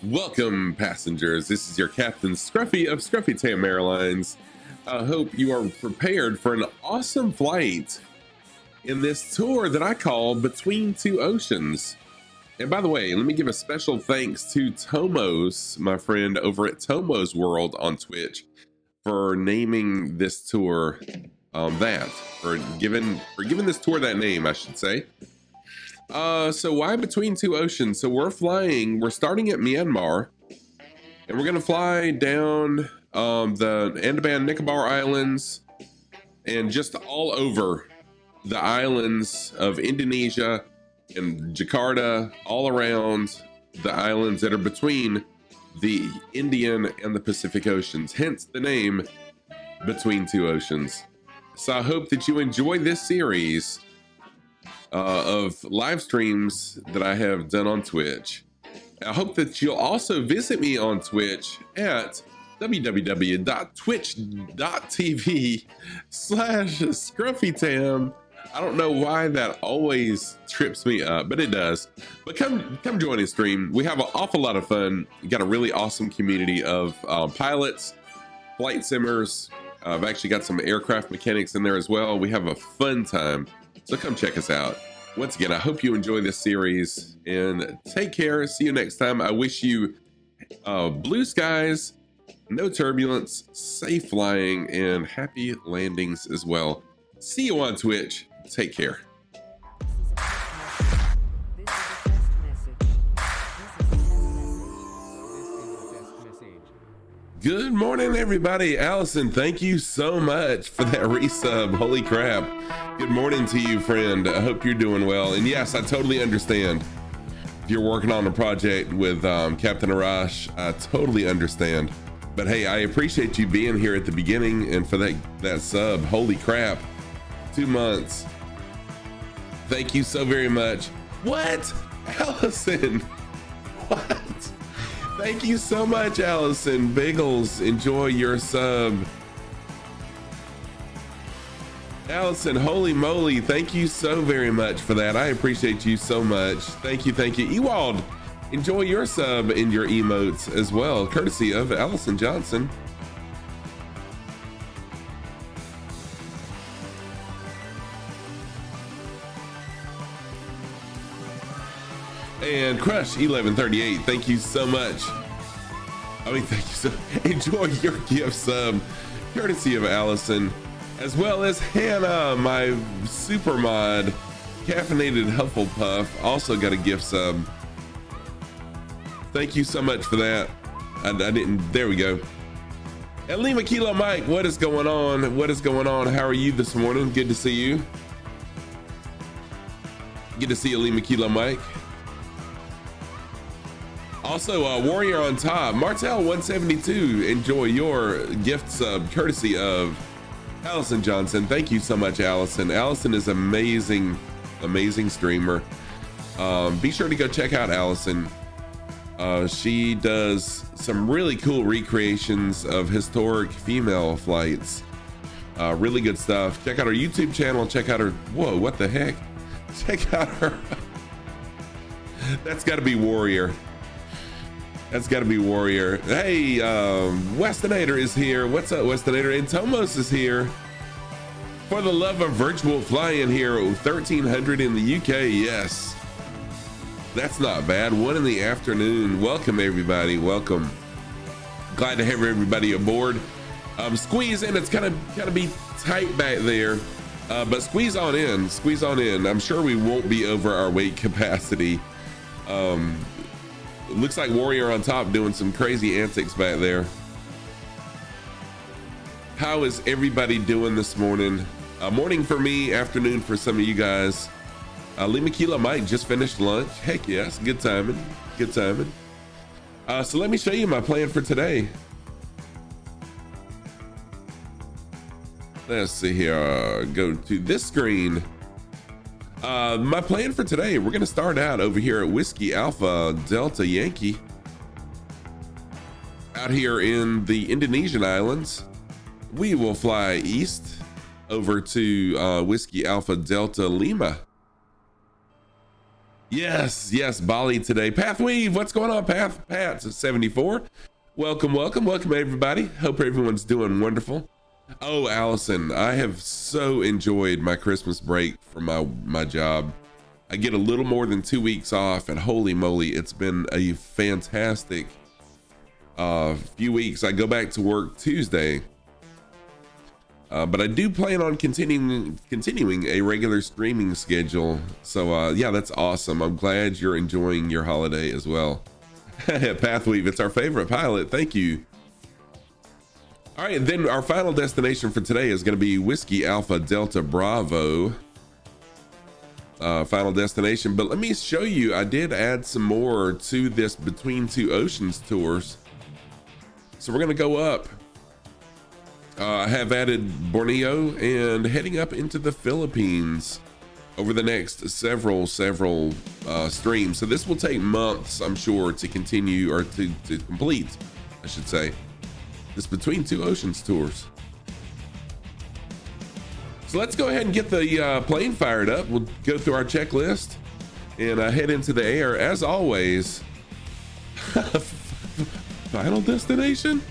Welcome, passengers. This is your Captain Scruffy of Scruffy Tam Airlines. I hope you are prepared for an awesome flight in this tour that I call Between Two Oceans. And by the way, let me give a special thanks to Tomos, my friend over at Tomos World on Twitch, for naming this tour for giving this tour that name, I should say. So why Between Two Oceans? So we're starting at Myanmar, and we're gonna fly down the Andaman Nicobar Islands and just all over the islands of Indonesia and Jakarta, all around the islands that are between the Indian and the Pacific Oceans, hence the name Between Two Oceans. So I hope that you enjoy this series of live streams that I have done on Twitch. I hope that you'll also visit me on Twitch at www.twitch.tv/scruffytam. I don't know why that always trips me up, but it does. But come join the stream. We have an awful lot of fun. We got a really awesome community of pilots, flight simmers. I've actually got some aircraft mechanics in there as well. We have a fun time. So come check us out. Once again, I hope you enjoy this series and take care. See you next time. I wish you blue skies, no turbulence, safe flying, and happy landings as well. See you on Twitch. Take care. Good morning, everybody. Allison, thank you so much for that resub. Holy crap. Good morning to you, friend. I hope you're doing well. And yes, I totally understand. If you're working on a project with Captain Arash, I totally understand. But hey, I appreciate you being here at the beginning and for that sub. Holy crap. 2 months. Thank you so very much. What? Allison? What? Thank you so much, Allison. Bagels, enjoy your sub. Allison, holy moly, thank you so very much for that. I appreciate you so much. Thank you, thank you. Ewald, enjoy your sub and your emotes as well, courtesy of Allison Johnson. And Crush 1138, thank you so much. Thank you so. Enjoy your gift sub, courtesy of Allison, as well as Hannah, my super mod, caffeinated Hufflepuff, also got a gift sub. Thank you so much for that. I didn't. There we go. And Lima Kilo Mike, what is going on? What is going on? How are you this morning? Good to see you. Good to see you, Lima Kilo Mike. Also, Warrior on top, Martel 172, enjoy your gift sub, courtesy of Allison Johnson. Thank you so much, Allison. Allison is amazing, amazing streamer. Be sure to go check out Allison. She does some really cool recreations of historic female flights. Really good stuff. Check out her YouTube channel. Check out her, whoa, what the heck? Check out her. That's gotta be Warrior. That's got to be Warrior. Hey, Westonator is here. What's up, Westonator? And Tomos is here. For the love of virtual flying here, 1300 in the UK. Yes, that's not bad. 1 in the afternoon. Welcome, everybody. Welcome. Glad to have everybody aboard. Squeeze in. It's gonna be tight back there, but squeeze on in. Squeeze on in. I'm sure we won't be over our weight capacity. Looks like Warrior on top doing some crazy antics back there. How is everybody doing this morning? Morning for me, afternoon for some of you guys. Lima Kilo Mike just finished lunch. Heck yes, good timing, good timing. So let me show you my plan for today. Let's see here, go to this screen. My plan for today, we're gonna start out over here at Whiskey Alpha Delta Yankee, out here in the Indonesian Islands. We will fly east over to Whiskey Alpha Delta Lima. Yes, yes, Bali today. Pathweave, what's going on, Pat's 74. Welcome everybody. Hope everyone's doing wonderful. Oh, Allison, I have so enjoyed my Christmas break from my job. I get a little more than 2 weeks off, and holy moly, it's been a fantastic few weeks. I go back to work Tuesday, but I do plan on continuing a regular streaming schedule. So yeah, that's awesome. I'm glad you're enjoying your holiday as well. Pathweave, it's our favorite pilot. Thank you. All right, then our final destination for today is going to be Whiskey Alpha Delta Bravo. Final destination, but let me show you, I did add some more to this Between Two Oceans tours. So we're going to go up. I have added Borneo and heading up into the Philippines over the next several streams. So this will take months, I'm sure, to continue, or to complete, I should say, this Between Two Oceans tours. So let's go ahead and get the plane fired up. We'll go through our checklist and head into the air as always. Final destination?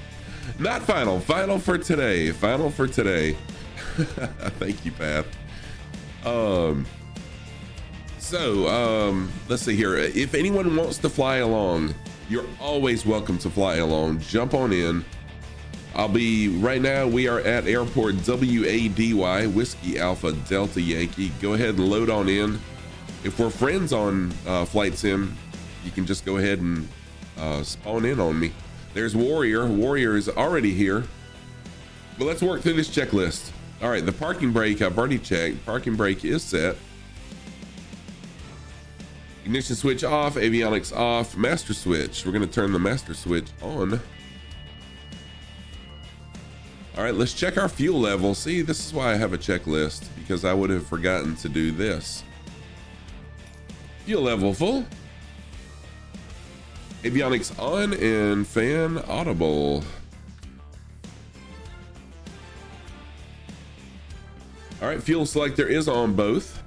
Not final, final for today. Final for today. Thank you, Path. Let's see here. If anyone wants to fly along, you're always welcome to fly along. Jump on in. Right now we are at airport WADY, Whiskey Alpha Delta Yankee. Go ahead and load on in. If we're friends on Flight Sim, you can just go ahead and spawn in on me. There's Warrior. Warrior is already here. But let's work through this checklist. All right, the parking brake, I've already checked. Parking brake is set. Ignition switch off, avionics off, master switch. We're gonna turn the master switch on. All right, let's check our fuel level. See, this is why I have a checklist, because I would have forgotten to do this. Fuel level full. Avionics on and fan audible. All right, fuel selector is on both.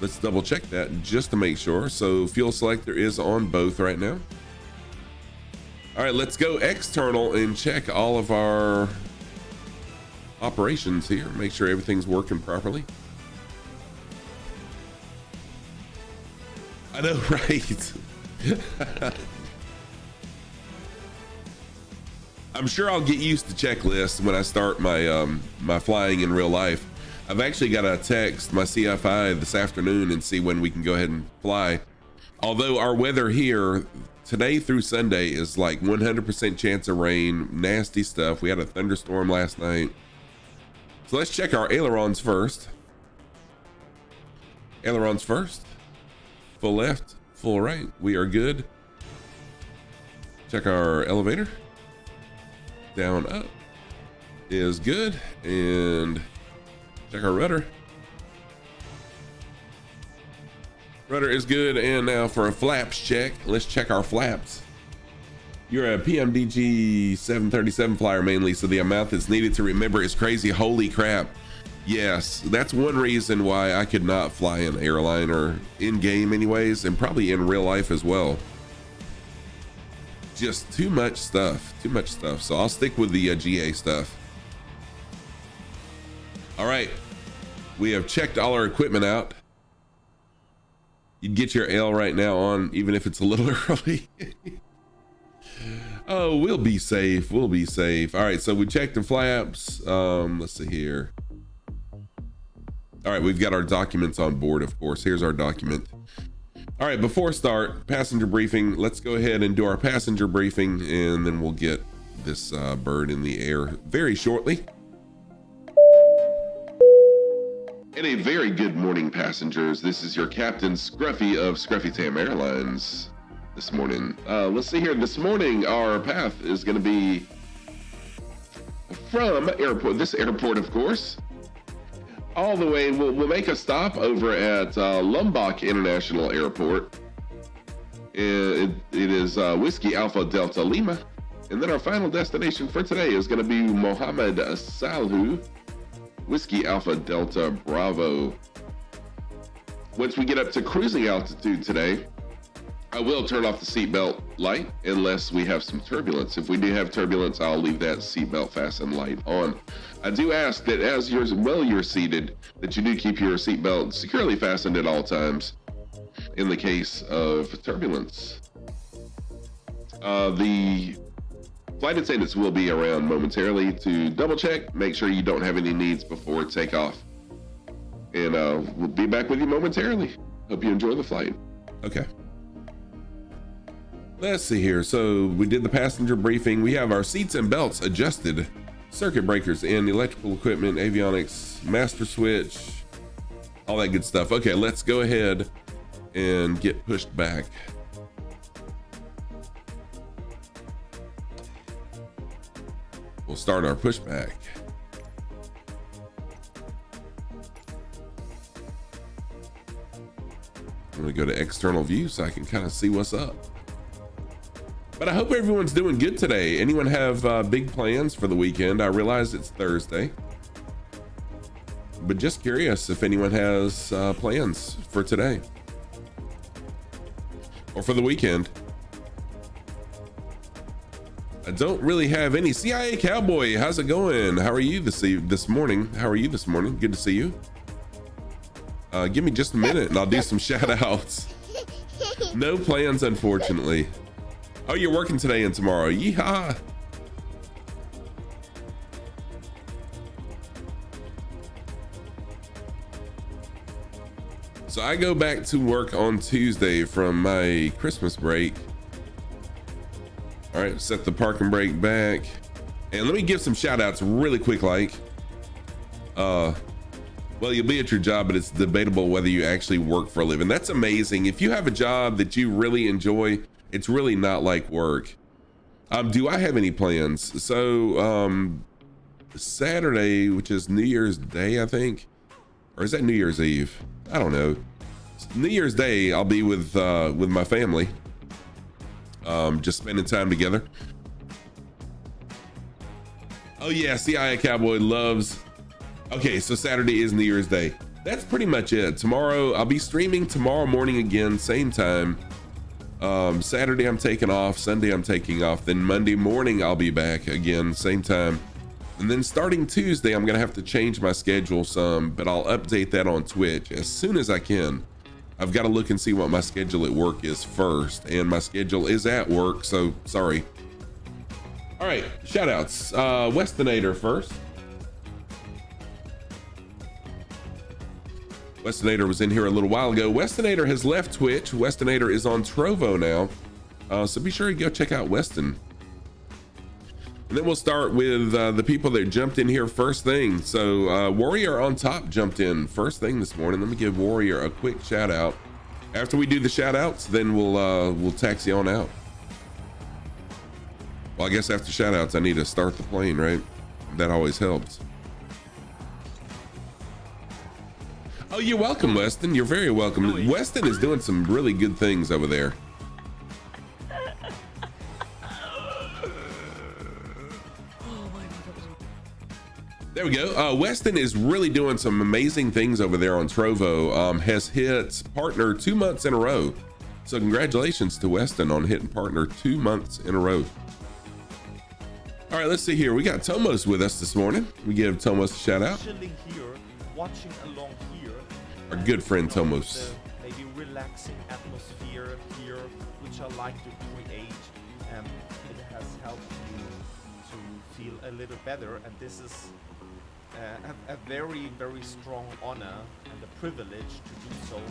Let's double check that just to make sure. So fuel selector is on both right now. All right, let's go external and check all of our operations here. Make sure everything's working properly. I know, right? I'm sure I'll get used to checklists when I start my my flying in real life. I've actually got to text my CFI this afternoon and see when we can go ahead and fly. Although our weather here today through Sunday is like 100% chance of rain, nasty stuff. We had a thunderstorm last night. So let's check our ailerons first. Ailerons first. Full left, full right. We are good. Check our elevator. Down, up is good. And check our rudder. Rudder is good. And now for a flaps check, let's check our flaps. You're a PMDG 737 flyer mainly, so the amount that's needed to remember is crazy. Holy crap. Yes, that's one reason why I could not fly an airliner in game anyways, and probably in real life as well. Just too much stuff, So I'll stick with the GA stuff. All right, we have checked all our equipment out. You'd get your L right now on, even if it's a little early. Oh, we'll be safe. All right, so we checked the flaps. Let's see here. All right, we've got our documents on board, of course. Here's our document. All right, before start, passenger briefing. Let's go ahead and do our passenger briefing, and then we'll get this bird in the air very shortly. And a very good morning, passengers. This is your Captain Scruffy of Scruffy Tam Airlines this morning. Let's see here. This morning, our path is going to be from this airport, of course, all the way. We'll make a stop over at Lombok International Airport. It is Whiskey Alpha Delta Lima. And then our final destination for today is going to be Mohammed Salhu, Whiskey Alpha Delta Bravo. once we get up to cruising altitude today, I will turn off the seatbelt light unless we have some turbulence. If we do have turbulence, I'll leave that seatbelt fastened light on. I do ask that as you're seated, that you do keep your seatbelt securely fastened at all times in the case of turbulence. The flight attendants will be around momentarily to double check, make sure you don't have any needs before takeoff. And we'll be back with you momentarily. Hope you enjoy the flight. Okay. Let's see here. So we did the passenger briefing. We have our seats and belts adjusted, circuit breakers in, electrical equipment, avionics, master switch, all that good stuff. Okay, let's go ahead and get pushed back. We'll start our pushback. I'm gonna go to external view so I can kind of see what's up. But I hope everyone's doing good today. Anyone have big plans for the weekend? I realize it's Thursday, but just curious if anyone has plans for today or for the weekend. I don't really have any. CIA Cowboy, how's it going? How are you this morning? How are you this morning? Good to see you. Give me just a minute and I'll do some shout outs. No plans, unfortunately. Oh, you're working today and tomorrow. Yeehaw. So I go back to work on Tuesday from my Christmas break. All right, set the parking brake back. And let me give some shout outs really quick. Well, you'll be at your job, but it's debatable whether you actually work for a living. That's amazing. If you have a job that you really enjoy, it's really not like work. Do I have any plans? So Saturday, which is New Year's Day, I think, or is that New Year's Eve? I don't know. New Year's Day, I'll be with my family, just spending time together. Oh yeah, CIA Cowboy loves. Okay, so Saturday is New Year's Day. That's pretty much it. Tomorrow, I'll be streaming tomorrow morning again, same time. Saturday, I'm taking off. Sunday, I'm taking off. Then Monday morning, I'll be back again, same time. And then starting Tuesday, I'm gonna have to change my schedule some, but I'll update that on Twitch as soon as I can. I've got to look and see what my schedule at work is first, and my schedule is at work, so sorry. All right, shout outs. Westinator first. Westinator was in here a little while ago. Westinator has left Twitch. Westinator is on Trovo now. So be sure to go check out Weston. And then we'll start with the people that jumped in here first thing. So Warrior on Top jumped in first thing this morning. Let me give Warrior a quick shout out. After we do the shout outs, then we'll taxi on out. Well, I guess after shout outs, I need to start the plane, right? That always helps. Oh, you're welcome, Weston. You're very welcome. Weston is doing some really good things over there. There we go. Weston is really doing some amazing things over there on Trovo. Has hit partner 2 months in a row. So congratulations to Weston on hitting partner 2 months in a row. All right, let's see here. We got Tomos with us this morning. We give Tomos a shout out. Chilling here, watching along here. Our good friend Tomos. Maybe relaxing atmosphere here, which I like to create. It has helped me to feel a little better, and this is a very, very strong honor and a privilege to do so.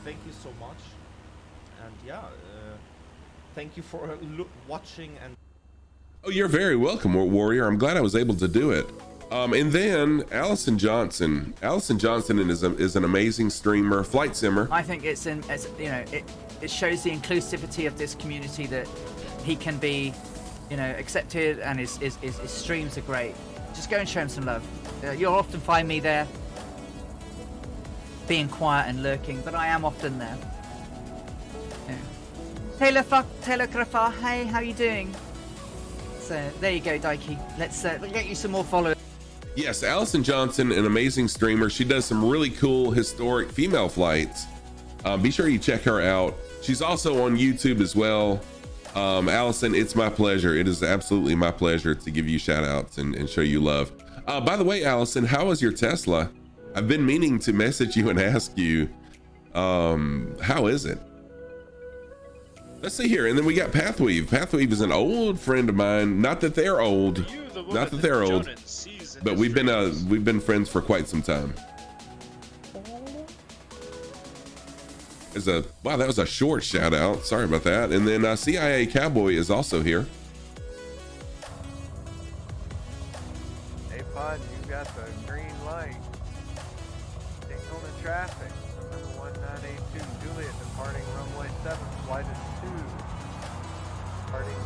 Thank you so much, and yeah, thank you for watching. And oh, you're very welcome, Warrior. I'm glad I was able to do it. And then Allison Johnson. Allison Johnson is an amazing streamer, flight simmer. I think it shows the inclusivity of this community, that he can be, accepted, and his streams are great. Just go and show him some love. You'll often find me there, being quiet and lurking, but I am often there. Yeah. Taylor Grafa, hey, how you doing? So there you go, Daiki. Let's get you some more followers. Yes, Allison Johnson, an amazing streamer. She does some really cool historic female flights. Be sure you check her out. She's also on YouTube as well. Allison, it's my pleasure. It is absolutely my pleasure to give you shout outs and show you love. By the way, Allison, how is your Tesla? I've been meaning to message you and ask you, how is it? Let's see here. And then we got Pathweave. Pathweave is an old friend of mine. Not that they're old, not that they're old, but we've been friends for quite some time. Wow, that was a short shout out. Sorry about that. And then CIA Cowboy is also here. Hey, Pod, you got the green light. Signal to traffic. Number 1982 Juliet departing runway 7, flight is 2. Departing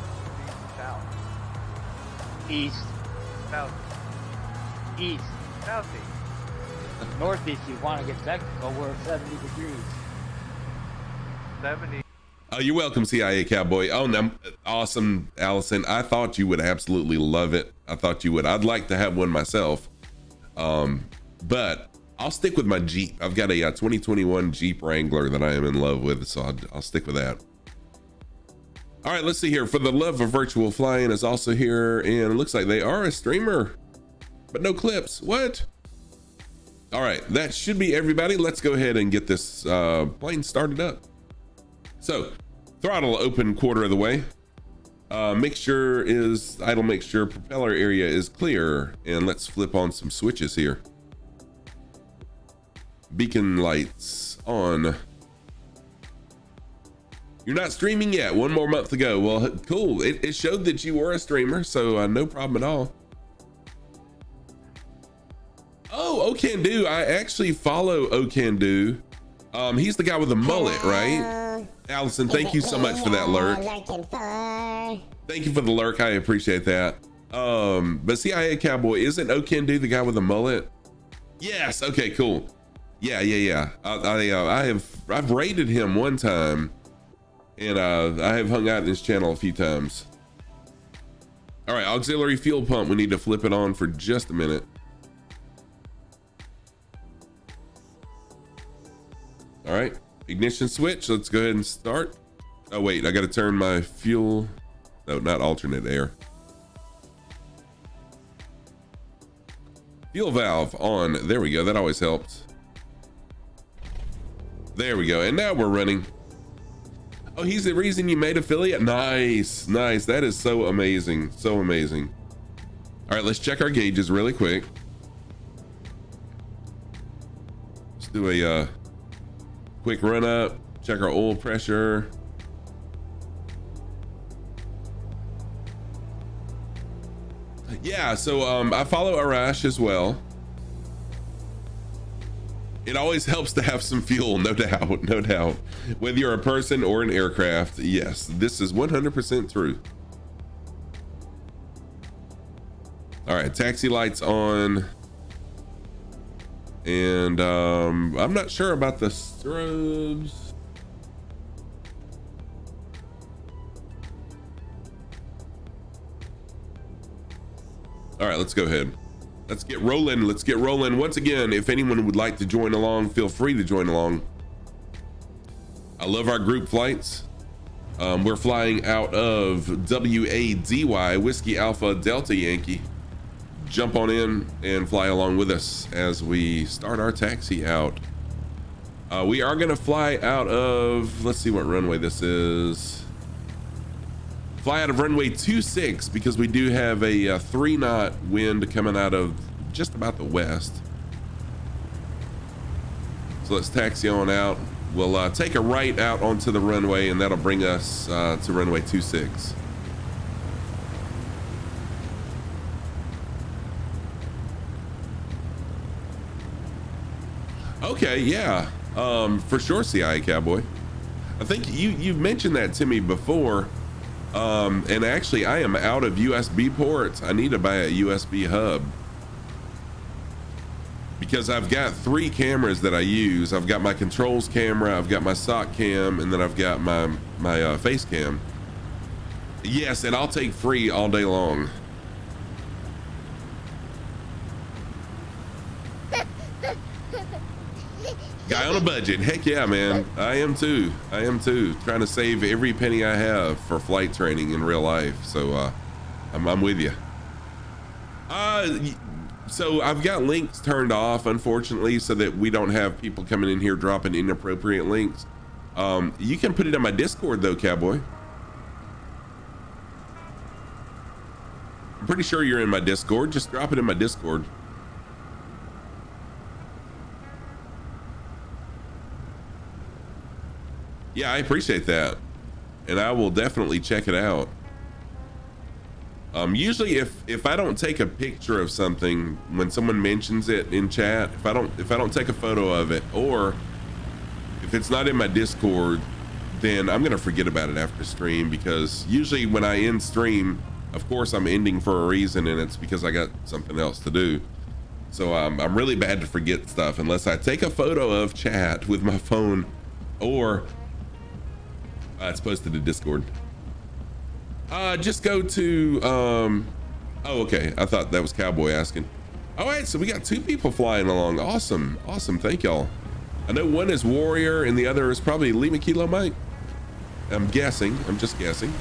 east, south. East. Southeast. Northeast, you want to get technical, we're 70 degrees. 70. Oh, you're welcome, CIA Cowboy. Oh, no, awesome, Allison. I thought you would absolutely love it. I thought you would. I'd like to have one myself, but I'll stick with my Jeep. I've got a 2021 Jeep Wrangler that I am in love with, so I'll stick with that. All right, let's see here. For the Love of Virtual Flying is also here, and it looks like they are a streamer, but no clips. What? All right, that should be everybody. Let's go ahead and get this plane started up. So, throttle open quarter of the way. Mixture is idle mixture. Propeller area is clear. And let's flip on some switches here. Beacon lights on. You're not streaming yet. One more month to go. Well, cool. It showed that you were a streamer, so no problem at all. Oh, Ocandu. I actually follow Ocandu. He's the guy with the mullet, right? Allison, thank you so much for that lurk. Thank you for the lurk. I appreciate that. But CIA Cowboy, isn't Ocandu the guy with the mullet? Yes. Okay, cool. Yeah. I've raided him one time, and I have hung out in his channel a few times. All right, auxiliary fuel pump. We need to flip it on for just a minute. All right, ignition switch. Let's go ahead and start. Oh wait, I got to turn my fuel. No, not alternate air. Fuel valve on. There we go. That always helps. There we go. And now we're running. Oh, he's the reason you made affiliate. Nice. That is so amazing. So amazing. All right, let's check our gauges really quick. Let's do a quick run up, check our oil pressure. Yeah, so I follow Arash as well. It always helps to have some fuel, no doubt. Whether you're a person or an aircraft, yes, this is 100% true. All right, taxi lights on. And I'm not sure about the strobes. All right, let's go ahead. Let's get rolling. Once again, if anyone would like to join along, feel free to join along. I love our group flights. We're flying out of WADY, Whiskey Alpha Delta Yankee. Jump on in and fly along with us as we start our taxi out. We are gonna fly out of, let's see what runway this is. Fly out of runway 26 because we do have a 3-knot wind coming out of just about the west. So let's taxi on out. We'll take a right out onto the runway, and that'll bring us to runway 26. Okay, yeah, for sure, CIA Cowboy. I think you mentioned that to me before, and actually I am out of USB ports. I need to buy a USB hub because I've got 3 cameras that I use. I've got my controls camera, I've got my sock cam, and then I've got my face cam. Yes, and I'll take free all day long. Guy on a budget. Heck yeah, man. I am too. Trying to save every penny I have for flight training in real life. So I'm with you. So I've got links turned off, unfortunately, so that we don't have people coming in here dropping inappropriate links. You can put it on my Discord though, Cowboy. I'm pretty sure you're in my Discord. Just drop it in my Discord. Yeah, I appreciate that. And I will definitely check it out. Usually if I don't take a picture of something when someone mentions it in chat, if I don't take a photo of it, or if it's not in my Discord, then I'm gonna forget about it after stream, because usually when I end stream, of course I'm ending for a reason, and it's because I got something else to do. So I'm really bad to forget stuff unless I take a photo of chat with my phone, or it's posted to Discord. Just go to oh, okay, I thought that was Cowboy asking. All right, so we got 2 people flying along. Awesome, thank y'all. I know one is Warrior and the other is probably Lima Kilo Mike. I'm just guessing.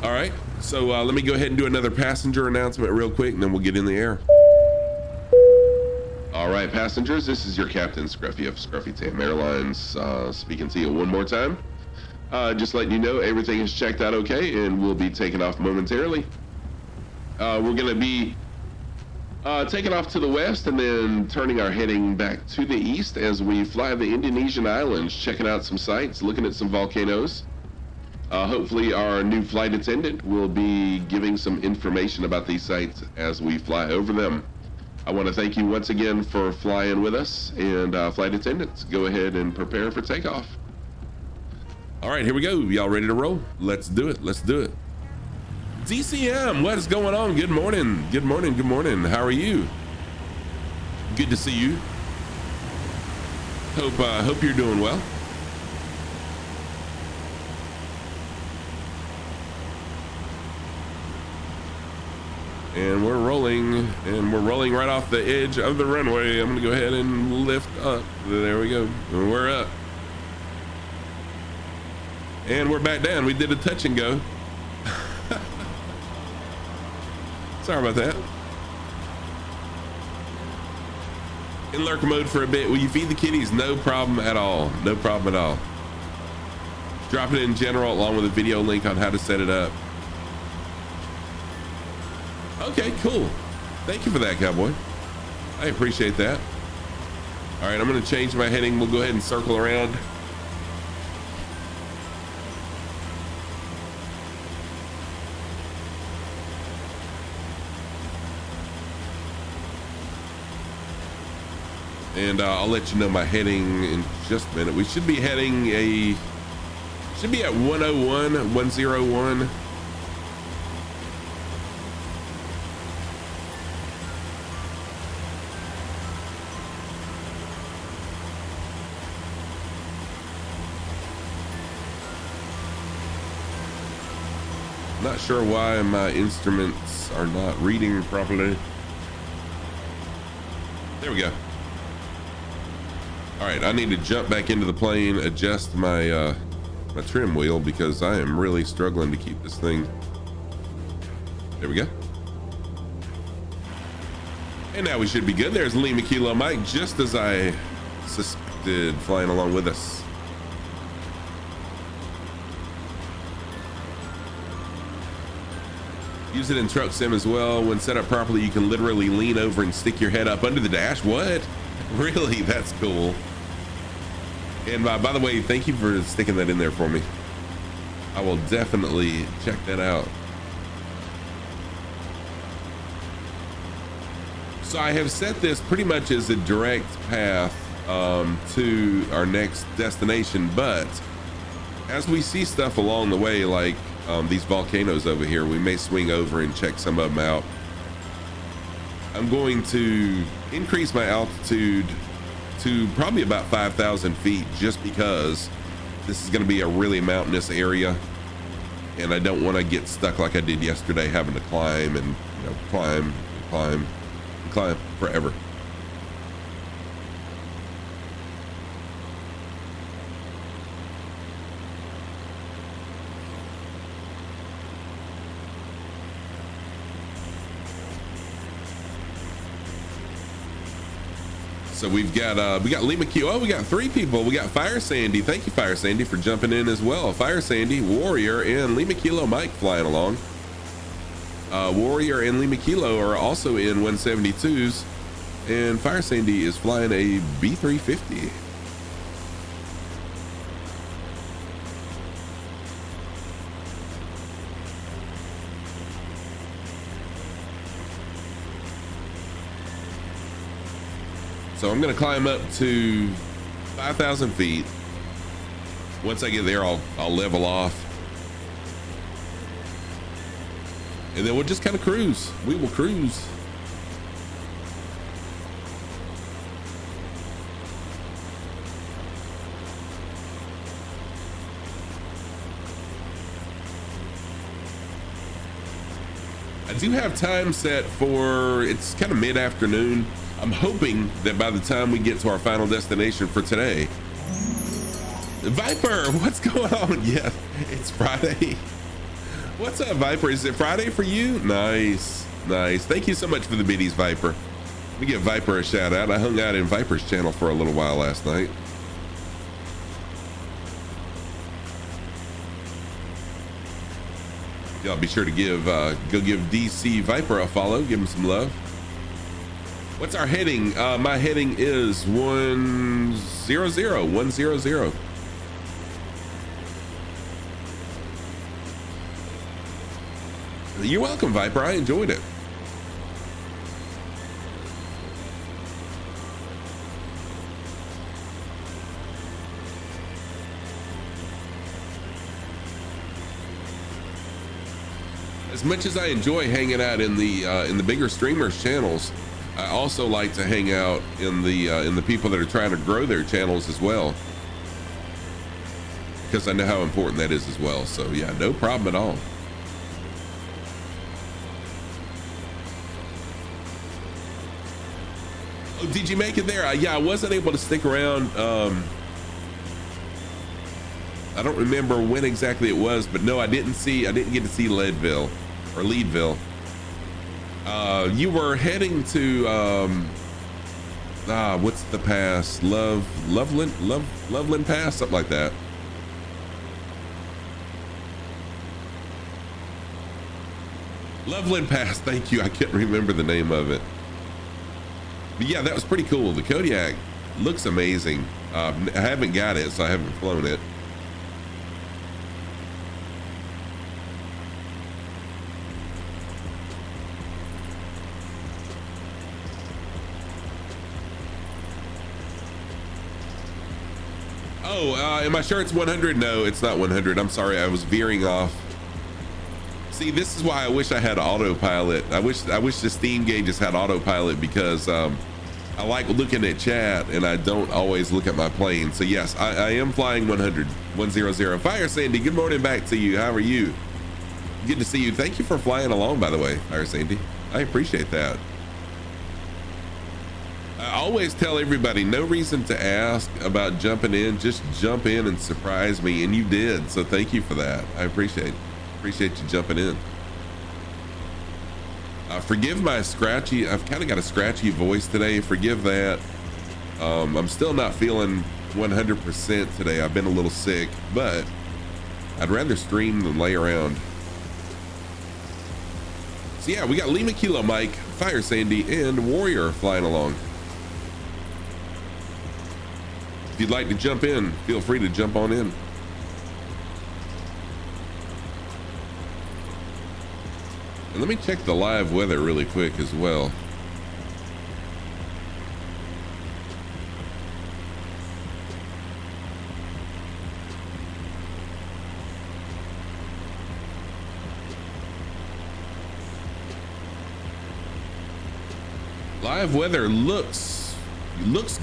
All right, so let me go ahead and do another passenger announcement real quick, and then we'll get in the air. All right, passengers, this is your Captain Scruffy of Scruffy Tam Airlines, speaking to you one more time. Just letting you know everything is checked out okay, and we'll be taking off momentarily. We're gonna be taking off to the west and then turning our heading back to the east as we fly the Indonesian Islands, checking out some sights, looking at some volcanoes. Hopefully our new flight attendant will be giving some information about these sites as we fly over them. I want to thank you once again for flying with us, and flight attendants, go ahead and prepare for takeoff. All right, here we go. Y'all ready to roll? Let's do it. DCM, what is going on? Good morning. How are you? Good to see you. Hope you're doing well. And we're rolling right off the edge of the runway. I'm gonna go ahead and lift up. There we go. We're up. And we're back down. We did a touch and go. Sorry about that. In lurker mode for a bit. Will you feed the kitties? No problem at all. Drop it in general along with a video link on how to set it up. Okay, cool. Thank you for that, Cowboy. I appreciate that. All right, I'm gonna change my heading. We'll go ahead and circle around. And I'll let you know my heading in just a minute. We should be heading should be at 101. Not sure why my instruments are not reading properly. There we go. All right, I need to jump back into the plane, adjust my my trim wheel, because I am really struggling to keep this thing. There we go. And now we should be good. There's Lima Kilo Mike, just as I suspected, flying along with us. Use it in truck sim as well. When set up properly, you can literally lean over and stick your head up under the dash. What? Really? That's cool. And by the way, thank you for sticking that in there for me. I will definitely check that out. So I have set this pretty much as a direct path to our next destination, but as we see stuff along the way, like these volcanoes over here, we may swing over and check some of them out. I'm going to increase my altitude to probably about 5,000 feet, just because this is going to be a really mountainous area, and I don't want to get stuck like I did yesterday, having to climb and climb forever. So we got Lima Q. Oh, we got 3 people. We got Fire Sandy. Thank you, Fire Sandy, for jumping in as well. Fire Sandy, Warrior, and Lima Kilo Mike flying along. Warrior and Lima Kilo are also in 172s, and Fire Sandy is flying a B350. So I'm going to climb up to 5,000 feet. Once I get there, I'll level off. And then we'll just kind of cruise. We will cruise. I do have time set for, it's kind of mid-afternoon. I'm hoping that by the time we get to our final destination for today, Viper, what's going on? Yeah, it's Friday. What's up, Viper? Is it Friday for you? Nice, nice. Thank you so much for the biddies, Viper. Let me give Viper a shout out. I hung out in Viper's channel for a little while last night. Y'all be sure to go give DC Viper a follow. Give him some love. What's our heading? My heading is 100. You're welcome, Viper. I enjoyed it. As much as I enjoy hanging out in the bigger streamers channels, I also like to hang out in the people that are trying to grow their channels as well, because I know how important that is as well. So yeah, no problem at all. Oh, did you make it there? Yeah, I wasn't able to stick around. I don't remember when exactly it was, but no, I didn't get to see Leadville. You were heading to what's the pass? Loveland Pass, something like that. Loveland Pass, thank you. I can't remember the name of it. But yeah, that was pretty cool. The Kodiak looks amazing. I haven't got it, so I haven't flown it. Oh, am I sure it's 100? No, it's not 100. I'm sorry, I was veering off. See, this is why I wish I had autopilot. I wish the Steam gauges had autopilot, because I like looking at chat and I don't always look at my plane. So yes, I am flying 100. Fire Sandy, good morning back to you. How are you? Good to see you. Thank you for flying along, by the way, Fire Sandy. I appreciate that. I always tell everybody, no reason to ask about jumping in, just jump in and surprise me, and you did, so thank you for that. I appreciate you jumping in. Forgive my scratchy, I've kind of got a scratchy voice today, forgive that. I'm still not feeling 100% today. I've been a little sick, but I'd rather stream than lay around. So yeah, we got Lima Kilo Mike, Fire Sandy, and Warrior flying along. If you'd like to jump in, feel free to jump on in. And let me check the live weather really quick as well. Live weather looks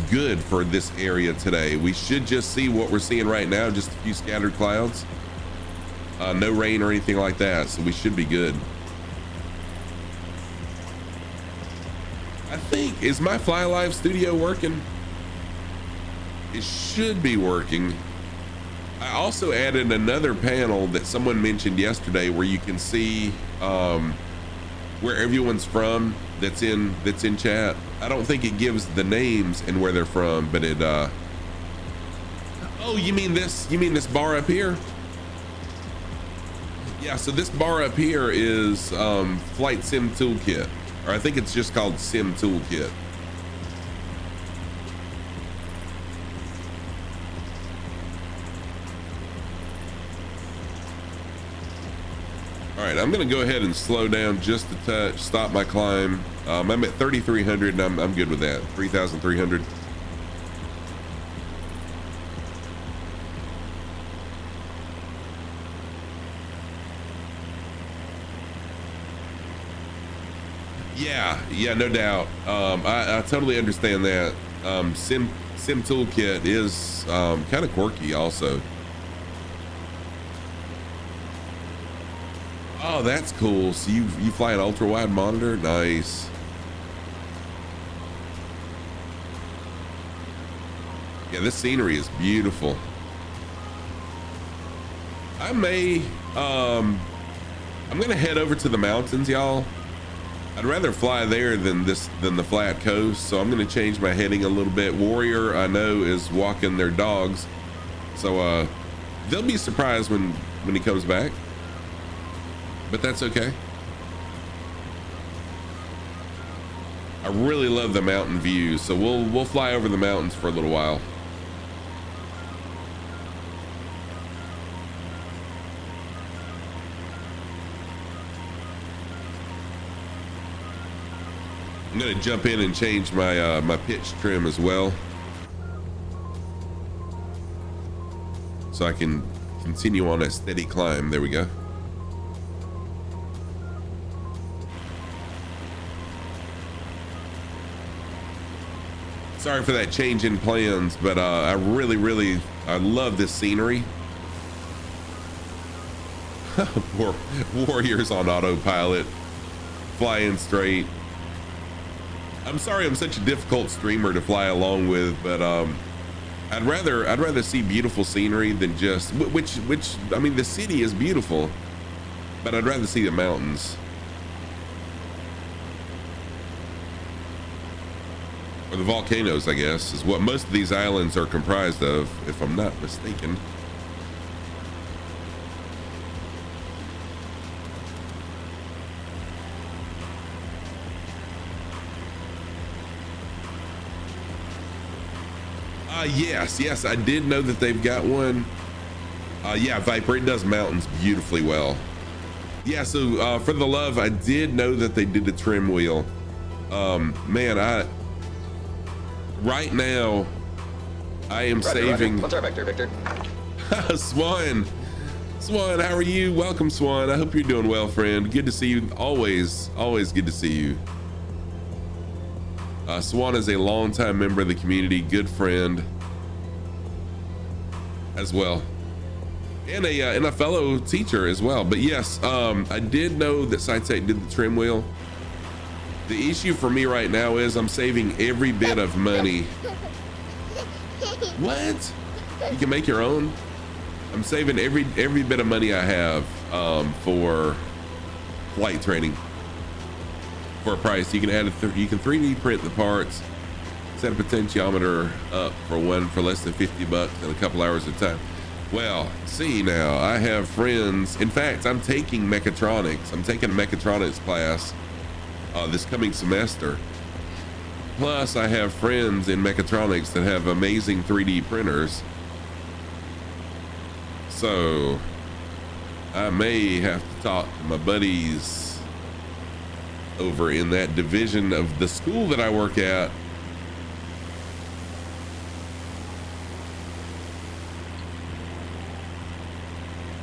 good for this area today. We should just see what we're seeing right now, just a few scattered clouds. No rain or anything like that, so we should be good. I think, is my Fly Live studio working? It should be working. I also added another panel that someone mentioned yesterday where you can see where everyone's from that's in chat. I don't think it gives the names and where they're from, but it oh, you mean this bar up here? Yeah, so this bar up here is Flight Sim Toolkit, or I think it's just called Sim Toolkit. All right, I'm gonna go ahead and slow down just a touch, stop my climb. I'm at 3,300 and I'm good with that, 3,300. Yeah, no doubt. I totally understand that. Sim Toolkit is kind of quirky also. Oh, that's cool. So you fly an ultra wide monitor? Nice. Yeah, this scenery is beautiful. I'm gonna head over to the mountains, y'all. I'd rather fly there than the flat coast, so I'm gonna change my heading a little bit. Warrior, I know, is walking their dogs, so they'll be surprised when he comes back, but that's okay. I really love the mountain views, so we'll fly over the mountains for a little while. I'm gonna jump in and change my my pitch trim as well, so I can continue on a steady climb. There we go. Sorry for that change in plans, but I really love this scenery. Poor Warriors on autopilot, flying straight. I'm sorry I'm such a difficult streamer to fly along with, but I'd rather see beautiful scenery than just which I mean, the city is beautiful, but I'd rather see the mountains or the volcanoes, I guess, is what most of these islands are comprised of, if I'm not mistaken. Yes, I did know that they've got one. Yeah, Viper, it does mountains beautifully well. Yeah, so for the love, I did know that they did the trim wheel. Man, right now I am saving. What's our vector, Victor? Swan, how are you? Welcome, Swan. I hope you're doing well, friend. Good to see you. Always good to see you. Swan is a longtime member of the community, good friend as well, and a fellow teacher as well. But yes, I did know that SciTech did the trim wheel. The issue for me right now is I'm saving every bit of money. What? You can make your own? I'm saving every bit of money I have for flight training. For a price, you can add you can 3D print the parts, set a potentiometer up for less than $50 in a couple hours at a time. Well, see, now I have friends. In fact, I'm taking mechatronics. I'm taking a mechatronics class this coming semester. Plus, I have friends in mechatronics that have amazing 3D printers. So I may have to talk to my buddies over in that division of the school that I work at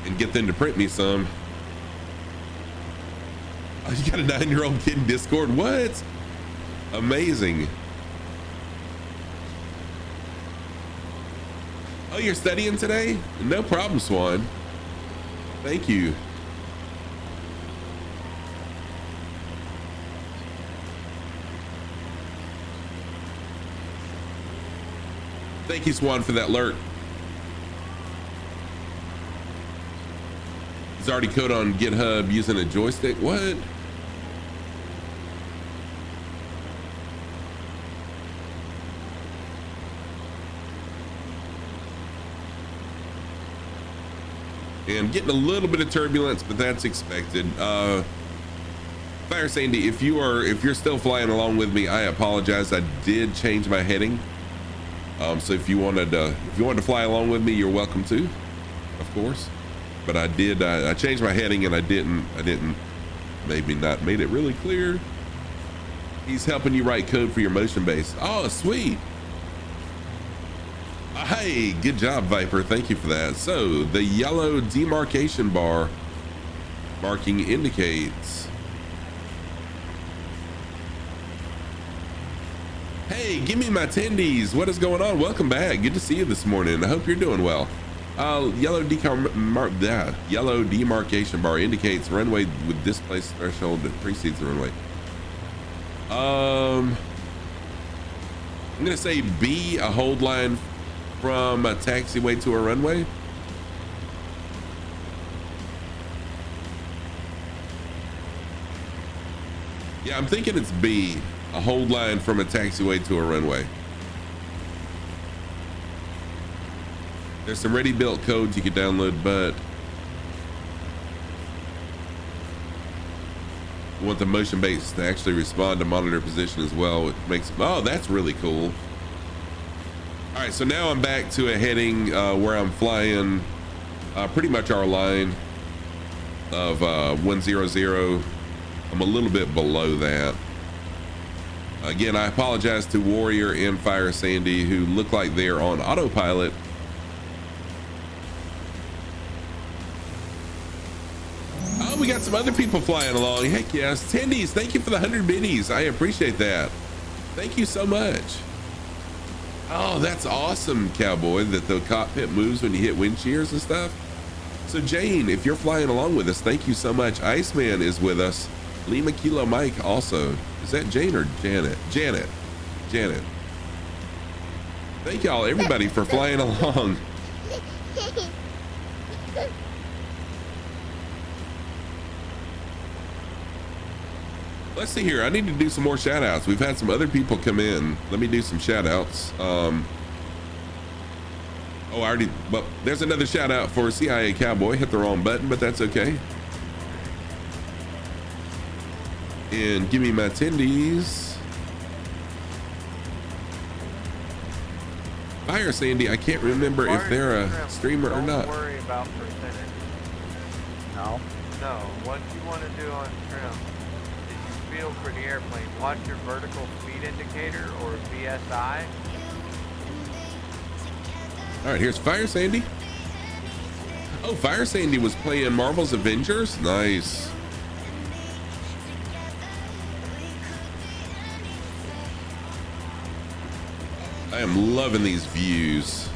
and get them to print me some. Oh, you got a 9-year-old kid in Discord? What? Amazing. Oh, you're studying today? No problem, Swan. Thank you. Thank you, Swan, for that alert. He's already coded on GitHub using a joystick. What? and getting a little bit of turbulence, but that's expected. Fire Sandy, if you're still flying along with me, I apologize. I did change my heading. So if you wanted to fly along with me, you're welcome to, of course. But I changed my heading, and I didn't maybe not made it really clear. He's helping you write code for your motion base. Oh, sweet. Hey, good job, Viper. Thank you for that. So the yellow demarcation bar marking indicates. Hey, give me my attendees. What is going on? Welcome back. Good to see you this morning. I hope you're doing well. Yellow demarcation bar indicates runway with displaced threshold that precedes the runway. I'm gonna say B, a hold line from a taxiway to a runway. Yeah, I'm thinking it's B, a hold line from a taxiway to a runway. There's some ready-built codes you can download, but we want the motion base to actually respond to monitor position as well. It makes, oh, that's really cool. All right, so now I'm back to a heading where I'm flying pretty much our line of 100. I'm a little bit below that. Again, I apologize to Warrior and Fire Sandy, who look like they're on autopilot. Oh, we got some other people flying along. Heck yes. Tendies, thank you for the 100 biddies. I appreciate that. Thank you so much. Oh, that's awesome, Cowboy, that the cockpit moves when you hit wind shears and stuff. So Jane, if you're flying along with us, thank you so much. Iceman is with us. Lima Kilo Mike also. Is that Jane or Janet? Janet. Thank y'all, everybody, for flying along. Let's see here. I need to do some more shout outs. We've had some other people come in. Let me do some shout outs. Well, there's another shout out for CIA Cowboy. Hit the wrong button, but that's okay. And give me my attendees. Fire Sandy, I can't remember if they're a streamer or not. Don't worry about percentage. No. No, what you want to do on trim is you feel for the airplane. Watch your vertical speed indicator, or VSI. All right, here's Fire Sandy. Oh, Fire Sandy was playing Marvel's Avengers. Nice. I am loving these views.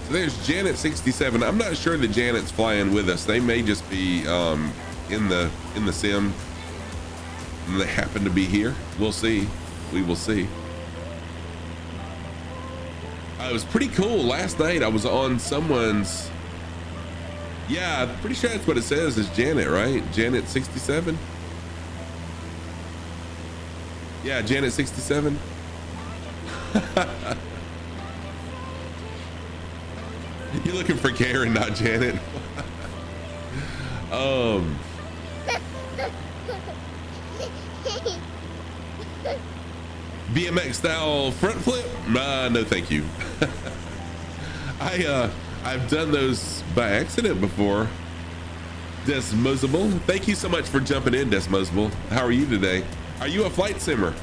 So there's Janet 67. I'm not sure that Janet's flying with us. They may just be in the sim. And they happen to be here. We'll see. We will see. It was pretty cool. Last night I was on someone's. Yeah, I'm pretty sure that's what it says. Is Janet, right? Janet 67. Yeah, Janet 67. You're looking for Karen, not Janet. BMX style front flip? No, thank you. I've done those by accident before. Desmosable, thank you so much for jumping in, Desmosable. How are you today? Are you a flight simmer?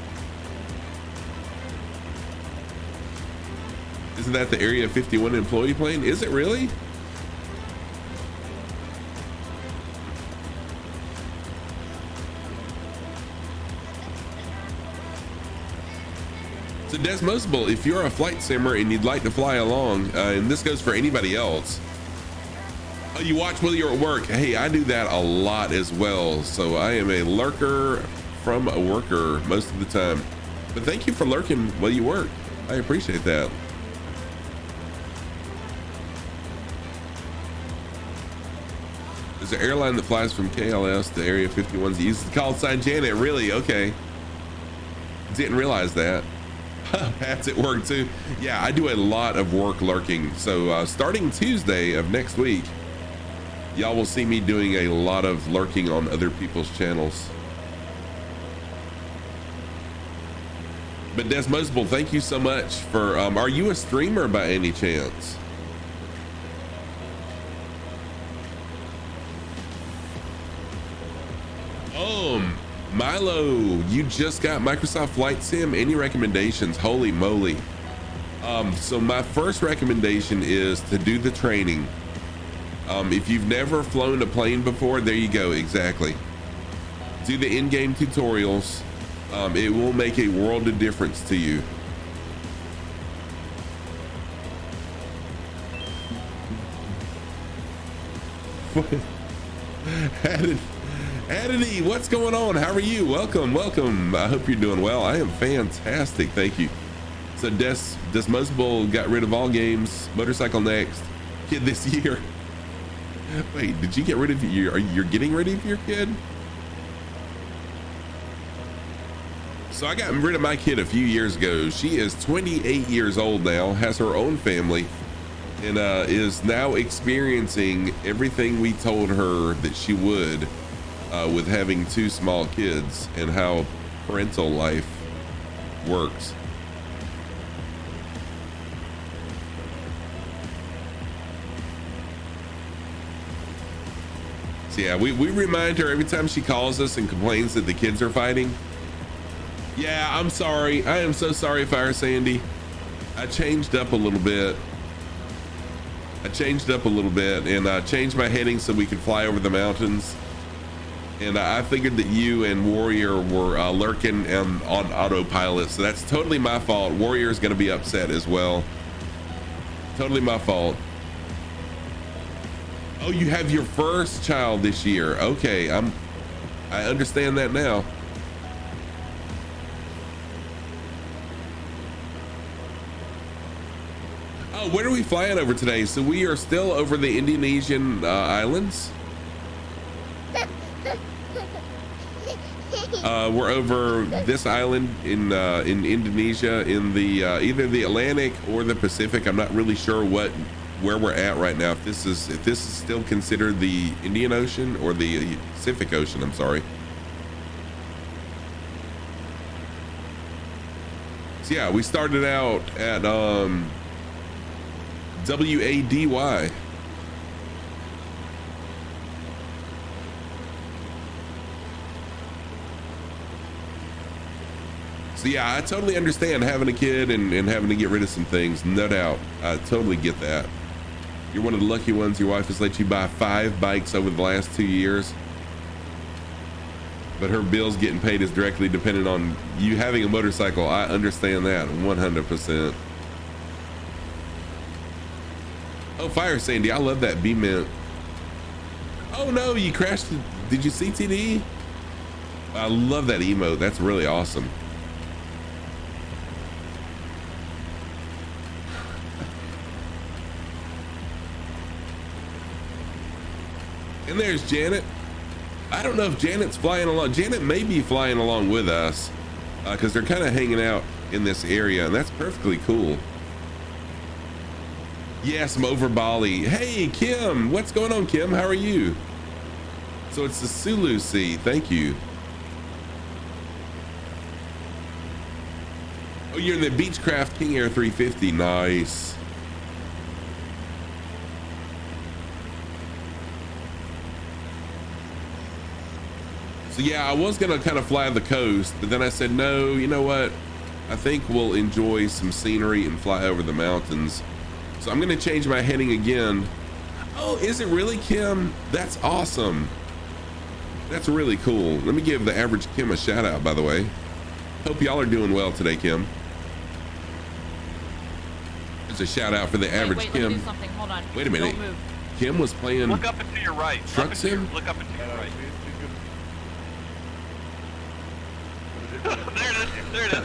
Isn't that the Area 51 employee plane? Is it really? So Desmosable, if you're a flight simmer and you'd like to fly along, and this goes for anybody else, you watch while you're at work. Hey, I do that a lot as well. So I am a lurker from a worker most of the time. But thank you for lurking while you work. I appreciate that. There's an airline that flies from KLS to Area 51. Uses the call sign Janet. Really? Okay. Didn't realize that. Pat's at work too. Yeah, I do a lot of work lurking. So starting Tuesday of next week, y'all will see me doing a lot of lurking on other people's channels. But Desmosable, thank you so much for, are you a streamer by any chance? Milo, you just got Microsoft Flight Sim. Any recommendations? Holy moly. So my first recommendation is to do the training. If you've never flown a plane before, there you go, exactly. Do the in-game tutorials. It will make a world of difference to you. Adity, what's going on? How are you? Welcome, welcome. I hope you're doing well. I am fantastic, thank you. So Desmosable got rid of all games. Motorcycle next. Kid this year. Wait, did you get rid of your? You're getting rid of your kid? So I got rid of my kid a few years ago. She is 28 years old now, has her own family, and is now experiencing everything we told her that she would with having two small kids and how parental life works. So yeah, we remind her every time she calls us and complains that the kids are fighting. Yeah, I'm sorry. I am so sorry, Fire Sandy. I changed up a little bit. And I changed my heading so we could fly over the mountains. And I figured that you and Warrior were lurking on autopilot. So that's totally my fault. Warrior is going to be upset as well. Totally my fault. Oh, you have your first child this year. Okay, I understand that now. Oh, where are we flying over today? So we are still over the Indonesian Islands. We're over this island in Indonesia in the either the Atlantic or the Pacific. I'm not really sure where we're at right now. If this is still considered the Indian Ocean or the Pacific Ocean, I'm sorry. So yeah, we started out at WADY. So yeah, I totally understand having a kid and having to get rid of some things, no doubt. I totally get that. You're one of the lucky ones. Your wife has let you buy 5 bikes over the last 2 years. But her bills getting paid is directly dependent on you having a motorcycle. I understand that 100%. Oh, Fire Sandy, I love that B-Mint. Oh no, you crashed. Did you CTD? I love that emote. That's really awesome. And there's Janet. I don't know if Janet's flying along. Janet may be flying along with us because they're kind of hanging out in this area, and that's perfectly cool. Yes, I'm over Bali. Hey, Kim, what's going on, Kim? How are you? So it's the Sulu Sea. Thank you. Oh, you're in the Beechcraft King Air 350. Nice. So yeah, I was gonna kind of fly the coast, but then I said, no, you know what? I think we'll enjoy some scenery and fly over the mountains. So I'm gonna change my heading again. Oh, is it really, Kim? That's awesome. That's really cool. Let me give the average Kim a shout out, by the way. Hope y'all are doing well today, Kim. There's a shout out for the average wait, Kim. Let me do something. Hold on. Wait a minute. Don't move. Kim was playing. Look up and to your right. Truck sim? Look up and to your right. There it is. There it is.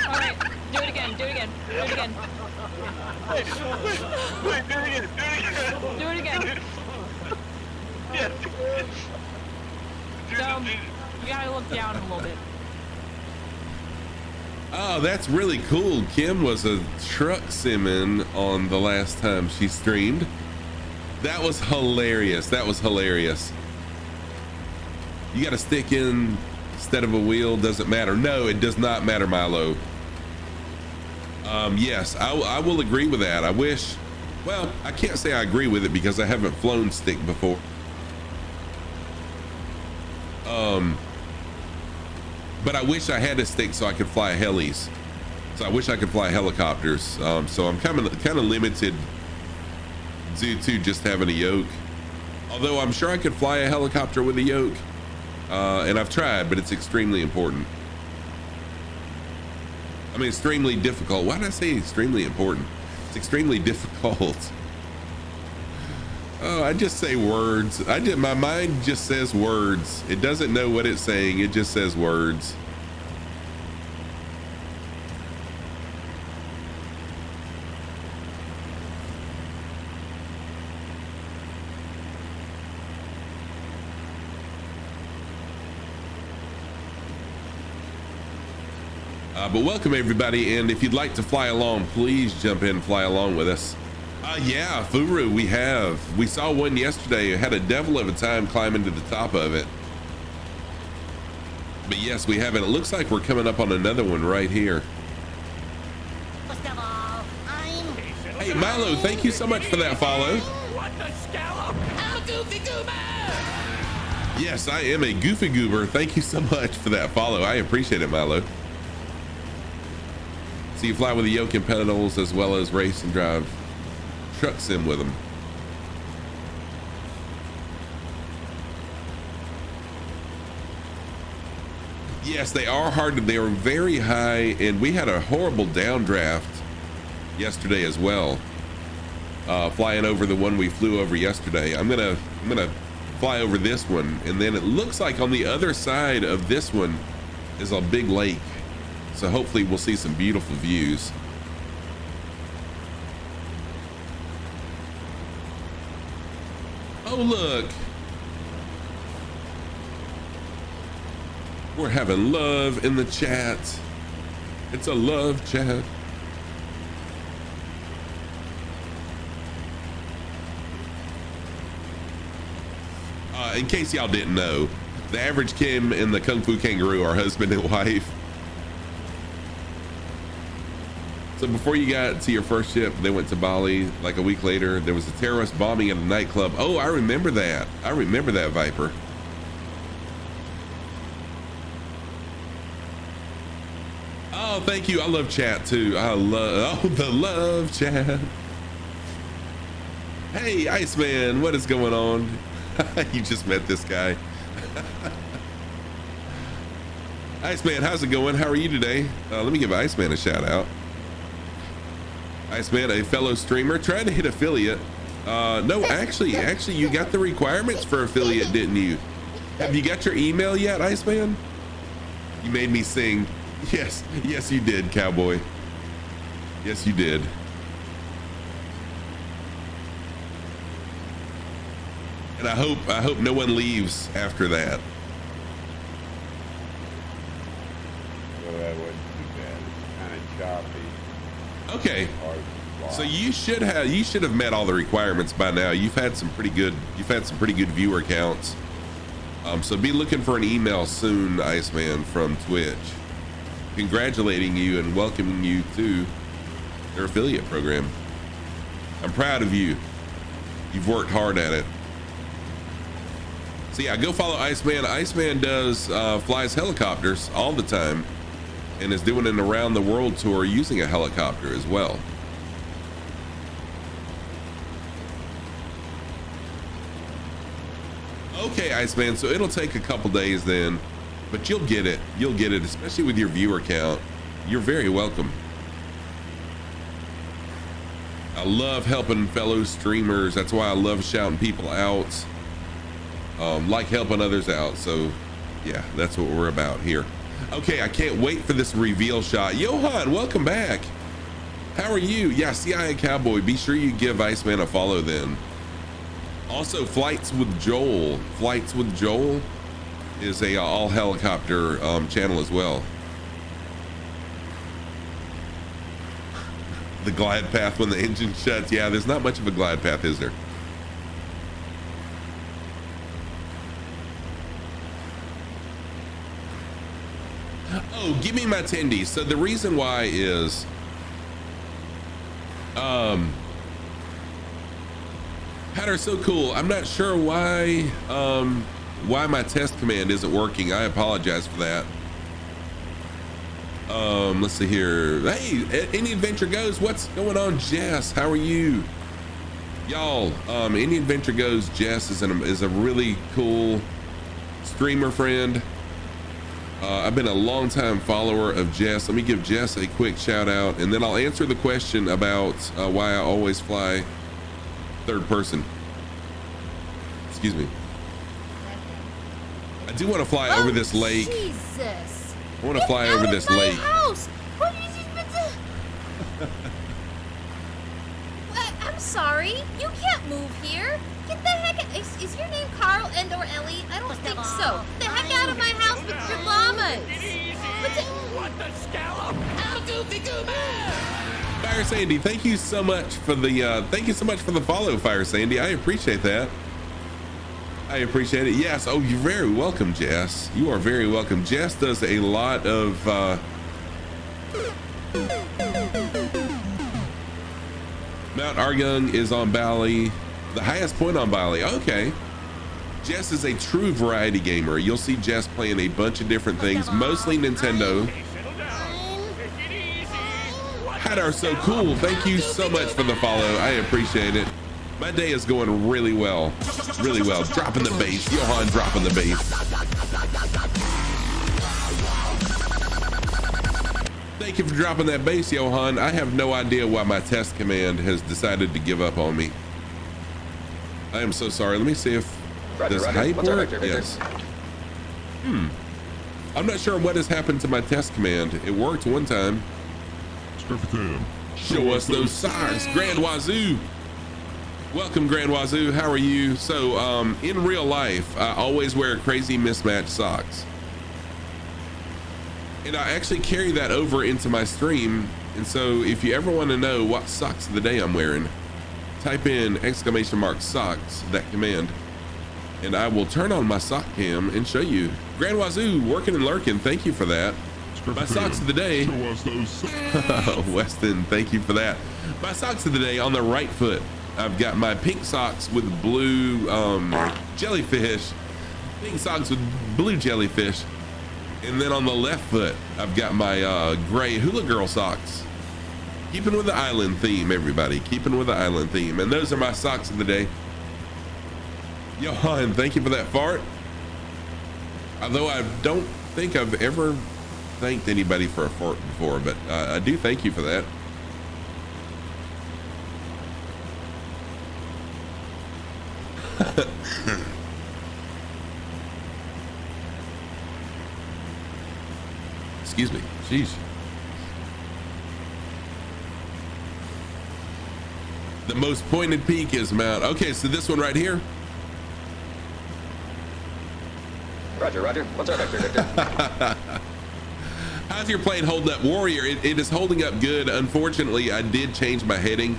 All right. Do it again. Do it again. Do it again. Wait, do it again. Do it again. Do it again. Yeah. So, you gotta look down a little bit. Oh, that's really cool. Kim was a truck simming on the last time she streamed. That was hilarious. That was hilarious. You got a stick in instead of a wheel, doesn't matter. No, it does not matter, Milo. Yes, I will agree with that. I wish, well, I can't say I agree with it because I haven't flown stick before. But I wish I had a stick so I could fly helis. So I wish I could fly helicopters. So I'm kind of limited due to just having a yoke. Although I'm sure I could fly a helicopter with a yoke. And I've tried, but it's extremely important. I mean, extremely difficult. Why did I say extremely important? It's extremely difficult. Oh, I just say words. My mind just says words. It doesn't know what it's saying. It just says words. But welcome everybody, and if you'd like to fly along, please jump in and fly along with us. Yeah, Furu, we saw one yesterday. Had a devil of a time climbing to the top of it. But yes, we have it. It looks like we're coming up on another one right here. Hey Milo, thank you so much for that follow. What the scallop? I'm a goofy goober. Yes, I am a goofy goober. Thank you so much for that follow. I appreciate it, Milo. So you fly with the yoke and pedals as well as race and drive truck sim with them. Yes, they are hard. They are very high, and we had a horrible downdraft yesterday as well. Flying over the one we flew over yesterday. I'm gonna fly over this one, and then it looks like on the other side of this one is a big lake. So hopefully we'll see some beautiful views. Oh, look. We're having love in the chat. It's a love chat. In case y'all didn't know, the average Kim and the Kung Fu Kangaroo are husband and wife. So before you got to your first ship, they went to Bali. Like a week later, there was a terrorist bombing at a nightclub. Oh, I remember that. I remember that, Viper. Oh, thank you. I love chat too. I love, the love chat. Hey, Iceman, what is going on? You just met this guy. Iceman, how's it going? How are you today? Let me give Iceman a shout out. Iceman, a fellow streamer, trying to hit affiliate. No, actually, you got the requirements for affiliate, didn't you? Have you got your email yet, Iceman? You made me sing. Yes, you did, cowboy. Yes, you did. And I hope no one leaves after that. Well, that wasn't too bad. It's kind of choppy. Okay, so you should have met all the requirements by now. You've had some pretty good viewer counts. So be looking for an email soon, Iceman, from Twitch, congratulating you and welcoming you to their affiliate program. I'm proud of you. You've worked hard at it. So yeah, go follow Iceman. Iceman does flies helicopters all the time, and is doing an around the world tour using a helicopter as well. Okay, Iceman, so it'll take a couple days then, but you'll get it, especially with your viewer count. You're very welcome. I love helping fellow streamers. That's why I love shouting people out, like helping others out. So yeah, that's what we're about here. Okay, I can't wait for this reveal shot. Johan, welcome back. How are you? Yeah, CIA Cowboy, be sure you give Iceman a follow then. Also, Flights with Joel. Flights with Joel is a all helicopter channel as well. The glide path when the engine shuts. Yeah, there's not much of a glide path, is there? Oh, give me my tendies. So the reason why is, Patter's so cool. I'm not sure why my test command isn't working. I apologize for that. Let's see here. Hey, Any Adventure Goes. What's going on, Jess? How are you? Y'all, Any Adventure Goes, Jess is a really cool streamer friend. I've been a long-time follower of Jess. Let me give Jess a quick shout out, and then I'll answer the question about why I always fly third person. Excuse me. I do want to fly over this lake. Jesus. I want to fly over this lake. House. What is it? I'm sorry. You can't move here. Get the heck out. Is your name Carl and or Ellie? I don't think so. Get the heck out of my house with your llamas. What the scallop? How goofy goober! Fire Sandy, thank you so much for the follow, Fire Sandy. I appreciate that. I appreciate it. Yes. Oh, you're very welcome, Jess. You are very welcome. Jess does a lot of Mount Argung is on Bali, the highest point on Bali. Okay. Jess is a true variety gamer. You'll see Jess playing a bunch of different things, mostly Nintendo. Hadar, so cool. Thank you so much for the follow. I appreciate it. My day is going really well. Really well. Dropping the bass. Johan dropping the bass. Thank you for dropping that bass, Johan. I have no idea why my test command has decided to give up on me. I am so sorry. Let me see if this hype work. Yes. I'm not sure what has happened to my test command. It worked one time. Show us those socks, Grand Wazoo. Welcome, Grand Wazoo. How are you? So, in real life, I always wear crazy mismatched socks. And I actually carry that over into my stream. And so if you ever want to know what socks of the day I'm wearing, type in !socks, that command, and I will turn on my sock cam and show you. Grand Wazoo, working and lurking. Thank you for that. My socks of the day. Weston, thank you for that. My socks of the day, on the right foot, I've got my pink socks with blue jellyfish. Pink socks with blue jellyfish. And then on the left foot, I've got my gray hula girl socks. Keeping with the island theme, everybody. Keeping with the island theme. And those are my socks of the day. Johan, thank you for that fart. Although I don't think I've ever thanked anybody for a fart before, but I do thank you for that. Excuse me. Jeez. The most pointed peak is Mount. Okay, so this one right here. Roger, roger. What's our vector, Victor? How's your plane holding up? Warrior, it is holding up good. Unfortunately, I did change my heading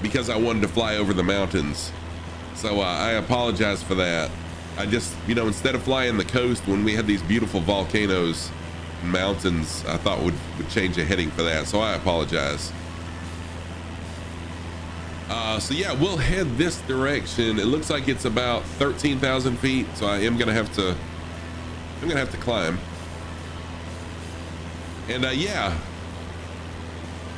because I wanted to fly over the mountains. So I apologize for that. I just, instead of flying the coast when we had these beautiful volcanoes and mountains, I thought would change the heading for that. So I apologize. So yeah, we'll head this direction. It looks like it's about 13,000 feet. So I am gonna have to climb. And yeah,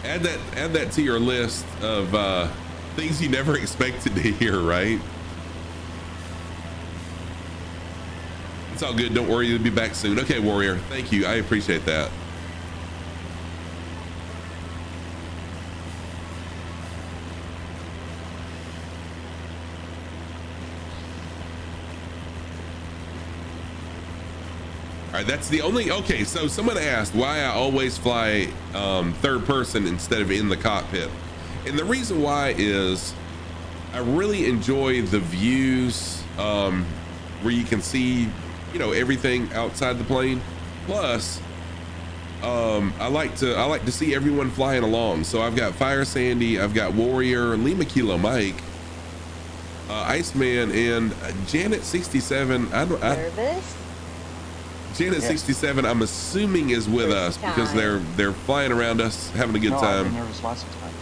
add that to your list of things you never expected to hear, right? It's all good. Don't worry, you'll be back soon. Okay, Warrior. Thank you. I appreciate that. All right, that's the only. Okay, so someone asked why I always fly third person instead of in the cockpit. And the reason why is I really enjoy the views where you can see, everything outside the plane. Plus, I like to see everyone flying along. So I've got Fire Sandy, I've got Warrior, Lima Kilo Mike, Iceman, and Janet 67. Nervous? Janet 67, I'm assuming is with us because they're flying around us, having a good time. I've been nervous lots of times.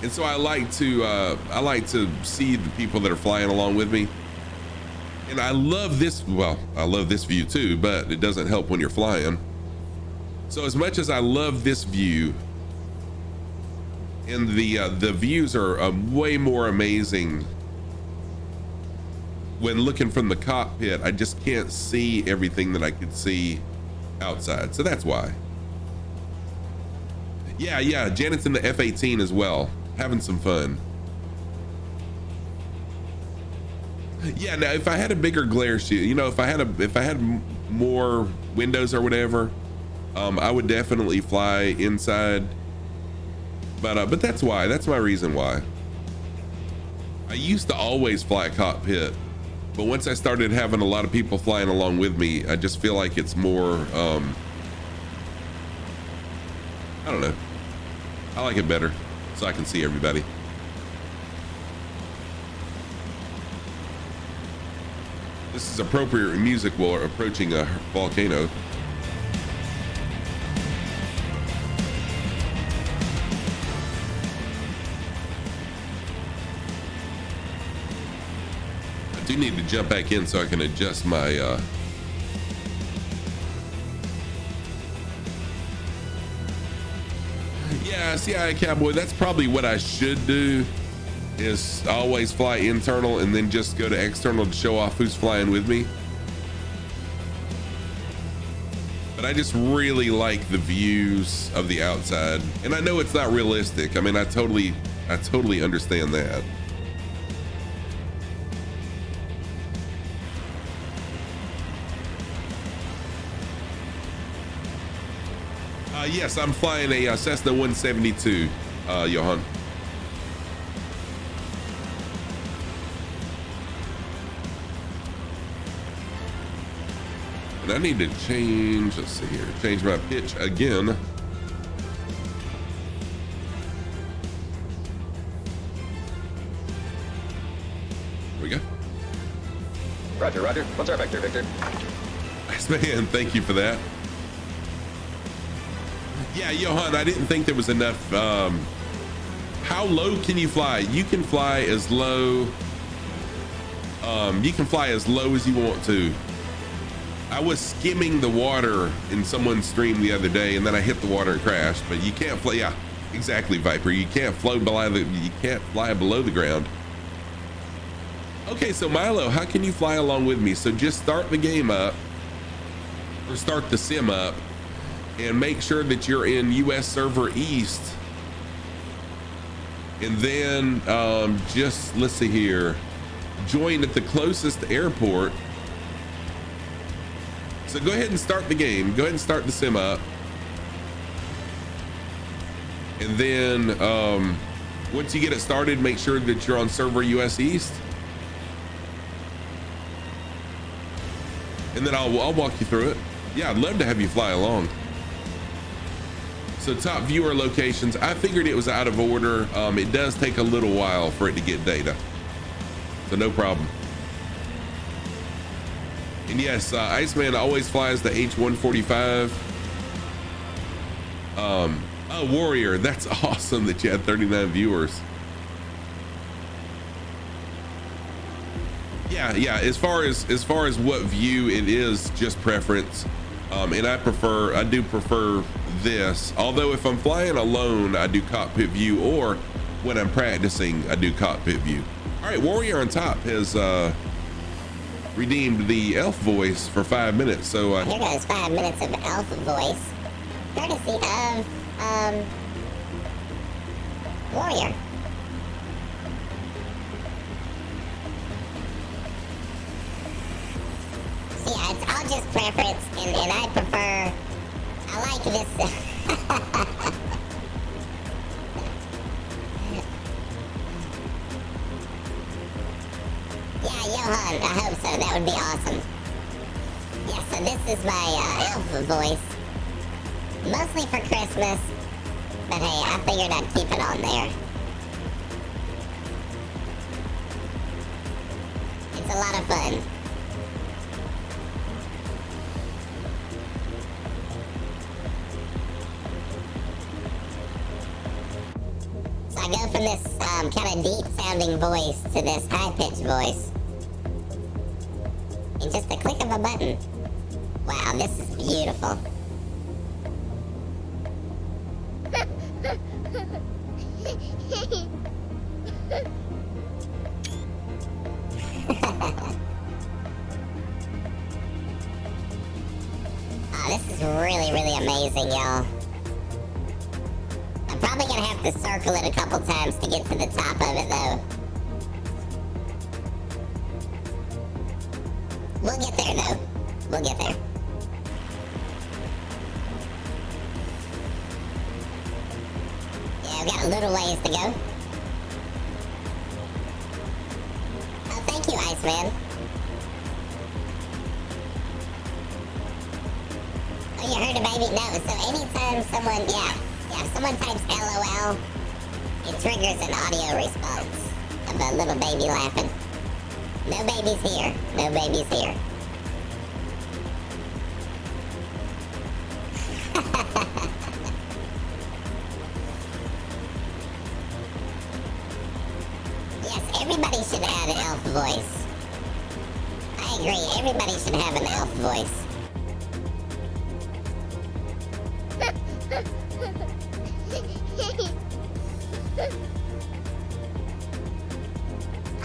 And so I like to see the people that are flying along with me. And I love this. Well, I love this view too, but it doesn't help when you're flying. So as much as I love this view, and the views are way more amazing when looking from the cockpit, I just can't see everything that I could see outside. So that's why. Yeah, Janet's in the F-18 as well, having some fun. Yeah, now if I had a bigger glare shield, you know, if I had more windows or whatever, I would definitely fly inside. But that's why. That's my reason why. I used to always fly a cockpit, but once I started having a lot of people flying along with me, I just feel like it's more. I don't know. I like it better, so I can see everybody. This is appropriate music while approaching a volcano. I do need to jump back in so I can adjust my yeah, CI Cowboy, that's probably what I should do, is always fly internal and then just go to external to show off who's flying with me. But I just really like the views of the outside, and I know it's not realistic. I mean, I totally understand that. Yes, I'm flying a Cessna 172, Johan. And I need to change, let's see here, change my pitch again. There we go. Roger, roger. What's our vector, Victor? Nice, man, thank you for that. Yeah, Johan, I didn't think there was enough. How low can you fly? You can fly as low. You can fly as low as you want to. I was skimming the water in someone's stream the other day, and then I hit the water and crashed. But you can't fly. Yeah, exactly, Viper. You can't float below the. You can't fly below the ground. Okay, so Milo, how can you fly along with me? So just start the game up, or start the sim up, and make sure that you're in US server East. And then just, let's see here, join at the closest airport. So go ahead and start the game. Go ahead and start the sim up. And then once you get it started, make sure that you're on server US East. And then I'll walk you through it. Yeah, I'd love to have you fly along. So top viewer locations, I figured it was out of order. It does take a little while for it to get data, so no problem. And yes, Iceman always flies the H-145. Oh, Warrior, that's awesome that you had 39 viewers. Yeah, as far as what view, it is just preference. And I do prefer this, although if I'm flying alone, I do cockpit view, or when I'm practicing, I do cockpit view. All right, Warrior on top has redeemed the elf voice for 5 minutes. So here goes 5 minutes of elf voice, courtesy of Warrior. Yeah, it's all just preference, and I prefer, I like this. Yeah, Johan, I hope so. That would be awesome. Yeah, so this is my elf voice. Mostly for Christmas. But hey, I figured I'd keep it on there. It's a lot of fun. So I go from this kind of deep sounding voice to this high pitched voice. In just a click of a button. Wow, this is beautiful. Oh, this is really, really amazing, y'all. I'm probably gonna have to circle it a couple times to get to the top of it, though. We'll get there, though. We'll get there. Yeah, I've got a little ways to go. Oh, thank you, Iceman. Oh, you heard a baby? No, so anytime someone, if someone types LOL, it triggers an audio response of a little baby laughing. No babies here. No babies here. Yes, everybody should have an elf voice. I agree, everybody should have an elf voice.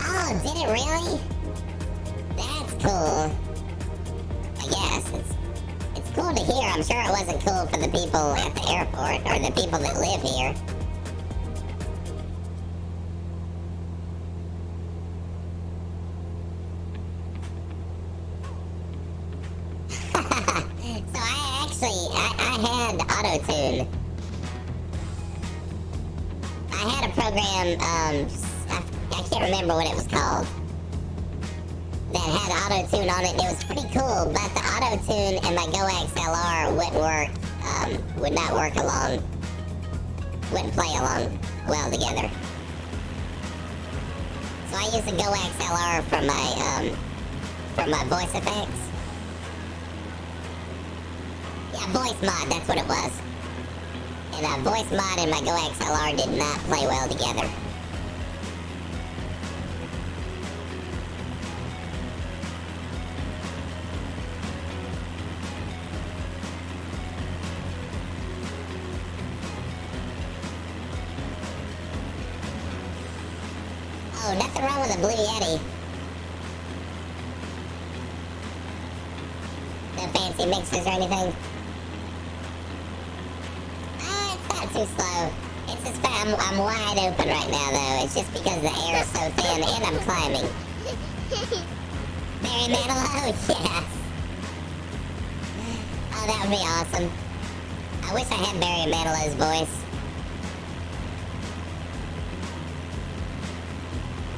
Oh, did it really? That's cool. I guess it's cool to hear. I'm sure it wasn't cool for the people at the airport or the people that live here. So I had auto-tune. I had a program, I can't remember what it was called, that had auto-tune on it. It was pretty cool, but the auto-tune and my Go XLR would not work along, wouldn't play along well together. So I use the Go XLR for my voice effects. Yeah, voice mod, that's what it was. And voice mod and my Go XLR did not play well together. Oh, nothing wrong with a Blue Yeti. No fancy mixes or anything. It's not too slow. It's just I'm wide open right now, though. It's just because the air is so thin and I'm climbing. Barry Manilow, yes. Oh, that would be awesome. I wish I had Barry Manilow's voice.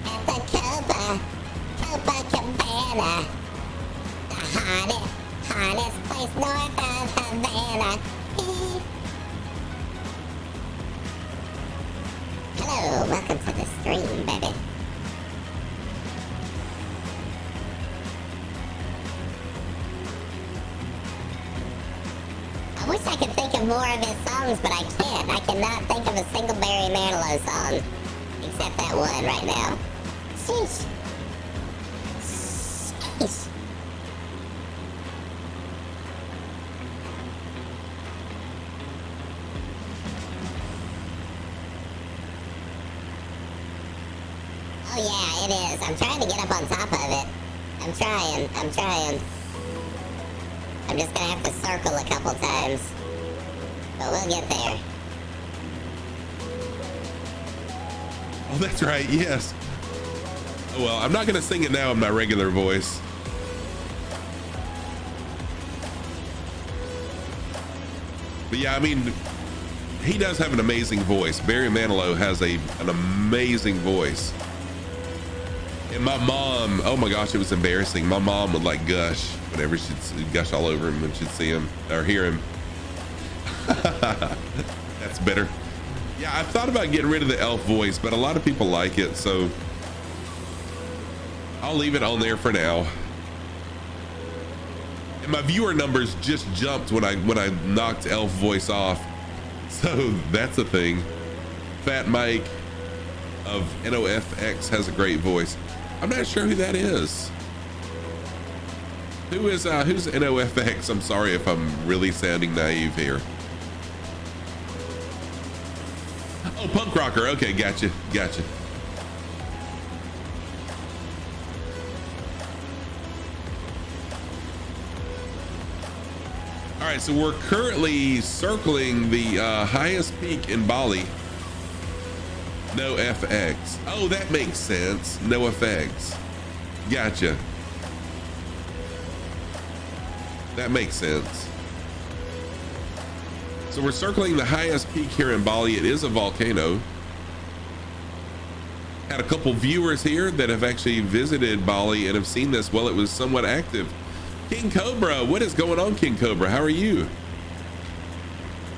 At the Copacabana, the hottest place north of Havana. Hello, welcome to the stream, baby. I wish I could think of more of his songs, but I can't. I cannot think of a single Barry Manilow song, except that one right now. Sheesh. Sheesh. Oh yeah, it is. I'm trying to get up on top of it. I'm trying. I'm just gonna have to circle a couple times. But we'll get there. Oh, that's right, yes. Oh, well, I'm not gonna sing it now in my regular voice. But yeah, I mean, he does have an amazing voice. Barry Manilow has an amazing voice. And my mom, oh my gosh, it was embarrassing. My mom would like gush whenever she'd gush all over him when she'd see him or hear him. That's better. Yeah, I thought about getting rid of the elf voice, but a lot of people like it, so I'll leave it on there for now. And my viewer numbers just jumped when I knocked elf voice off, so that's a thing. Fat Mike of NOFX has a great voice. I'm not sure who that is. Who's NOFX? I'm sorry if I'm really sounding naive here. Oh, punk rocker. Okay, gotcha. All right, so we're currently circling the highest peak in Bali. No FX. Oh, that makes sense. No FX. Gotcha. That makes sense. So we're circling the highest peak here in Bali. It is a volcano. Had a couple viewers here that have actually visited Bali and have seen this while it was somewhat active. King Cobra, what is going on, King Cobra? How are you?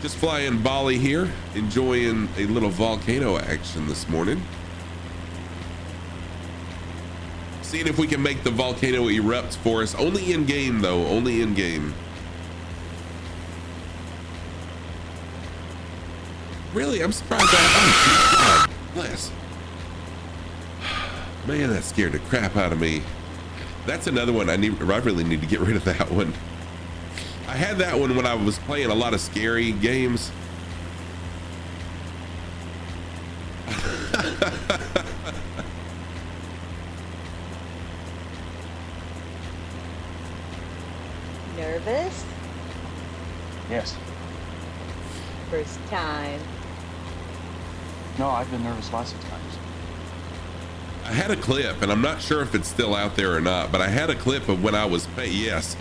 Just flying Bali here, enjoying a little volcano action this morning. Seeing if we can make the volcano erupt for us. Only in game though, only in game. Really, I'm surprised oh, God bless. Man, that scared the crap out of me. That's another one I really need to get rid of that one. I had that one when I was playing a lot of scary games. Nervous? Yes. First time. No, I've been nervous lots of times. I had a clip, and I'm not sure if it's still out there or not, but I had a clip of when I was yes.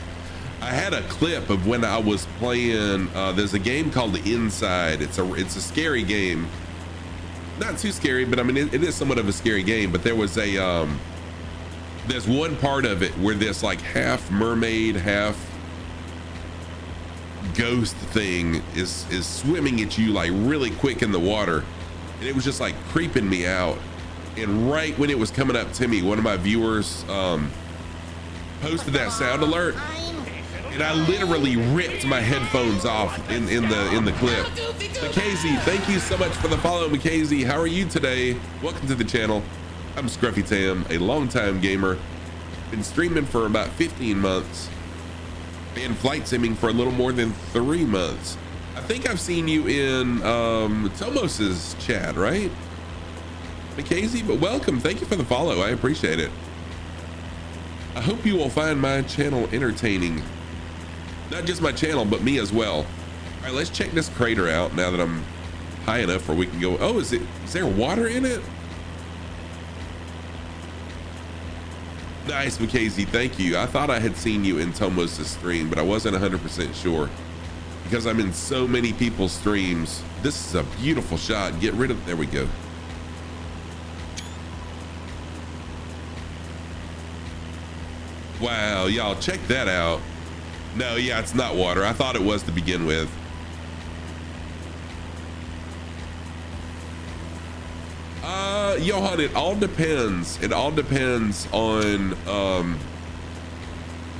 I had a clip of when I was playing, there's a game called The Inside. It's a scary game. Not too scary, but I mean, it is somewhat of a scary game, but there was a, there's one part of it where this like half mermaid, half ghost thing is swimming at you like really quick in the water. And it was just like creeping me out. And right when it was coming up to me, one of my viewers posted that sound alert, and I literally ripped my headphones off in the clip. Mackenzie, thank you so much for the follow. Mackenzie, how are you today? Welcome to the channel. I'm Scruffy Tam, a longtime gamer. Been streaming for about 15 months and flight simming for a little more than 3 months. I think I've seen you in Tomos's chat, right? Mackenzie, but welcome. Thank you for the follow. I appreciate it. I hope you will find my channel entertaining. Not just my channel, but me as well. All right, let's check this crater out now that I'm high enough where we can go. Oh, is there water in it? Nice, Mackenzie. Thank you. I thought I had seen you in Tomos' stream, but I wasn't 100% sure because I'm in so many people's streams. This is a beautiful shot. Get rid of, there we go. Wow, y'all check that out. No, yeah, it's not water. I thought it was to begin with. Johan, it all depends. It all depends on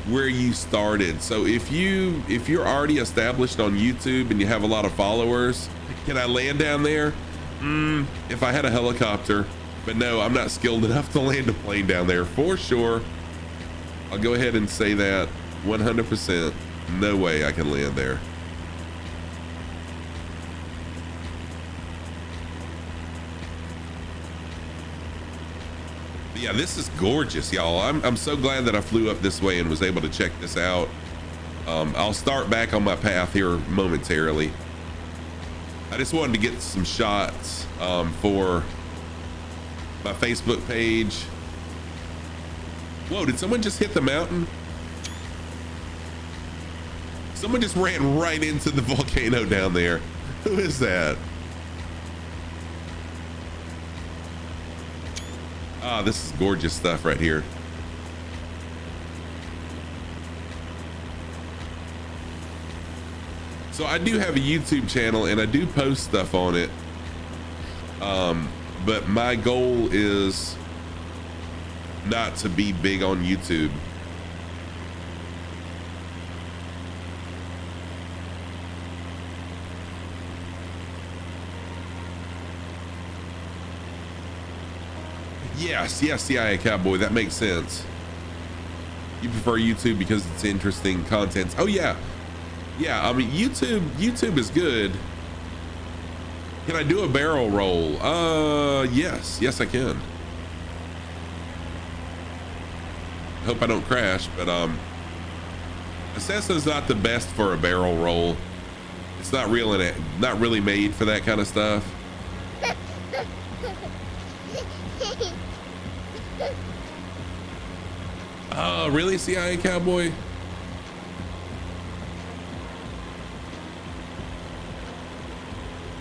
where you started. So if you're already established on YouTube and you have a lot of followers, can I land down there? If I had a helicopter, but no, I'm not skilled enough to land a plane down there for sure. I'll go ahead and say that 100%. No way I can land there. But yeah, this is gorgeous, y'all. I'm so glad that I flew up this way and was able to check this out. I'll start back on my path here momentarily. I just wanted to get some shots for my Facebook page. Whoa, did someone just hit the mountain? Someone just ran right into the volcano down there. Who is that? Ah, this is gorgeous stuff right here. So I do have a YouTube channel and I do post stuff on it. But my goal is not to be big on YouTube. Yes, CIA Cowboy, that makes sense. You prefer YouTube because it's interesting content. Oh yeah. Yeah, I mean YouTube is good. Can I do a barrel roll? Yes I can. Hope I don't crash, but a Cessna's not the best for a barrel roll. It's not really made for that kind of stuff. Oh, really, CIA Cowboy?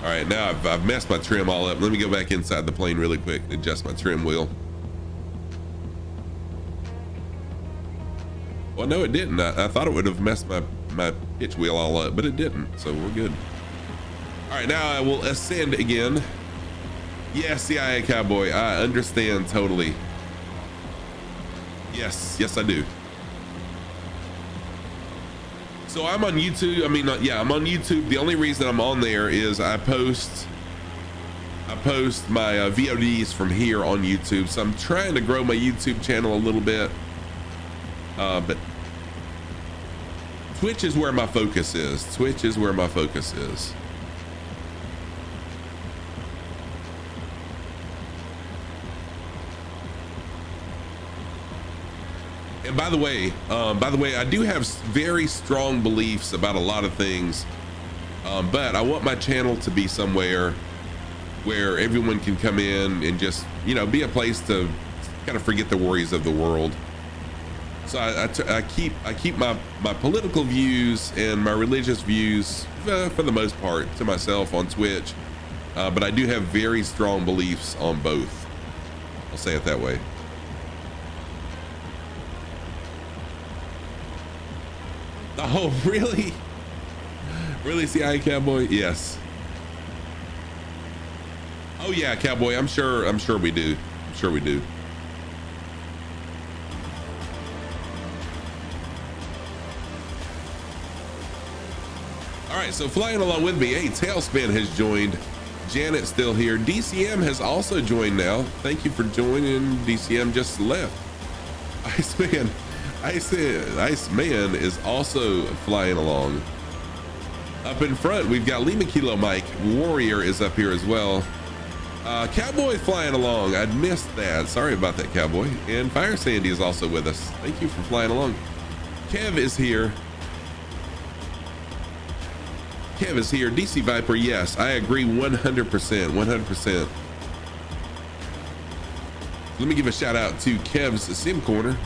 All right, now I've messed my trim all up. Let me go back inside the plane really quick and adjust my trim wheel. Well, no, it didn't. I thought it would have messed my pitch wheel all up, but it didn't, so we're good. All right, now I will ascend again. Yes, CIA Cowboy, I understand totally. Yes, I do. So I'm on YouTube. I mean, yeah, I'm on YouTube. The only reason I'm on there is I post my VODs from here on YouTube. So I'm trying to grow my YouTube channel a little bit. But Twitch is where my focus is. Twitch is where my focus is. And by the way, I do have very strong beliefs about a lot of things, but I want my channel to be somewhere where everyone can come in and just, you know, be a place to kind of forget the worries of the world. So I keep my political views and my religious views for the most part to myself on Twitch, but I do have very strong beliefs on both. I'll say it that way. Oh, really? Really, CIA Cowboy? Yes. Oh yeah, Cowboy. I'm sure we do. I'm sure we do. All right, so flying along with me, hey, Tailspin has joined. Janet's still here. DCM has also joined now. Thank you for joining. DCM just left. Iceman is also flying along. Up in front, we've got Lima Kilo Mike. Warrior is up here as well. Cowboy flying along. I'd missed that. Sorry about that, Cowboy. And Fire Sandy is also with us. Thank you for flying along. Kev is here. Kev is here. DC Viper, yes, I agree 100%. 100%. Let me give a shout out to Kev's Sim Corner.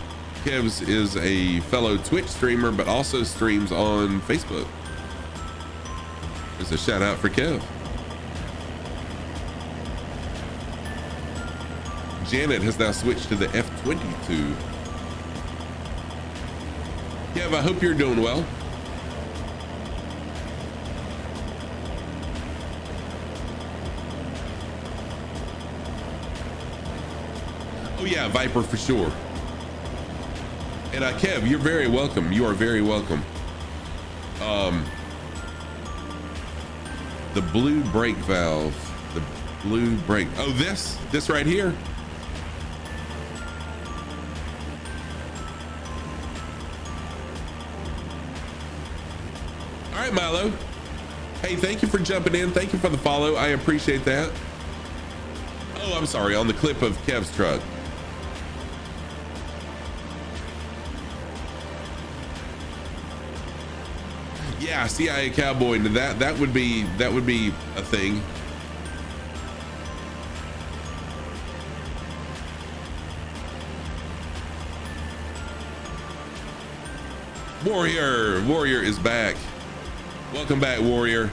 Kev's is a fellow Twitch streamer, but also streams on Facebook. There's a shout out for Kev. Janet has now switched to the F-22. Kev, I hope you're doing well. Oh yeah, Viper for sure. And Kev, you're very welcome. You are very welcome. The blue brake valve. The blue brake. Oh, this right here. All right, Milo. Hey, thank you for jumping in. Thank you for the follow. I appreciate that. Oh, I'm sorry. On the clip of Kev's truck. Yeah, CIA Cowboy. That would be a thing. Warrior is back. Welcome back, Warrior.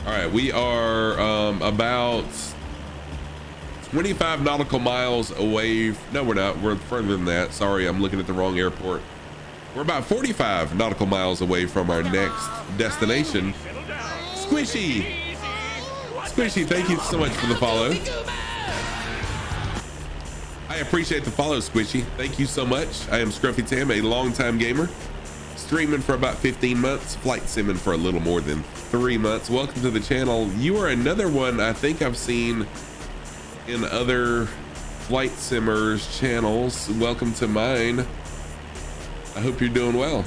All right, we are about 25 nautical miles away. No, we're not. We're further than that. Sorry, I'm looking at the wrong airport. We're about 45 nautical miles away from our next destination. Squishy! Squishy, thank you so much for the follow. I appreciate the follow, Squishy. Thank you so much. I am Scruffy Tam, a longtime gamer. Streaming for about 15 months, flight simming for a little more than 3 months. Welcome to the channel. You are another one I think I've seen in other flight simmers channels. Welcome to mine. I hope you're doing well.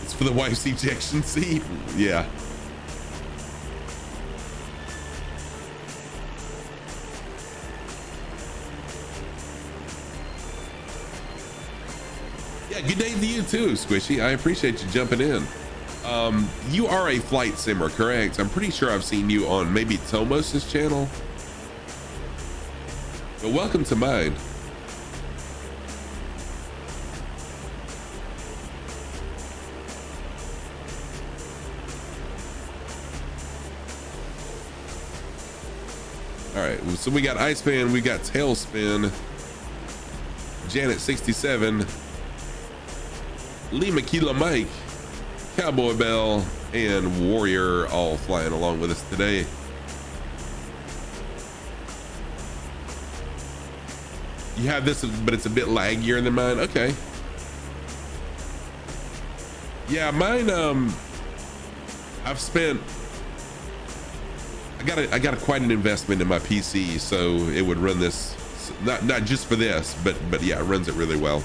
It's for the wife's ejection seat. Yeah. Yeah, good day to you too, Squishy. I appreciate you jumping in. You are a flight simmer, correct? I'm pretty sure I've seen you on maybe Tomos's channel. But welcome to mine. All right, so we got Iceman, we got Tailspin, Janet 67, Lee Makila Mike, Cowboy Bell, and Warrior all flying along with us today. You have this, but it's a bit laggier than mine. Okay. Yeah, mine, I've spent, I got quite an investment in my PC, so it would run this, not just for this, but yeah, it runs it really well.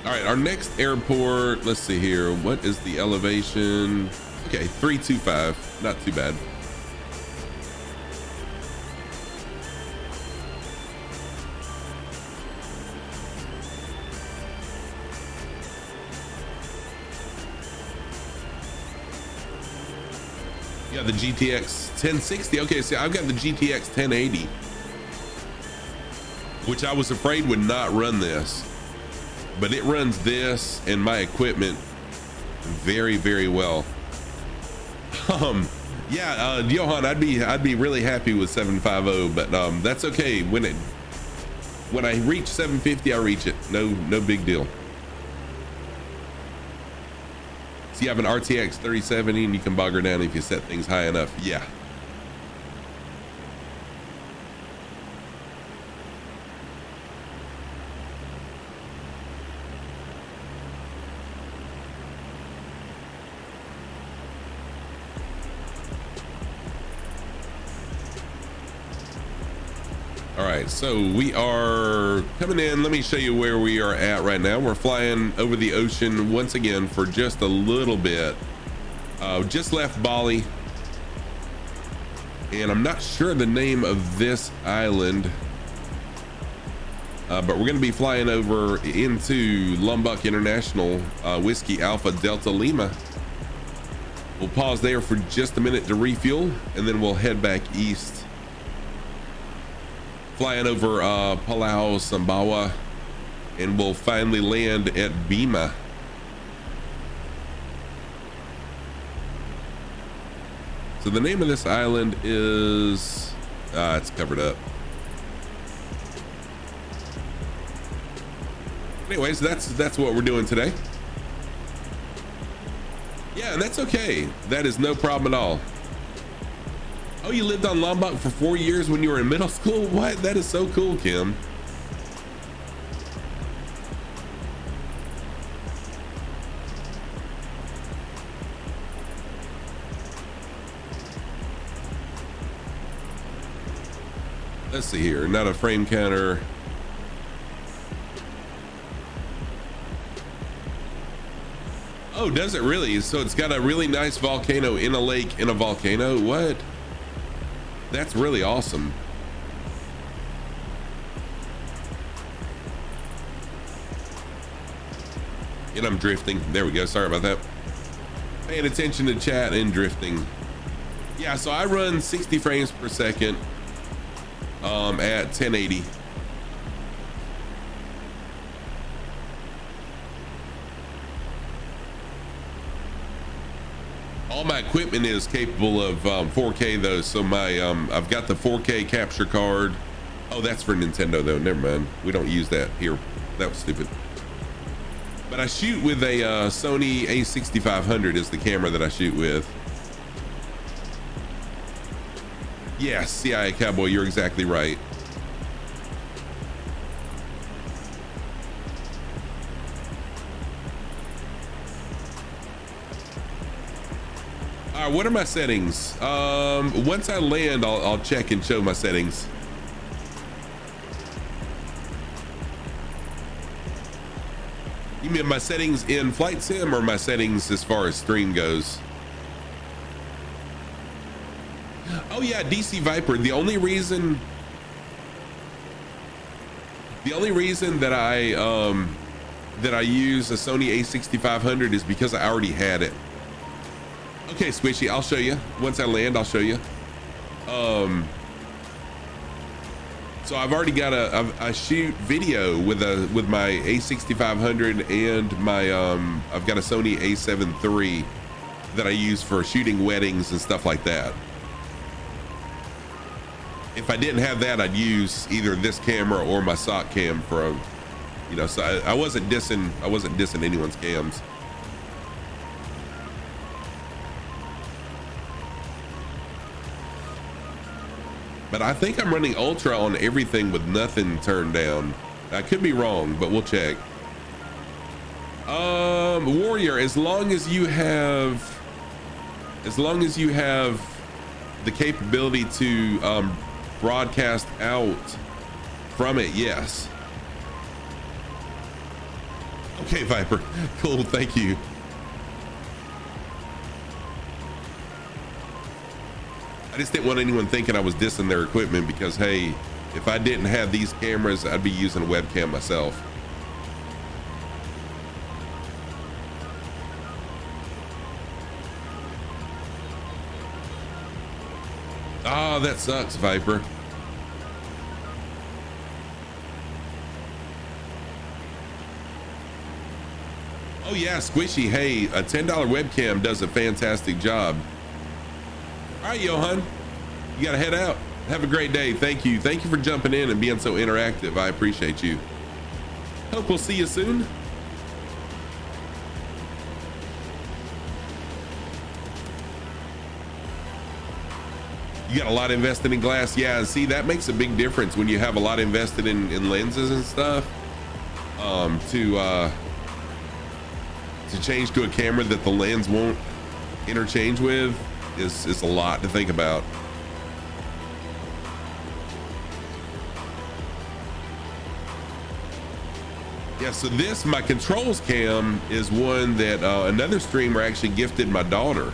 All right, our next airport, let's see here. What is the elevation? Okay, 325, not too bad. Yeah, the GTX 1060. Okay, see, I've got the GTX 1080, which I was afraid would not run this. But it runs this and my equipment very, very well. Yeah, Johan, I'd be really happy with 750, but that's okay. When I reach 750, I reach it. No big deal. So you have an RTX 3070 and you can bog her down if you set things high enough. Yeah. All right, so we are coming in. Let me show you where we are at right now. We're flying over the ocean once again for just a little bit. Just left Bali, and I'm not sure the name of this island, but we're going to be flying over into Lombok International, Whiskey Alpha Delta Lima. We'll pause there for just a minute to refuel, and then we'll head back east. Flying over Pulau Sumbawa, and we'll finally land at Bima. So the name of this island is it's covered up. Anyways, that's what we're doing today. Yeah, and that's okay. That is no problem at all. Oh, you lived on Lombok for 4 years when you were in middle school? What? That is so cool, Kim. Let's see here. Not a frame counter. Oh, does it really? So it's got a really nice volcano in a lake in a volcano? What? That's really awesome. And I'm drifting. There we go. Sorry about that. Paying attention to chat and drifting. Yeah, so I run 60 frames per second. at 1080. All my equipment is capable of 4K though, so my I've got the 4K capture card. Oh, that's for Nintendo though. Never mind. We don't use that here. That was stupid. But I shoot with a Sony A6500 is the camera that I shoot with. Yes, CIA Cowboy, you're exactly right. All right, what are my settings? Once I land, I'll check and show my settings. You mean my settings in Flight Sim or my settings as far as stream goes? Oh yeah, DC Viper. The only reason that I use a Sony A6500 is because I already had it. Okay, Squishy, I'll show you. Once I land, I'll show you. So I've already got I shoot video with my A6500 and my I've got a Sony A7 III that I use for shooting weddings and stuff like that. If I didn't have that, I'd use either this camera or my sock cam for a, you know, so I wasn't dissing anyone's cams. But I think I'm running ultra on everything with nothing turned down. I could be wrong, but we'll check. Warrior, as long as you have the capability to broadcast out from it, yes. Okay, Viper, cool, thank you. I just didn't want anyone thinking I was dissing their equipment because, hey, if I didn't have these cameras, I'd be using a webcam myself. Oh, that sucks, Viper. Oh yeah, Squishy, hey, a $10 webcam does a fantastic job. All right, Johan, you gotta head out. Have a great day. Thank you for jumping in and being so interactive. I appreciate you. Hope we'll see you soon. You got a lot invested in glass. Yeah, see, that makes a big difference when you have a lot invested in lenses and stuff. To change to a camera that the lens won't interchange with is a lot to think about. Yeah, so this, my controls cam, is one that another streamer actually gifted my daughter.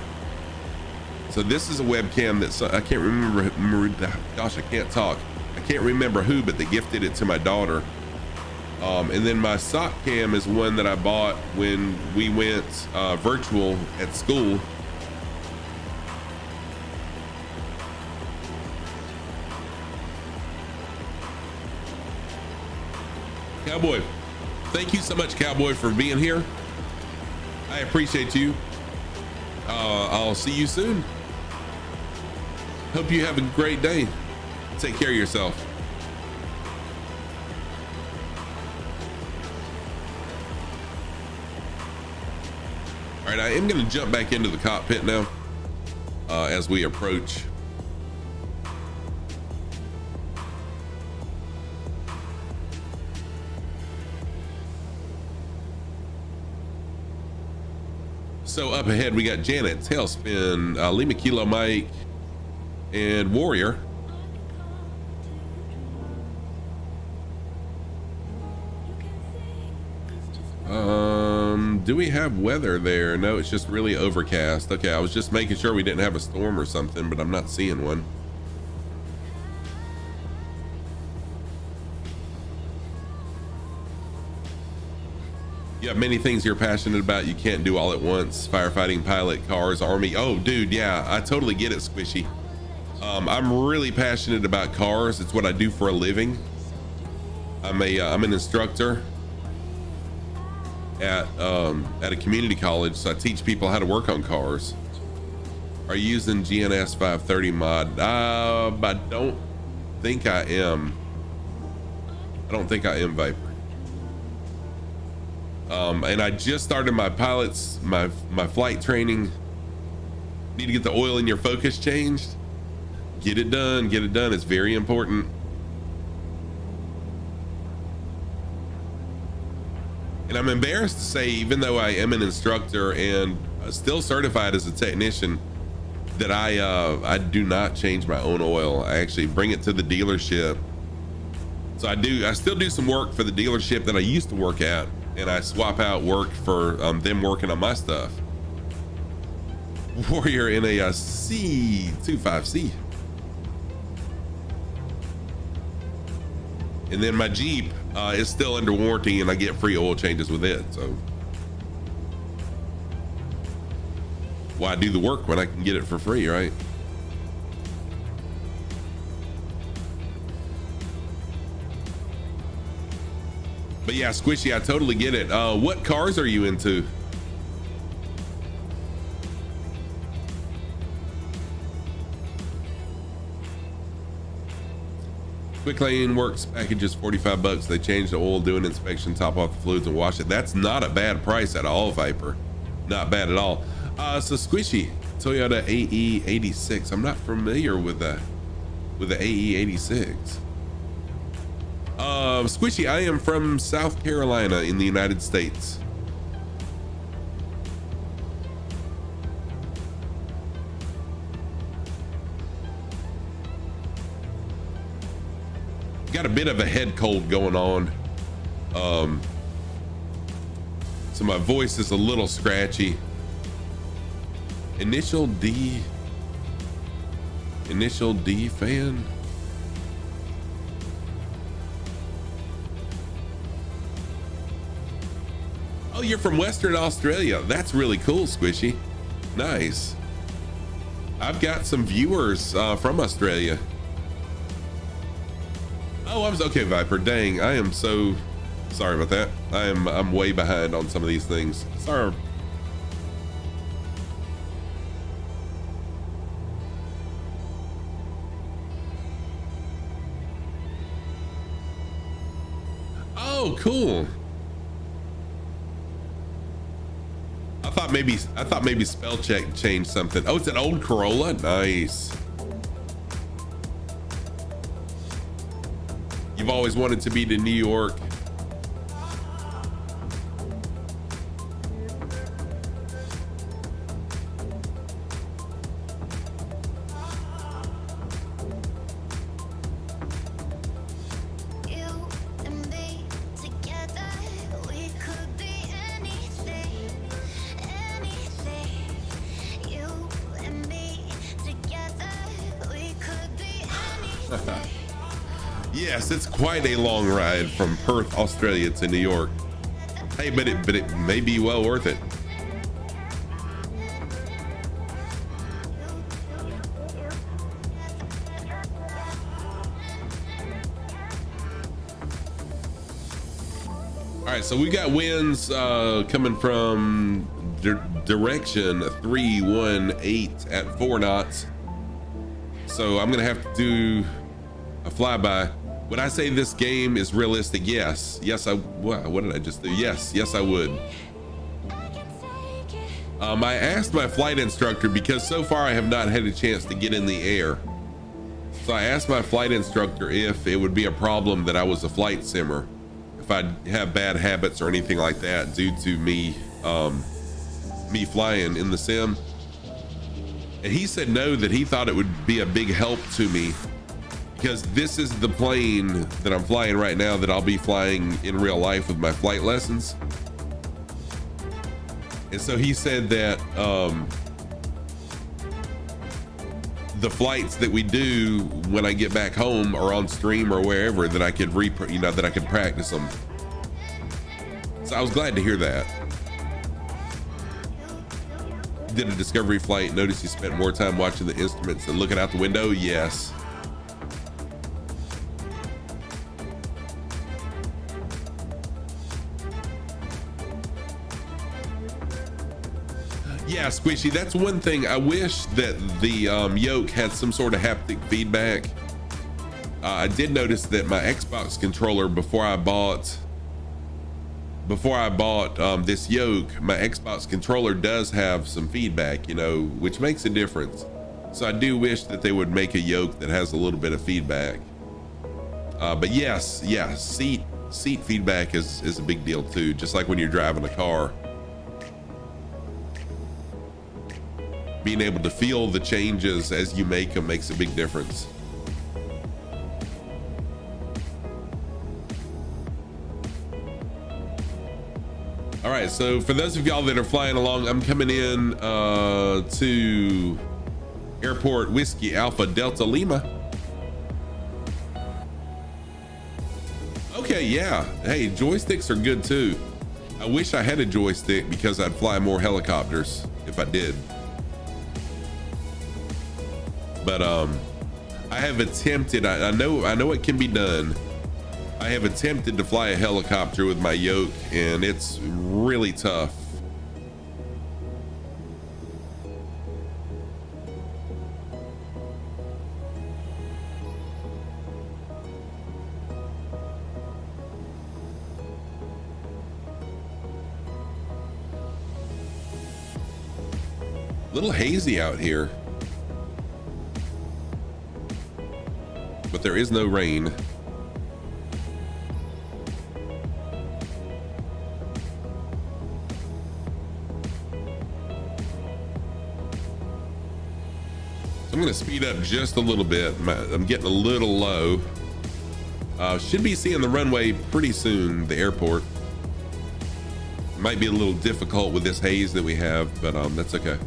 So this is a webcam that I can't remember, gosh, I can't talk. I can't remember who, but they gifted it to my daughter. And then my sock cam is one that I bought when we went virtual at school. Cowboy, thank you so much, Cowboy, for being here. I appreciate you. I'll see you soon. Hope you have a great day. Take care of yourself. All right, I am going to jump back into the cockpit now as we approach. So up ahead, we got Janet, Tailspin, Lima Kilo Mike, and Warrior. Do we have weather there? No, it's just really overcast. Okay, I was just making sure we didn't have a storm or something, but I'm not seeing one. You have many things you're passionate about you can't do all at once. Firefighting, pilot, cars, army. Oh, dude, yeah, I totally get it, Squishy. I'm really passionate about cars. It's what I do for a living. I'm an instructor at a community college, so I teach people how to work on cars. Are you using GNS 530 mod? I don't think I am. I don't think I am, Viper. And I just started my pilots, my flight training. Need to get the oil in your Focus changed. Get it done. Get it done. It's very important. And I'm embarrassed to say, even though I am an instructor and still certified as a technician, that I do not change my own oil. I actually bring it to the dealership. So I still do some work for the dealership that I used to work at, and I swap out work for them working on my stuff. Warrior in a C25C. And then my Jeep is still under warranty, and I get free oil changes with it. So why do the work when I can get it for free, right? But yeah, Squishy, I totally get it. What cars are you into? Quick Lane Works package is 45 bucks. They change the oil, do an inspection, top off the fluids, and wash it. That's not a bad price at all, Viper. Not bad at all. So Squishy, Toyota AE86. I'm not familiar with the AE86. Squishy, I am from South Carolina in the United States. Got a bit of a head cold going on. So my voice is a little scratchy. Initial D fan. Oh, you're from Western Australia. That's really cool, Squishy. Nice. I've got some viewers from Australia. Oh, I was okay, Viper. Dang, I am so sorry about that. I'm way behind on some of these things. Sorry. Oh, cool. I thought maybe spell check changed something. Oh, it's an old Corolla. Nice. You've always wanted to be to New York. Yes, it's quite a long ride from Perth, Australia to New York. Hey, but it may be well worth it. All right, so we got winds coming from direction 318 at 4 knots. So I'm gonna have to do a flyby. Would I say this game is realistic? Yes. What did I just do? Yes, I would. I asked my flight instructor, because so far I have not had a chance to get in the air. So I asked my flight instructor if it would be a problem that I was a flight simmer, if I'd have bad habits or anything like that due to me flying in the sim. And he said no, that he thought it would be a big help to me, because this is the plane that I'm flying right now that I'll be flying in real life with my flight lessons. And so he said that the flights that we do when I get back home or on stream or wherever, that I could that I could practice them. So I was glad to hear that. did a discovery flight. Notice you spent more time watching the instruments than looking out the window. Yes. Yeah, Squishy, that's one thing. I wish that the yoke had some sort of haptic feedback. I did notice that my Xbox controller, before I bought this yoke, my Xbox controller does have some feedback, you know, which makes a difference. So I do wish that they would make a yoke that has a little bit of feedback. But yes, seat feedback is a big deal too, just like when you're driving a car. Being able to feel the changes as you make them makes a big difference. All right, so for those of y'all that are flying along, I'm coming in to Airport Whiskey Alpha Delta Lima. Okay, yeah. Hey, joysticks are good too. I wish I had a joystick because I'd fly more helicopters if I did. But I have attempted, I know it can be done. I have attempted to fly a helicopter with my yoke, and it's really tough. A little hazy out here, but there is no rain. I'm going to speed up just a little bit. I'm getting a little low. Should be seeing the runway pretty soon, the airport. Might be a little difficult with this haze that we have, but that's okay.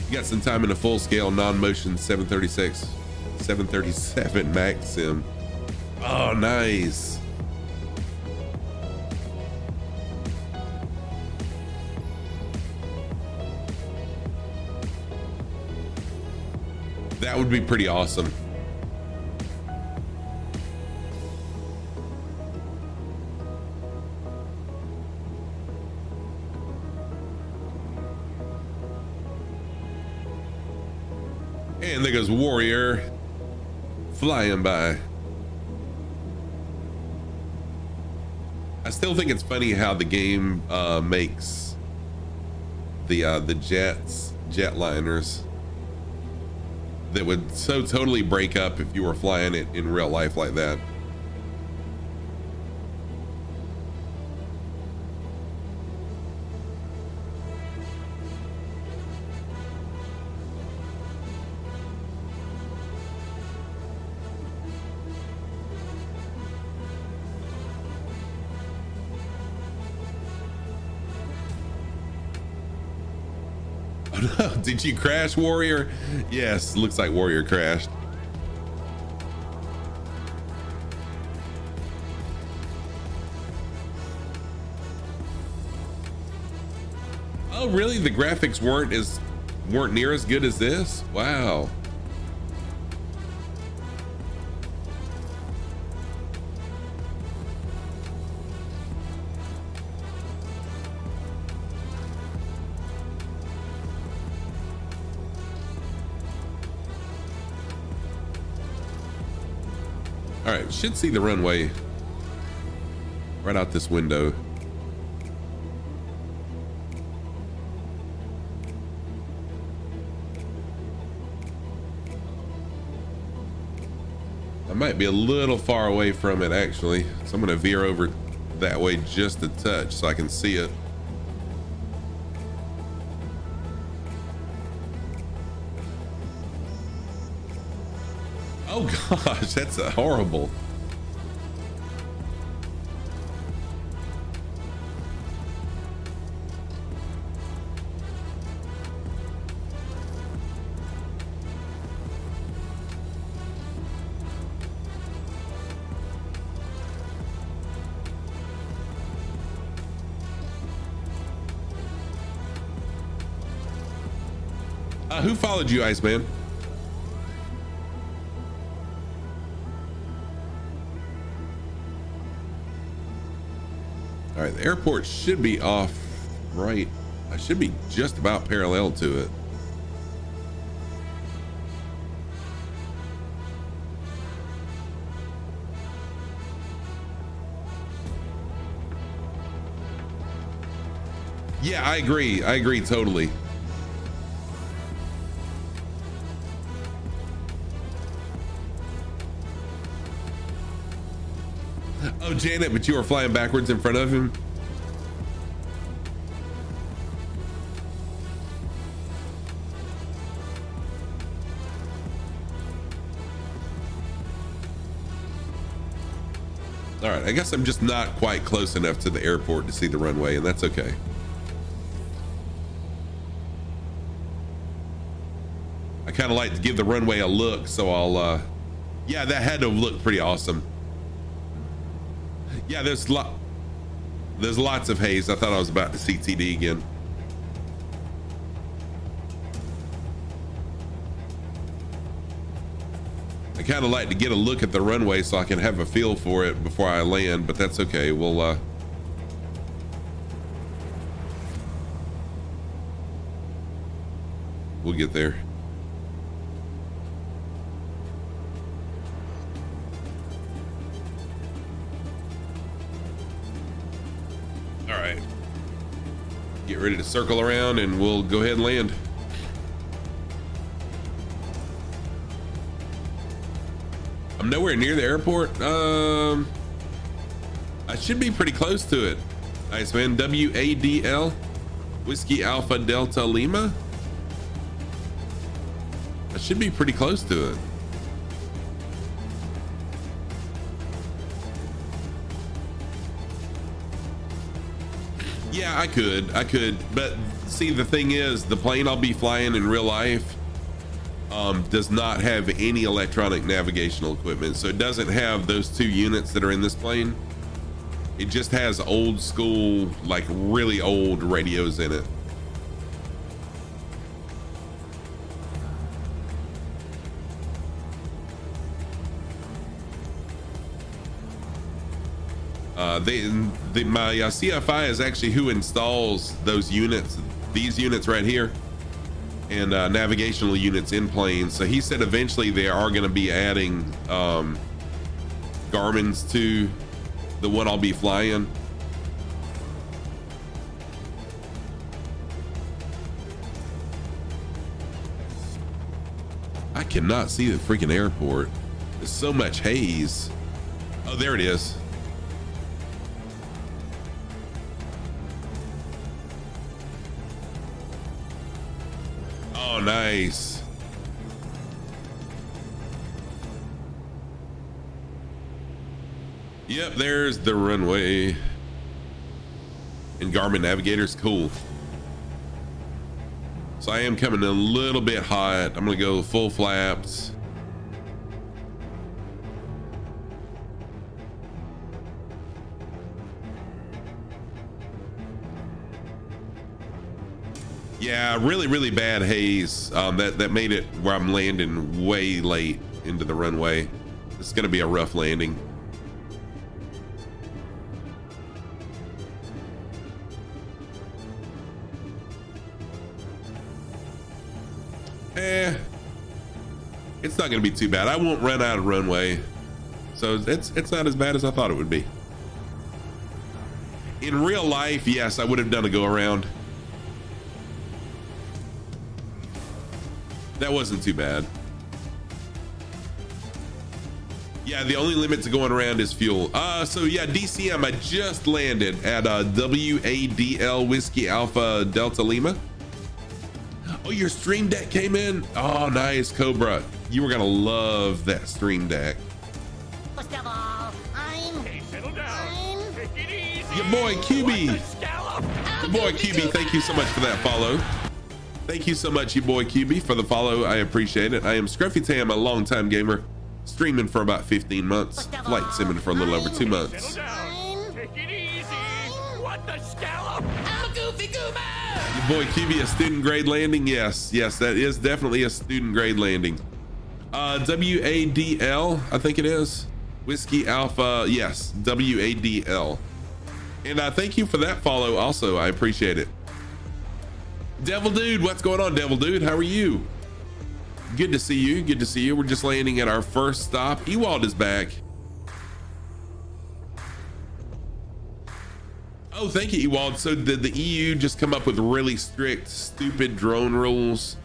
You got some time in a full scale non-motion 737 Max Sim. Oh, nice. That would be pretty awesome. And there goes Warrior flying by. I still think it's funny how the game makes the jetliners that would so totally break up if you were flying it in real life like that. Oh no, did you crash, Warrior? Yes, looks like Warrior crashed. Oh really? The graphics weren't near as good as this? Wow. All right, should see the runway right out this window. I might be a little far away from it actually, so I'm gonna veer over that way just a touch so I can see it. Oh gosh, that's horrible. Who followed you, Iceman? All right, the airport should be off right. I should be just about parallel to it. Yeah, I agree. I agree totally. Oh, Janet, but you were flying backwards in front of him. All right, I guess I'm just not quite close enough to the airport to see the runway, and that's okay. I kind of like to give the runway a look, so I'll, yeah, that had to look pretty awesome. Yeah, there's lots of haze. I thought I was about to see TD again. I kind of like to get a look at the runway so I can have a feel for it before I land, but that's okay. We'll get there. All right, get ready to circle around and we'll go ahead and land. I'm nowhere near the airport. I should be pretty close to it. Iceman, WADL, Whiskey Alpha Delta Lima. I should be pretty close to it. Yeah, I could, but see, the thing is, the plane I'll be flying in real life does not have any electronic navigational equipment, so it doesn't have those two units that are in this plane. It just has old school, like really old radios in it. My CFI is actually who installs those units, these units right here, and navigational units in planes. So he said eventually they are going to be adding Garmin's to the one I'll be flying. I cannot see the freaking airport. There's so much haze. Oh, there it is. Oh, nice. Yep, there's the runway. And Garmin Navigator's cool. So I am coming a little bit hot. I'm gonna go full flaps. Yeah, really bad haze. That made it where I'm landing way late into the runway. It's gonna be a rough landing. It's not gonna be too bad. I won't run out of runway, so it's not as bad as I thought it would be. In real life, yes, I would have done a go around. That wasn't too bad. Yeah, the only limit to going around is fuel. So yeah, DCM, I just landed at WADL Whiskey Alpha Delta Lima. Oh, your stream deck came in? Oh, nice, Cobra. You were gonna love that stream deck. First of all, Hey, settle down. Take it easy. Your boy QB. Your boy QB, thank you so much for that follow. Thank you so much, your boy QB, for the follow. I appreciate it. I am Scruffy Tam, a longtime gamer, streaming for about 15 months, flight simming for a little over 2 months. Settle down. Take it easy. What the scallop? I'm a goofy goober. Your boy QB, a student grade landing. Yes, that is definitely a student grade landing. WADL, I think it is. Whiskey Alpha, yes, WADL. And thank you for that follow also, I appreciate it. Devil Dude, what's going on, Devil Dude? How are you? Good to see you. We're just landing at our first stop. Ewald is back. Oh, thank you, Ewald. So did the EU just come up with really strict, stupid drone rules?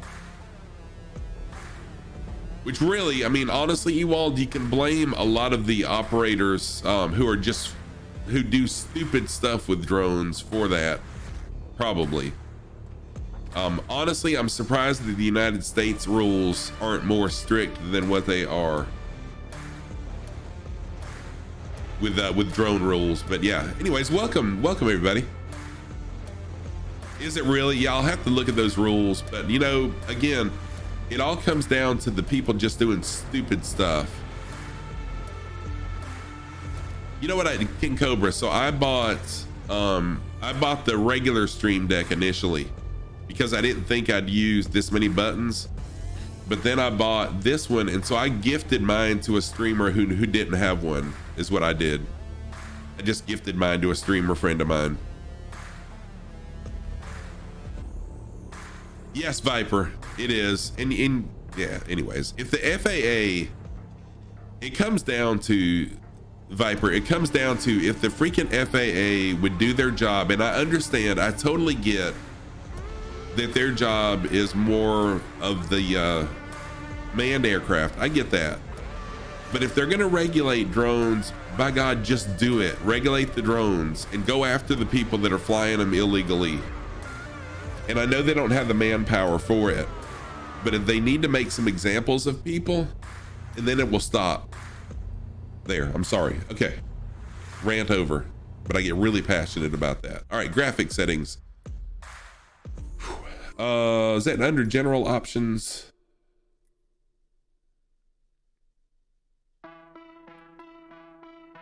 Which really, I mean, honestly, Ewald, you can blame a lot of the operators who do stupid stuff with drones for that, probably. Honestly, I'm surprised that the United States rules aren't more strict than what they are with drone rules. But yeah, anyways, welcome everybody. Is it really? Yeah, I'll have to look at those rules, but you know, again, it all comes down to the people just doing stupid stuff. You know what, King Cobra, so I bought the regular Stream Deck initially because I didn't think I'd use this many buttons, but then I bought this one, and so I gifted mine to a streamer who didn't have one, is what I did. I just gifted mine to a streamer friend of mine. Yes, Viper, it is. And yeah, anyways, if the FAA, it comes down to, Viper, it comes down to if the freaking FAA would do their job, and I understand, I totally get that their job is more of the manned aircraft. I get that. But if they're gonna regulate drones, by God, just do it. Regulate the drones and go after the people that are flying them illegally. And I know they don't have the manpower for it, but if they need to make some examples of people, and then it will stop. There, I'm sorry. Okay, rant over, but I get really passionate about that. All right, graphic settings. Is that under general options?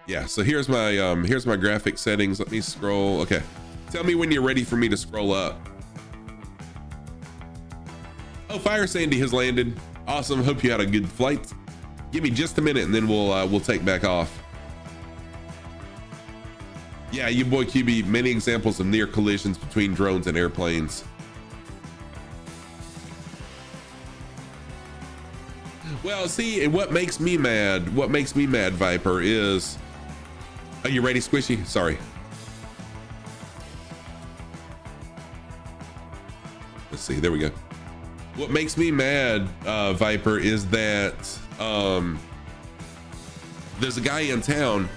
Yeah, so here's my graphic settings. Let me scroll. Okay, tell me when you're ready for me to scroll up. Oh, Fire Sandy has landed. Awesome. Hope you had a good flight. Give me just a minute and then we'll take back off. Yeah, you boy QB, many examples of near collisions between drones and airplanes. Well, see, and what makes me mad, Viper, is, are you ready, Squishy? Sorry. Let's see, there we go. What makes me mad, Viper, is that there's a guy in town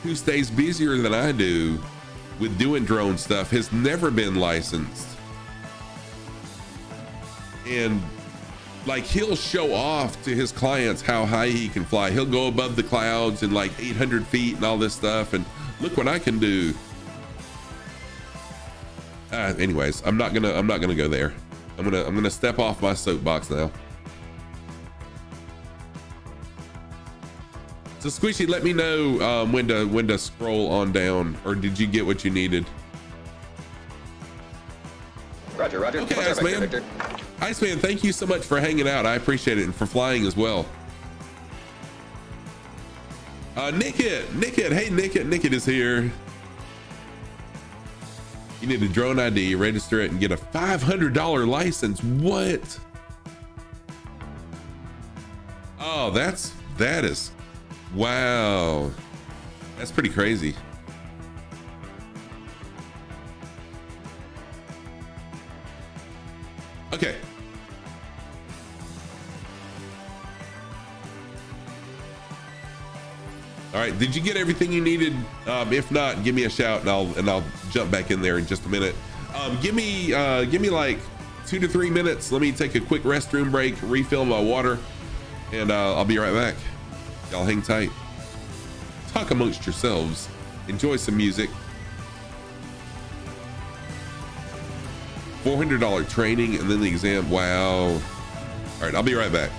who stays busier than I do with doing drone stuff, has never been licensed. And like, he'll show off to his clients how high he can fly. He'll go above the clouds and like 800 feet and all this stuff. And look what I can do. Anyways, I'm not gonna go there. I'm gonna step off my soapbox now. So Squishy, let me know when to scroll on down, or did you get what you needed? Roger. Okay, Iceman. Iceman, thank you so much for hanging out. I appreciate it, and for flying as well. Nickit, hey Nickit is here. You need a drone ID, register it, and get a $500 license. What? Oh, that is, wow. That's pretty crazy. Okay. All right, did you get everything you needed? If not, give me a shout and I'll jump back in there in just a minute. Give me like 2 to 3 minutes. Let me take a quick restroom break, refill my water, and I'll be right back. Y'all hang tight. Talk amongst yourselves. Enjoy some music. $400 training and then the exam. Wow. All right, I'll be right back.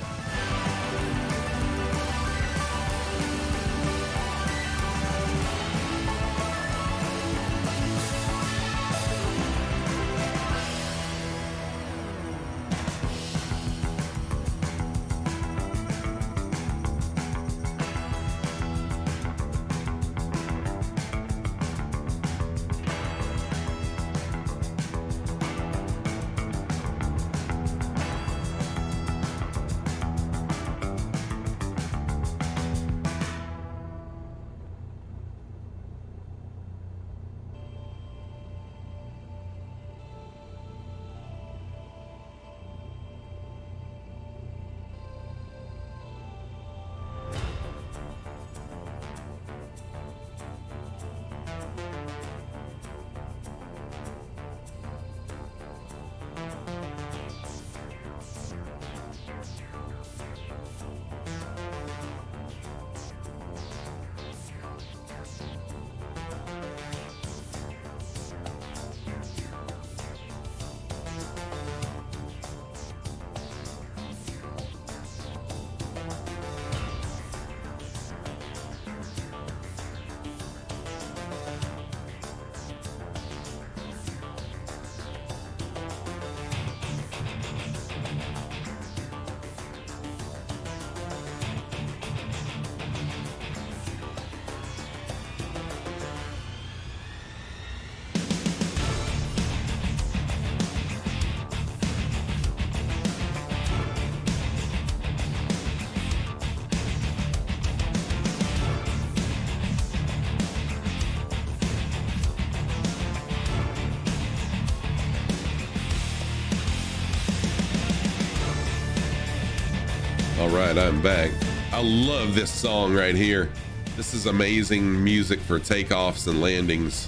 All right, I'm back. I love this song right here. This is amazing music for takeoffs and landings.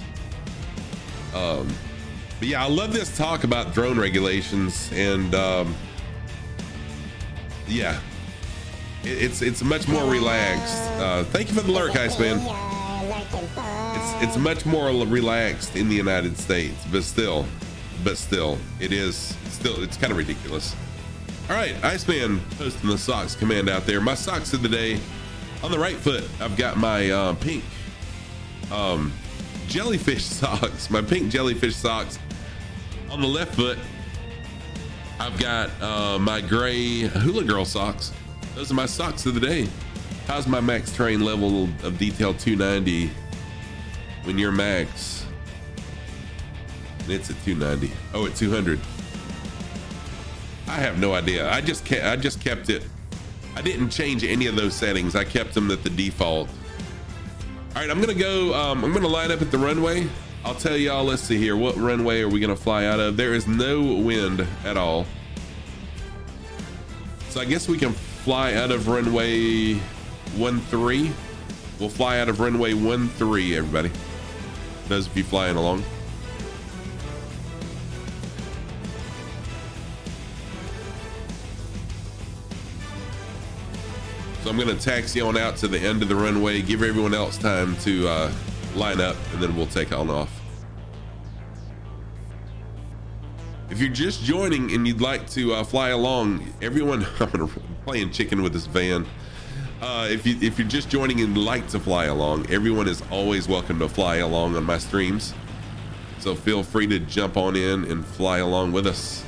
But yeah, I love this talk about drone regulations, and yeah, it's much more relaxed. Thank you for the lurk, Iceman. It's much more relaxed in the United States, but still, it's kind of ridiculous. All right, Iceman posting the socks command out there. My socks of the day. On the right foot, I've got my pink jellyfish socks, my pink jellyfish socks. On the left foot, I've got my gray Hula Girl socks. Those are my socks of the day. How's my max terrain level of detail 290 when you're max? It's at 290. Oh, at 200. I have no idea. I just kept it. I didn't change any of those settings. I kept them at the default. All right, I'm gonna go. I'm gonna line up at the runway. I'll tell y'all. Let's see here. What runway are we gonna fly out of? There is no wind at all, so I guess we can fly out of runway 13. We'll fly out of runway 13. Everybody, those of you flying along. So I'm gonna taxi on out to the end of the runway, give everyone else time to line up, and then we'll take on off. If you're just joining and you'd like to fly along, everyone, I'm playing chicken with this van. If you're just joining and like to fly along, everyone is always welcome to fly along on my streams. So feel free to jump on in and fly along with us.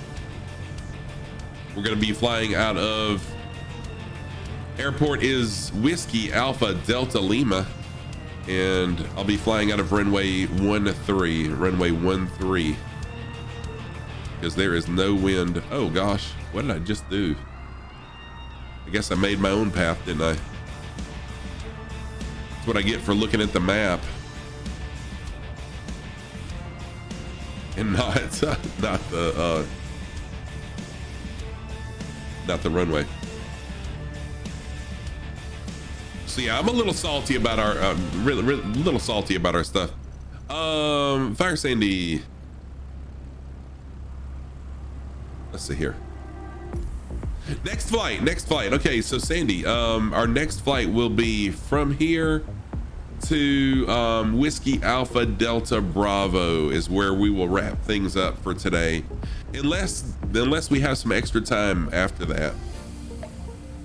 We're gonna be flying out of airport is Whiskey Alpha Delta Lima, and I'll be flying out of runway 13, because there is no wind. Oh gosh, what did I just do? I guess I made my own path, didn't I? That's what I get for looking at the map and not the runway. So yeah, I'm a little salty about our little salty about our stuff. Fire Sandy. Let's see here. Next flight. Okay, so Sandy, our next flight will be from here to Whiskey Alpha Delta Bravo is where we will wrap things up for today, unless we have some extra time after that.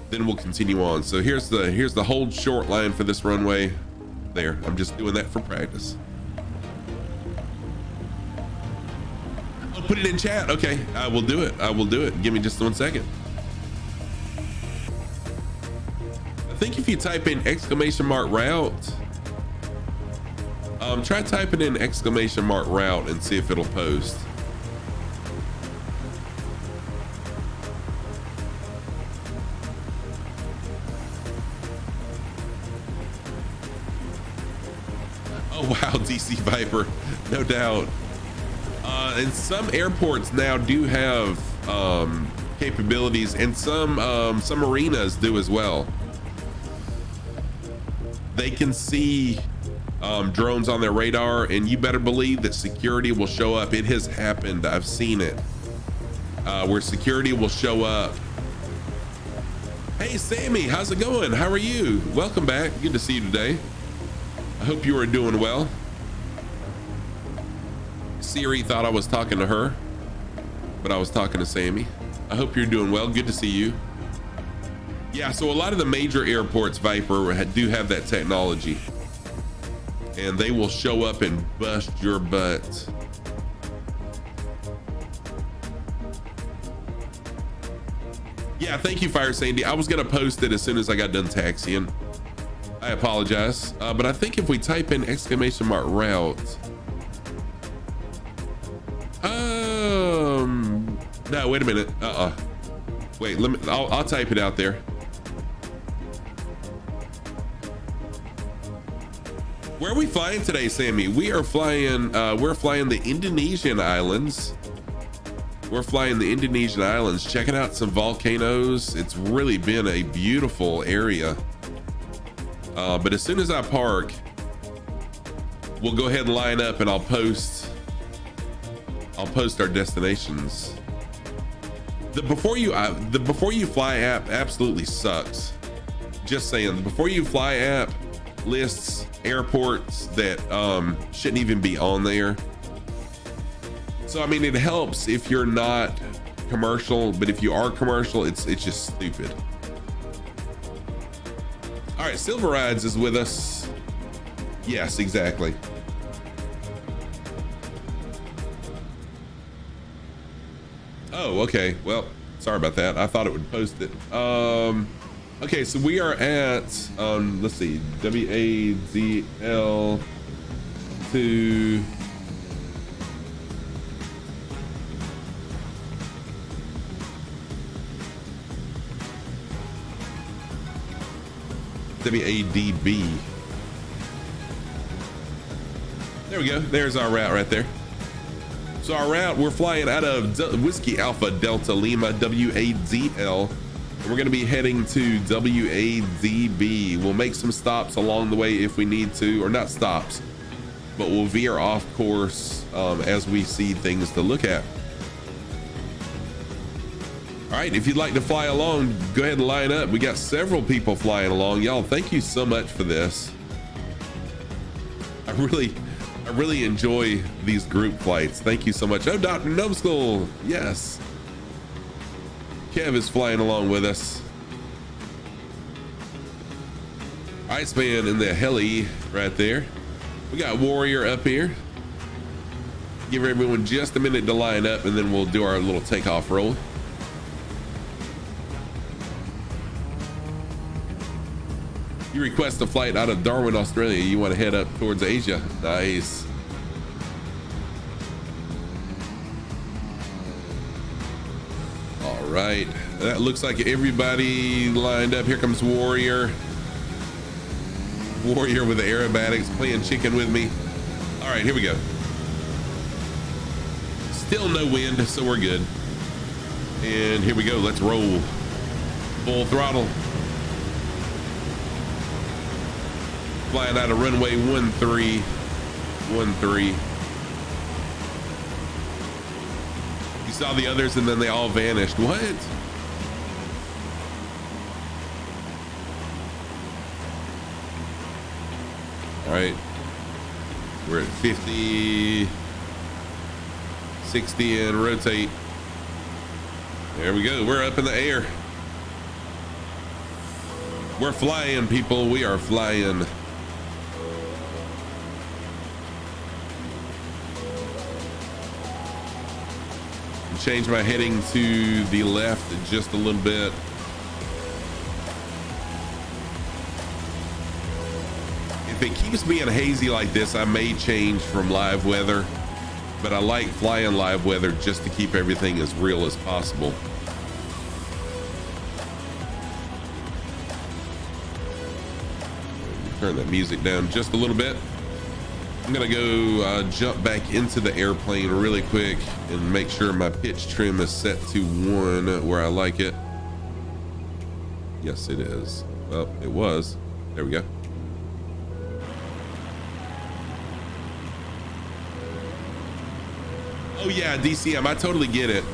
Then we'll continue on. So here's the hold short line for this runway. There, I'm just doing that for practice. I'll put it in chat. Okay, I will do it. Give me just 1 second. I think if you type in !route, try typing in !route and see if it'll post. Oh wow, DC Viper, no doubt. And some airports now do have capabilities, and some arenas do as well. They can see drones on their radar, and you better believe that security will show up. It has happened. I've seen it, where security will show up. Hey Sammy, how's it going? How are you? Welcome back. Good to see you today. I hope you are doing well. Siri thought I was talking to her, but I was talking to Sammy. I hope you're doing well. Good to see you. Yeah, so a lot of the major airports, Viper, do have that technology, and they will show up and bust your butt. Yeah, thank you, Fire Sandy. I was gonna post it as soon as I got done taxiing. I apologize, but I think if we type in !route, no, wait a minute. Wait, I'll type it out there. Where are we flying today, Sammy? We are flying, we're flying the Indonesian Islands. We're flying the Indonesian Islands, checking out some volcanoes. It's really been a beautiful area. But as soon as I park, we'll go ahead and line up, and I'll post our destinations. The before you fly app absolutely sucks. Just saying, the before you fly app lists airports that shouldn't even be on there. So I mean, it helps if you're not commercial, but if you are commercial, it's just stupid. All right, Silver Rides is with us. Yes, exactly. Oh, okay. Well, sorry about that. I thought it would post it. Okay, so we are at let's see, WAZL to WADB. There we go. There's our route right there. So our route, we're flying out of Whiskey Alpha Delta Lima, WAZL, and we're going to be heading to WAZB. We'll make some stops along the way if we need to, or not stops, but we'll veer off course as we see things to look at. All right, if you'd like to fly along, go ahead and line up. We got several people flying along. Y'all, thank you so much for this. I really enjoy these group flights. Thank you so much. Oh, Dr. Gnome School. Yes. Kev is flying along with us. Iceman in the heli right there. We got Warrior up here. Give everyone just a minute to line up, and then we'll do our little takeoff roll. You request a flight out of Darwin, Australia. You want to head up towards Asia. Nice. All right. That looks like everybody lined up. Here comes Warrior. Warrior with the aerobatics playing chicken with me. All right, here we go. Still no wind, so we're good. And here we go. Let's roll. Full throttle. Flying out of runway 13. You saw the others and then they all vanished. What? All right. We're at 50, 60 and rotate. There we go. We're up in the air. We're flying, people. We are flying. Change my heading to the left just a little bit. If it keeps being hazy like this, I may change from live weather, but I like flying live weather just to keep everything as real as possible. Turn that music down just a little bit. I'm gonna go jump back into the airplane really quick and make sure my pitch trim is set to 1 where I like it. Yes, it is. Well, it was. There we go. Oh yeah, DCM, I totally get it.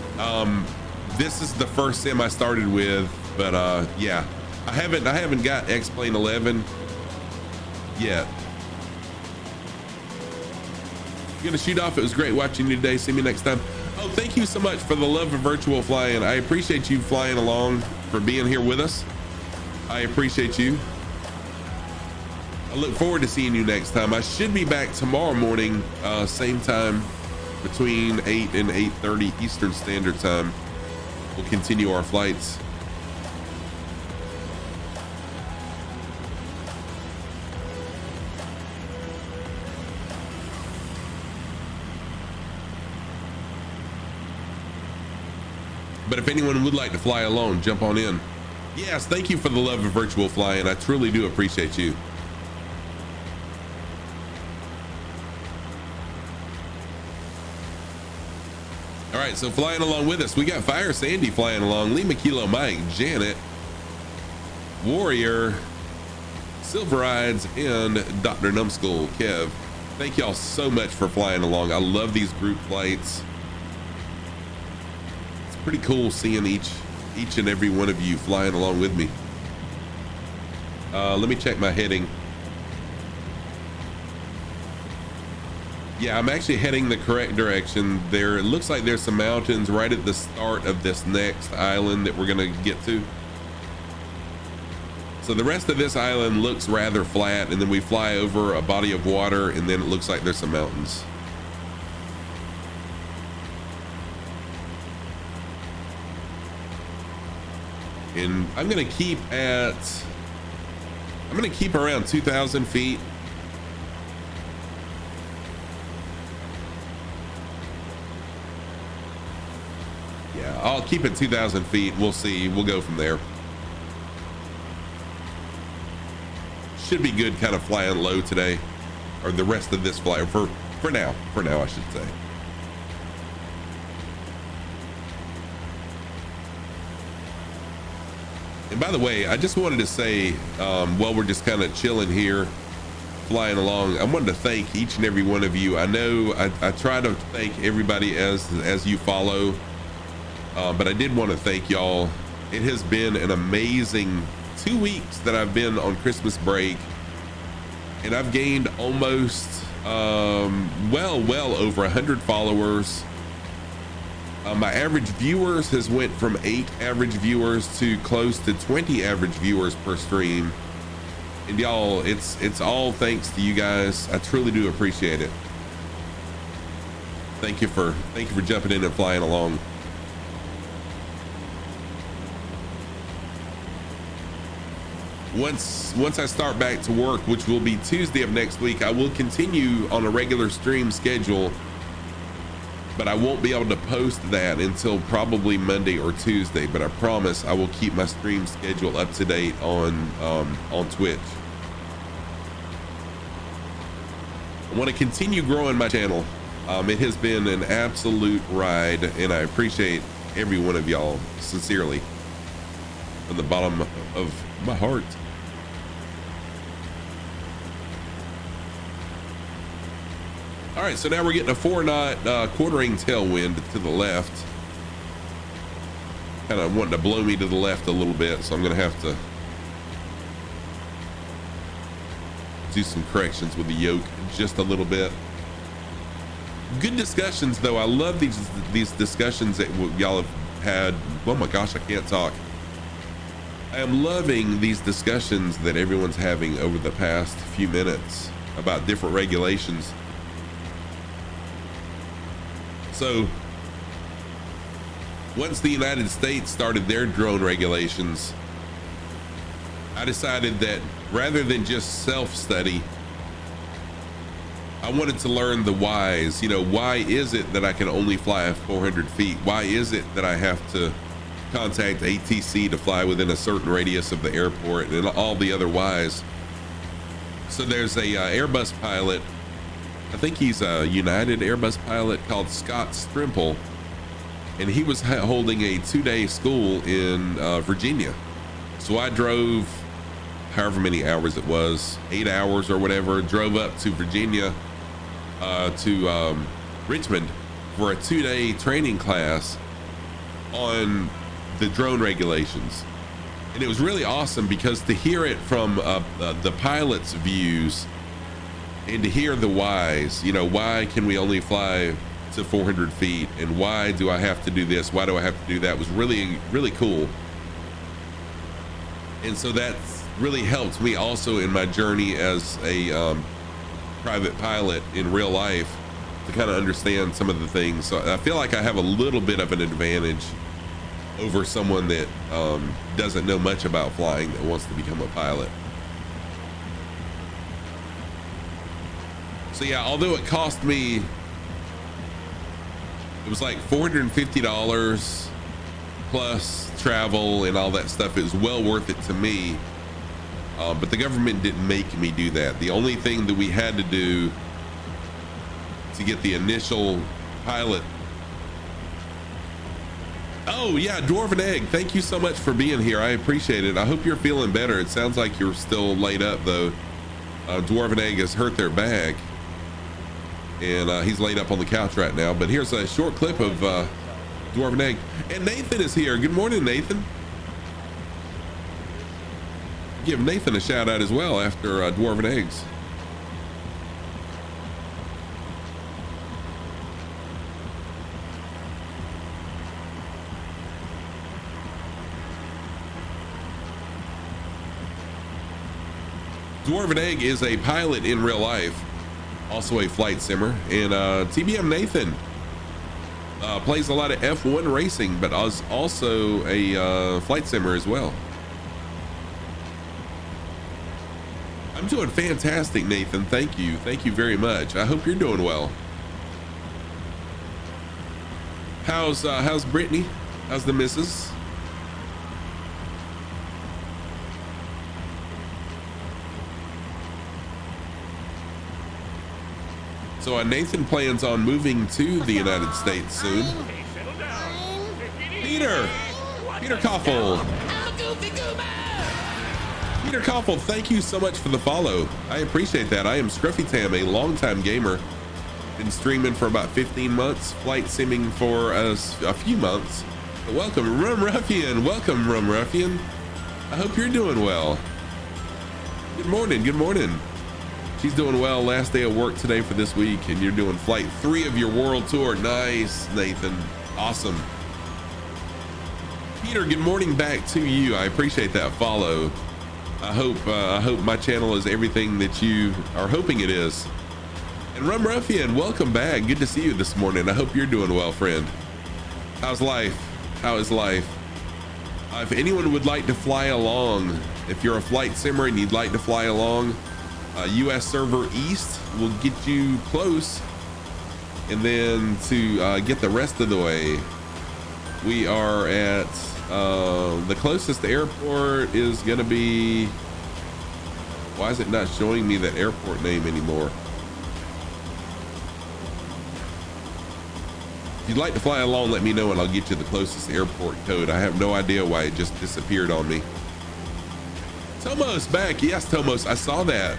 This is the first sim I started with, but yeah, I haven't got X-Plane 11 yet. Gonna shoot off. It was great watching you today. See me next time. Oh, thank you so much for the love of virtual flying. I appreciate you flying along, for being here with us. I appreciate you. I look forward to seeing you next time. I should be back tomorrow morning, same time, between 8 and 8:30 Eastern Standard Time. We'll continue our flights. But if anyone would like to fly alone, jump on in. Yes, thank you for the love of virtual flying. I truly do appreciate you. All right. right, so flying along with us, we got Fire Sandy flying along, Lima Kilo Mike, Janet, Warrior, Silver Eyes, and Dr. Numbskull Kev. Thank y'all so much for flying along. I love these group flights. It's pretty cool seeing each and every one of you flying along with me. Let me check my heading. Yeah, I'm actually heading the correct direction. It looks like there's some mountains right at the start of this next island that we're gonna get to. So the rest of this island looks rather flat, and then we fly over a body of water, and then it looks like there's some mountains. And I'm gonna keep around 2,000 feet. Yeah, I'll keep it 2,000 feet. We'll see. We'll go from there. Should be good kind of flying low today, or the rest of this flight for now I should say. And by the way, I just wanted to say, while we're just kind of chilling here, flying along, I wanted to thank each and every one of you. I know I try to thank everybody as you follow, but I did want to thank y'all. It has been an amazing 2 weeks that I've been on Christmas break, and I've gained almost well over 100 followers. My average viewers has went from 8 average viewers to close to 20 average viewers per stream, and y'all, it's all thanks to you guys. I truly do appreciate it. Thank you for jumping in and flying along. Once I start back to work, which will be Tuesday of next week, I will continue on a regular stream schedule, but I won't be able to post that until probably Monday or Tuesday. But I promise I will keep my stream schedule up to date on Twitch. I want to continue growing my channel. It has been an absolute ride, and I appreciate every one of y'all sincerely from the bottom of my heart. All right, so now we're getting a 4-knot quartering tailwind to the left. Kind of wanting to blow me to the left a little bit, so I'm gonna have to do some corrections with the yoke just a little bit. Good discussions though. I love these discussions that y'all have had. Oh my gosh, I can't talk. I am loving these discussions that everyone's having over the past few minutes about different regulations. So once the United States started their drone regulations, I decided that rather than just self-study, I wanted to learn the whys. You know, why is it that I can only fly 400 feet? Why is it that I have to contact ATC to fly within a certain radius of the airport, and all the other whys? So there's a Airbus pilot, I think he's a United Airbus pilot, called Scott Strimple, and he was holding a 2-day school in Virginia. So I drove however many hours it was, 8 hours or whatever, drove up to Virginia, to Richmond for a 2-day training class on the drone regulations. And it was really awesome because to hear it from the pilot's views, and to hear the whys, you know, why can we only fly to 400 feet, and why do I have to do this, why do I have to do that, was really, really cool. And so that's really helped me also in my journey as a private pilot in real life, to kind of understand some of the things. So I feel like I have a little bit of an advantage over someone that doesn't know much about flying, that wants to become a pilot. So yeah, although it cost me, it was like $450 plus travel and all that stuff. It was well worth it to me. But the government didn't make me do that. The only thing that we had to do to get the initial pilot Oh yeah, Dwarven Egg, thank you so much for being here. I appreciate it. I hope you're feeling better. It sounds like you're still laid up though. Dwarven Egg has hurt their back, and he's laid up on the couch right now. But here's a short clip of Dwarven Egg. And Nathan is here. Good morning, Nathan. Give Nathan a shout out as well after Dwarven Eggs. Dwarven Egg is a pilot in real life, also a flight simmer, and TBM Nathan plays a lot of F1 racing, but is also a flight simmer as well. I'm doing fantastic, Nathan. Thank you very much. I hope you're doing well. How's Brittany? How's the missus? So Nathan plans on moving to the United States soon. Peter Koffel. Peter Koffel, thank you so much for the follow. I appreciate that. I am Scruffy Tam, a longtime gamer. Been streaming for about 15 months, flight simming for a few months. But welcome, Rum Ruffian. Welcome, Rum Ruffian. I hope you're doing well. Good morning. Good morning. She's doing well. Last day of work today for this week, and you're doing flight 3 of your world tour. Nice, Nathan. Awesome. Peter, good morning back to you. I appreciate that follow. I hope my channel is everything that you are hoping it is. And Rum Ruffian, welcome back. Good to see you this morning. I hope you're doing well, friend. How's life? How is life? If anyone would like to fly along, if you're a flight simmer and you'd like to fly along, US Server East will get you close, and then to get the rest of the way, we are at the closest airport is going to be, why is it not showing me that airport name anymore? If you'd like to fly along, let me know and I'll get you the closest airport code. I have no idea why it just disappeared on me. Tomos back. Yes, Tomos, I saw that.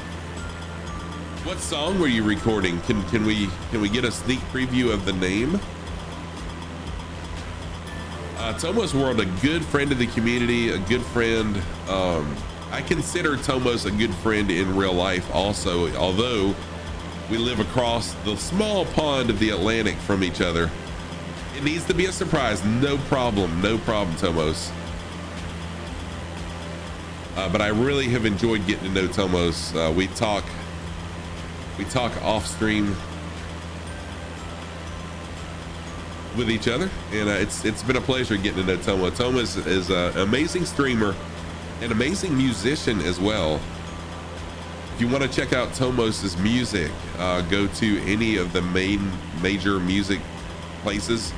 What song were you recording? Can we get a sneak preview of the name? Tomos World, a good friend of the community, a good friend. I consider Tomos a good friend in real life also, although we live across the small pond of the Atlantic from each other. It needs to be a surprise. No problem, Tomos. But I really have enjoyed getting to know Tomos. We talk off stream with each other, and it's been a pleasure getting to know Tomo. Tomo is an amazing streamer, an amazing musician as well. If you want to check out Tomos's music, go to any of the major music places.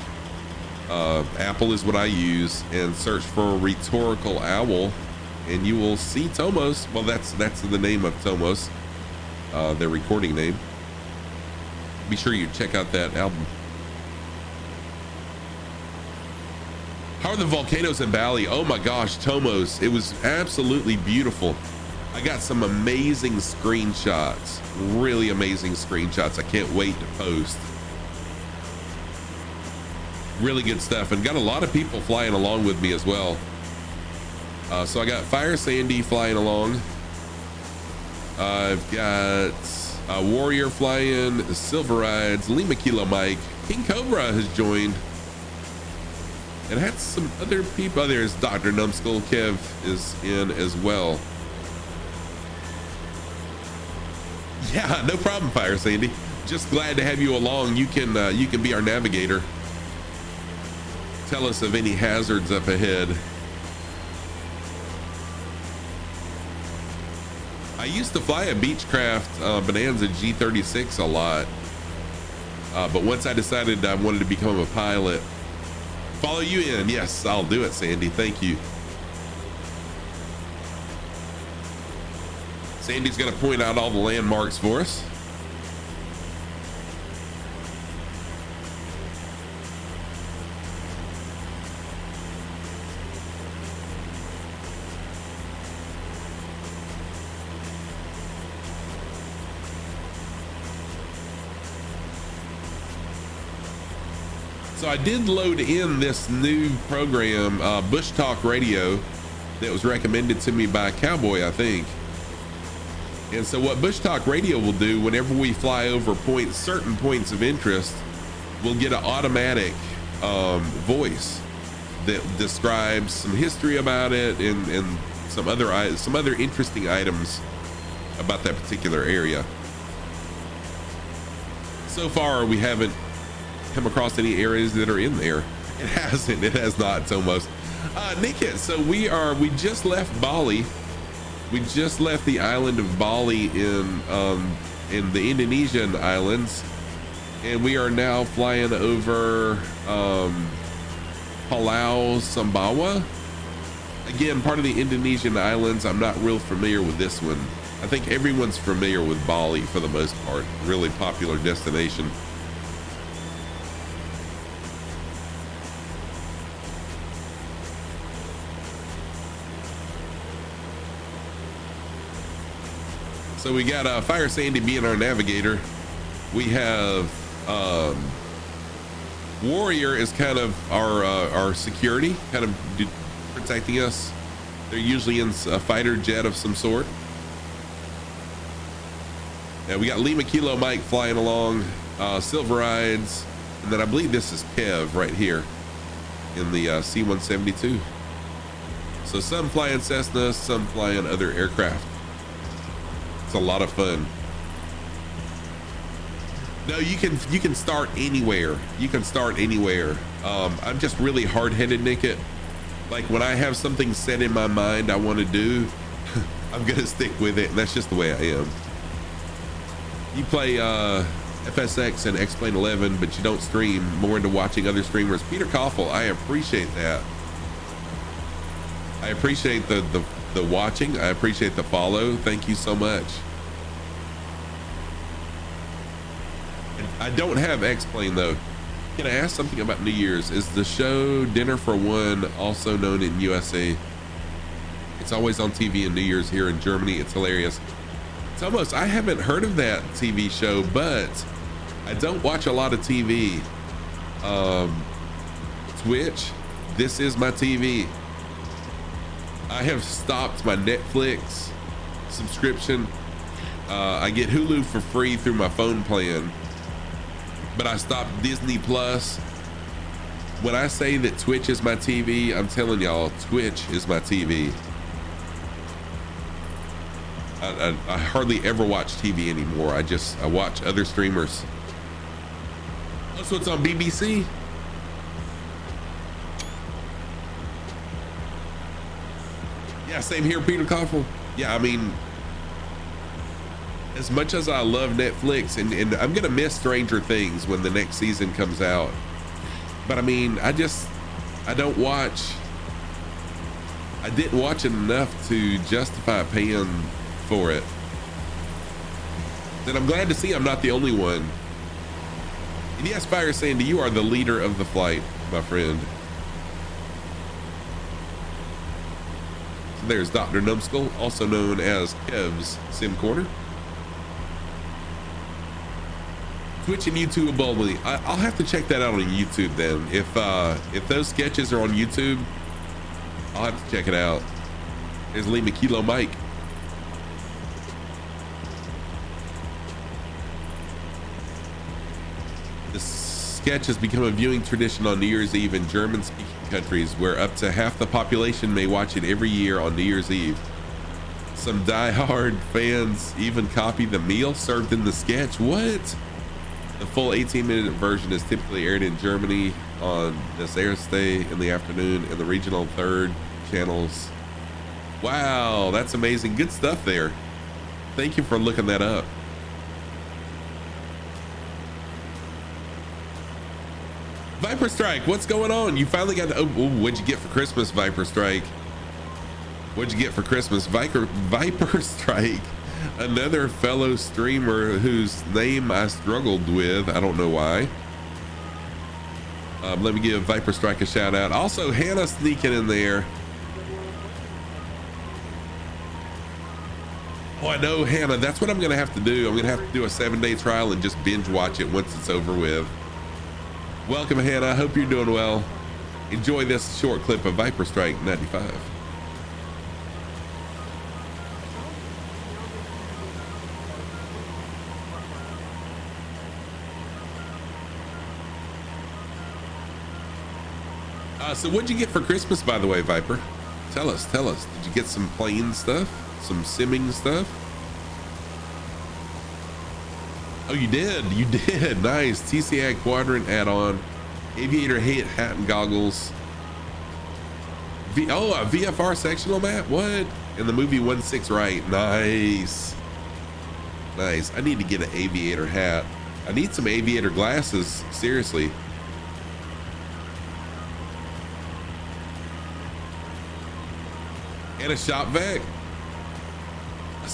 Apple is what I use, and search for Rhetorical Owl, and you will see Tomos. Well, that's the name of Tomos, their recording name. Be sure you check out that album. How are the volcanoes in Bali? Oh my gosh, Tomos, it was absolutely beautiful. I got some amazing screenshots, really amazing screenshots. I can't wait to post. Really good stuff, and got a lot of people flying along with me as well. So I got Fire Sandy flying along. I've got Warrior flying, Silver Rides, Lima Kilo Mike, King Cobra has joined. And I had some other people. There's Dr. Numbskull Kev is in as well. Yeah, no problem, Fire Sandy. Just glad to have you along. You can be our navigator. Tell us of any hazards up ahead. I used to fly a Beechcraft Bonanza G36 a lot, but once I decided I wanted to become a pilot. Follow you in. Yes, I'll do it, Sandy. Thank you. Sandy's going to point out all the landmarks for us. So I did load in this new program, Bush Talk Radio, that was recommended to me by Cowboy, I think. And so what Bush Talk Radio will do whenever we fly over certain points of interest, we'll get an automatic voice that describes some history about it and some other interesting items about that particular area. So far, we haven't come across any areas that are in there. It has not almost. Nickit, so we just left Bali. We just left the island of Bali in the Indonesian Islands, and we are now flying over Pulau Sumbawa. Again, part of the Indonesian Islands. I'm not real familiar with this one. I think everyone's familiar with Bali for the most part. Really popular destination. So we got Fire Sandy being our navigator. We have Warrior is kind of our security, kind of protecting us. They're usually in a fighter jet of some sort. And we got Lima Kilo Mike flying along, Silver Rides, and then I believe this is Kev right here in the C-172. So some flying Cessna, some flying other aircraft. It's a lot of fun. No, you can start anywhere. You can start anywhere. I'm just really hard-headed, Nickit. Like when I have something set in my mind I want to do, I'm gonna stick with it, and that's just the way I am. You play FSX and X-Plane 11, but you don't stream, more into watching other streamers. Peter Koffel, I appreciate that. I appreciate the watching. I appreciate the follow. Thank you so much. And I don't have X-Plane though. Can I ask something about New Year's? Is the show Dinner for One also known in USA? It's always on TV in New Year's here in Germany. It's hilarious. It's almost, I haven't heard of that TV show, but I don't watch a lot of TV. Twitch, this is my TV. I have stopped my Netflix subscription. I get Hulu for free through my phone plan, but I stopped Disney Plus. When I say that Twitch is my TV, I'm telling y'all, Twitch is my TV. I hardly ever watch TV anymore. I watch other streamers. Oh, so it's on BBC? Yeah, same here, Peter Koffel. Yeah, I mean, as much as I love Netflix, and I'm gonna miss Stranger Things when the next season comes out, but I mean, I didn't watch it enough to justify paying for it. And I'm glad to see I'm not the only one. And yes, Fire Sandy, you are the leader of the flight, my friend. So there's Dr. Numbskull, also known as Kev's Sim Corner. Twitch and YouTube above me. I'll have to check that out on YouTube then. If those sketches are on YouTube, I'll have to check it out. There's Lima Kilo Mike. The sketch has become a viewing tradition on New Year's Eve in German-speaking countries, where up to half the population may watch it every year on New Year's Eve. Some die-hard fans even copy the meal served in the sketch. What? The full 18-minute version is typically aired in Germany on this Thursday in the afternoon in the regional third channels. Wow, that's amazing. Good stuff there. Thank you for looking that up. Viper Strike, what's going on? You finally got to, oh, what'd you get for Christmas, Viper Strike? What'd you get for Christmas? Viper Strike, another fellow streamer whose name I struggled with. I don't know why. Let me give Viper Strike a shout out. Also, Hannah sneaking in there. Oh, I know, Hannah. That's what I'm going to have to do. I'm going to have to do a 7-day trial and just binge watch it once it's over with. Welcome, Hannah. I hope you're doing well. Enjoy this short clip of Viper Strike 95. So what'd you get for Christmas, by the way, Viper? Tell us. Did you get some plane stuff? Some simming stuff? Oh, you did. Nice. TCI Quadrant add-on, aviator hat and goggles. A VFR sectional map. What? In the movie 1/6 right. Nice. I need to get an aviator hat. I need some aviator glasses. Seriously. And a shop vac. A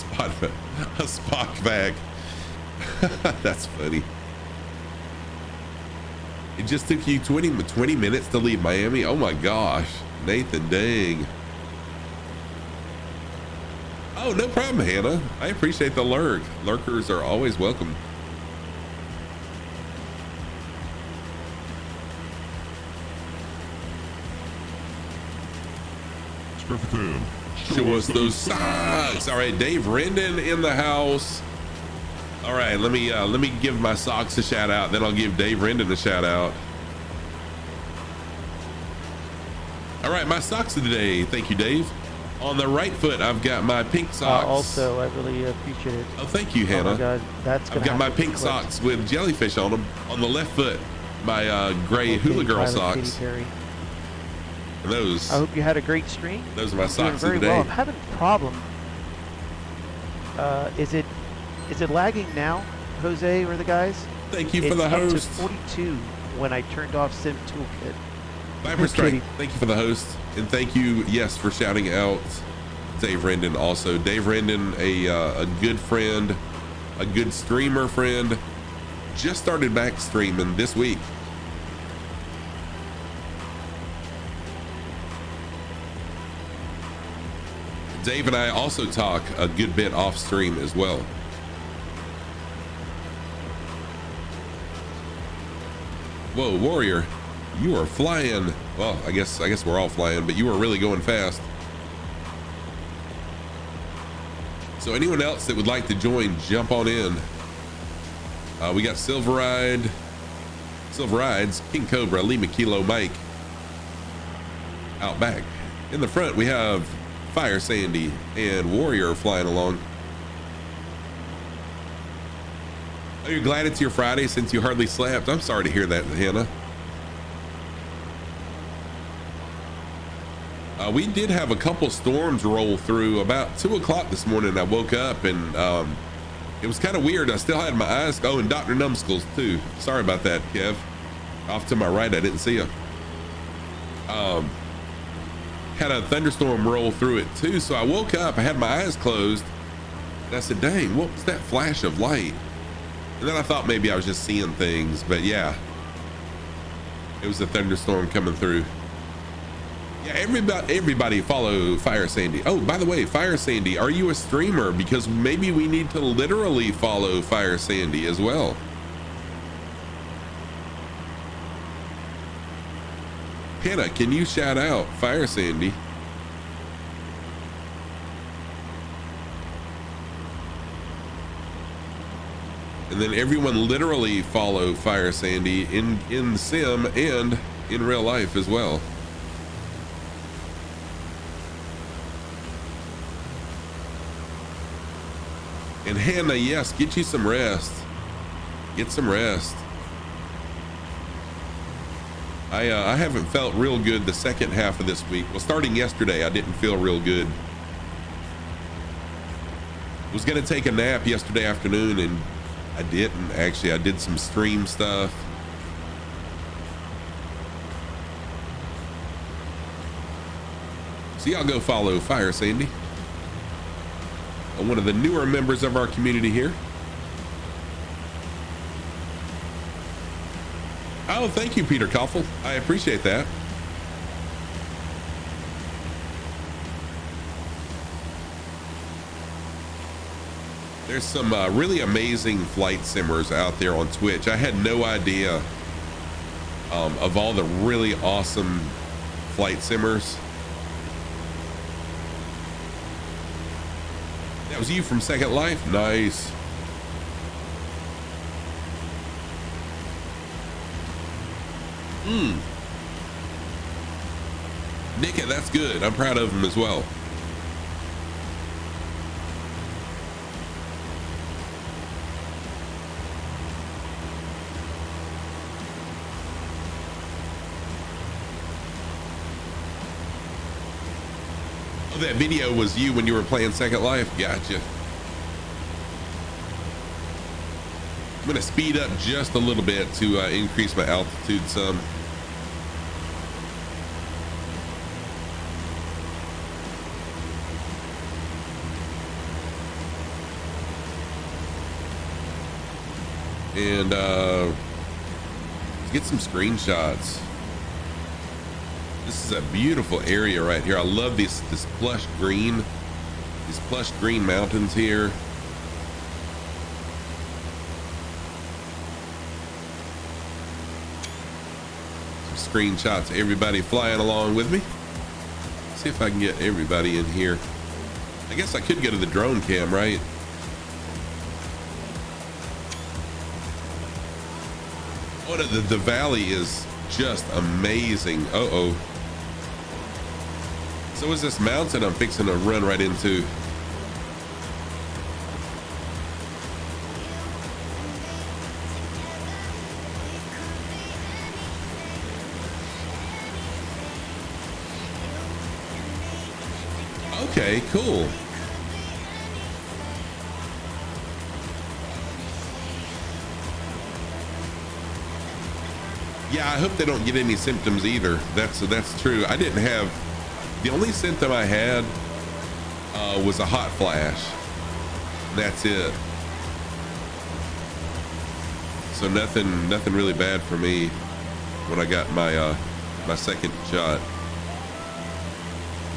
spot vac. That's funny. It just took you 20 minutes to leave Miami. Oh my gosh, Nathan, dang. Oh, no problem, Hannah. I appreciate the lurk. Lurkers are always welcome. Show us those socks. All right, Dave Rendon in the house. All right, let me give my socks a shout out, then I'll give Dave Rendon a shout out. All right, my socks of the day. Thank you, Dave. On the right foot, I've got my pink socks. Also, I really appreciate it. Oh, thank you, Hannah. Oh my God, I've got my pink socks with jellyfish on them. On the left foot, my gray hula girl socks. And those. I hope you had a great stream. Those are my socks of the day. Well. I'm having a problem. Is it lagging now, Jose or the guys? Thank you for the host. It's up to 42 when I turned off Sim Toolkit. Viper Strike, thank you for the host. And thank you, yes, for shouting out Dave Rendon also. Dave Rendon, a good friend, a good streamer friend, just started back streaming this week. Dave and I also talk a good bit off stream as well. Whoa, Warrior, you are flying. Well, I guess we're all flying, but you are really going fast. So anyone else that would like to join, jump on in. We got Silverides, King Cobra, Lima Kilo Mike out back. In the front, we have Fire Sandy and Warrior flying along. Oh, you're glad it's your Friday since you hardly slept? I'm sorry to hear that, Hannah. We did have a couple storms roll through about 2 o'clock this morning. I woke up and it was kind of weird. I still had my eyes. Oh, and Dr. Numbskulls too. Sorry about that, Kev. Off to my right, I didn't see you. Had a thunderstorm roll through it too. So I woke up, I had my eyes closed, and I said, dang, what was that flash of light? And then I thought maybe I was just seeing things, but yeah, it was a thunderstorm coming through. Yeah, everybody follow Fire Sandy. Oh, by the way, Fire Sandy, are you a streamer? Because maybe we need to literally follow Fire Sandy as well. Hannah, can you shout out Fire Sandy? And then everyone literally follow Fire Sandy in sim and in real life as well. And Hannah, yes, get you some rest. Get some rest. I haven't felt real good the second half of this week. Well, starting yesterday, I didn't feel real good. Was gonna take a nap yesterday afternoon and I didn't actually. I did some stream stuff. So y'all go follow Fire Sandy, one of the newer members of our community here. Oh, thank you, Peter Koffel. I appreciate that. There's some really amazing flight simmers out there on Twitch. I had no idea of all the really awesome flight simmers. That was you from Second Life? Nice. Nick, that's good. I'm proud of him as well. Oh, that video was you when you were playing Second Life? Gotcha. I'm gonna speed up just a little bit to increase my altitude some. And let's get some screenshots. This is a beautiful area right here. I love this plush green, these plush green mountains here. Some screenshots of everybody flying along with me. See if I can get everybody in here. I guess I could go to the drone cam, right? Oh, the valley is just amazing. Uh-oh. So is this mountain I'm fixing to run right into. Okay, cool. Yeah, I hope they don't get any symptoms either. That's true. I didn't have, the only symptom I had was a hot flash. That's it. So nothing really bad for me when I got my my second shot.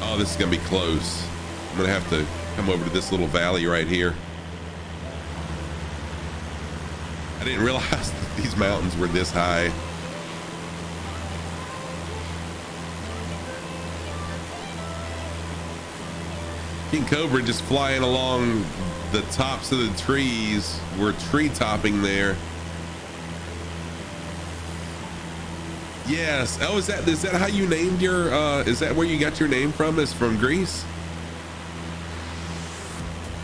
Oh, this is gonna be close. I'm gonna have to come over to this little valley right here. I didn't realize that these mountains were this high. King Cobra just flying along the tops of the trees. We're tree topping there. Yes. Oh, is that how you named your is that where you got your name from? Is from Greece?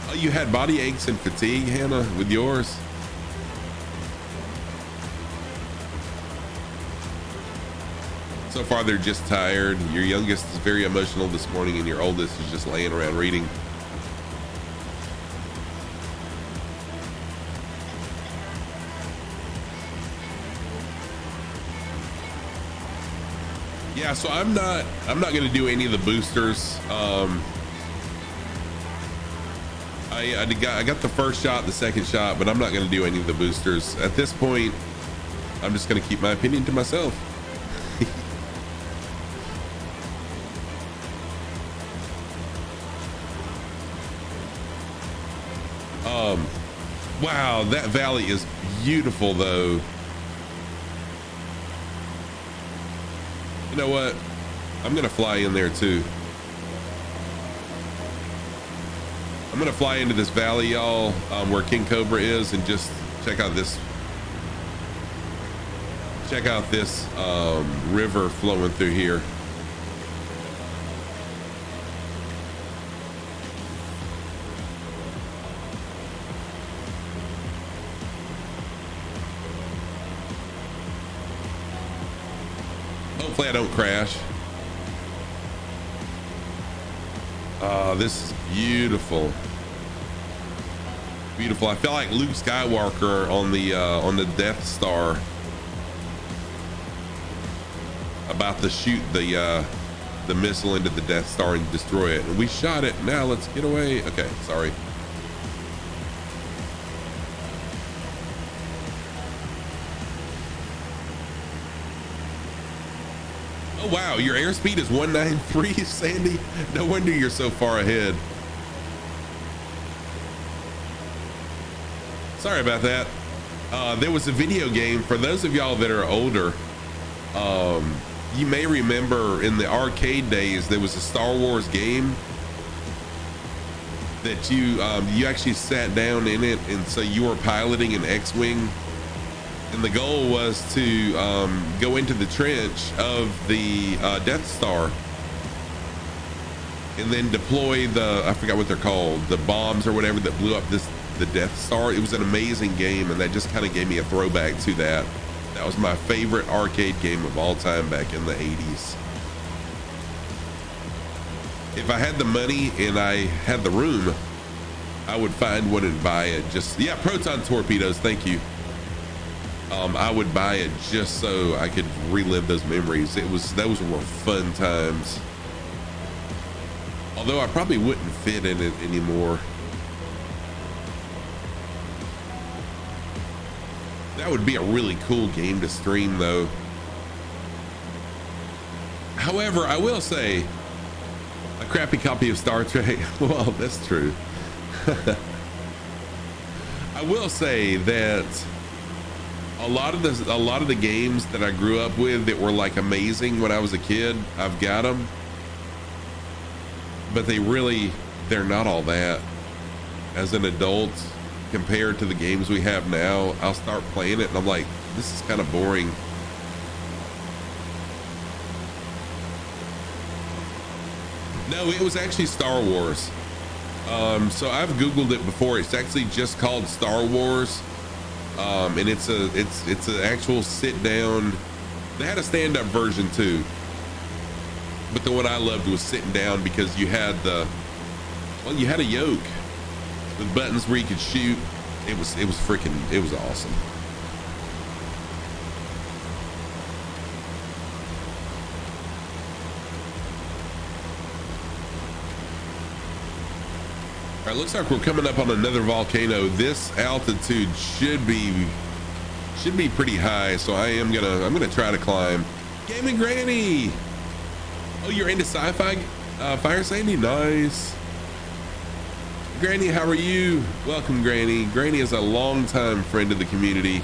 Oh, you had body aches and fatigue, Hannah, with yours? So far, they're just tired. Your youngest is very emotional this morning, and your oldest is just laying around reading. Yeah, so I'm not going to do any of the boosters. I got the first shot, the second shot, but I'm not going to do any of the boosters at this point. I'm just going to keep my opinion to myself. Wow, that valley is beautiful though. You know what? I'm gonna fly in there too. I'm gonna fly into this valley, y'all, where King Cobra is, and just check out this river flowing through here. Hopefully I don't crash. This is beautiful. Beautiful. I feel like Luke Skywalker on the Death Star, about to shoot the missile into the Death Star and destroy it. And we shot it. Now let's get away. Okay, sorry. Oh wow, your airspeed is 193, Sandy. No wonder you're so far ahead. Sorry about that. There was a video game for those of y'all that are older. You may remember in the arcade days, there was a Star Wars game that you actually sat down in it, and so you were piloting an X-Wing, and the goal was to go into the trench of the Death Star and then deploy I forgot what they're called, the bombs or whatever that blew up the Death Star. It was an amazing game, and that just kind of gave me a throwback to that. That was my favorite arcade game of all time back in the 80s. If I had the money and I had the room, I would find one and buy it. Yeah, proton torpedoes, thank you. I would buy it just so I could relive those memories. Those were fun times. Although I probably wouldn't fit in it anymore. That would be a really cool game to stream though. However, I will say, a crappy copy of Star Trek, well, that's true. I will say that a lot of the games that I grew up with that were like amazing when I was a kid, I've got them, but they're not all that. As an adult, compared to the games we have now, I'll start playing it and I'm like, this is kind of boring. No, it was actually Star Wars. So I've Googled it before. It's actually just called Star Wars. And it's an actual sit down. They had a stand-up version too, but the one I loved was sitting down because you had a yoke with buttons where you could shoot. It was awesome. All right, looks like we're coming up on another volcano. This altitude should be pretty high, so I'm gonna try to climb. Gaming Granny. Oh, you're into sci-fi, Fire Sandy? Nice. Granny, how are you? Welcome, Granny. Granny is a longtime friend of the community.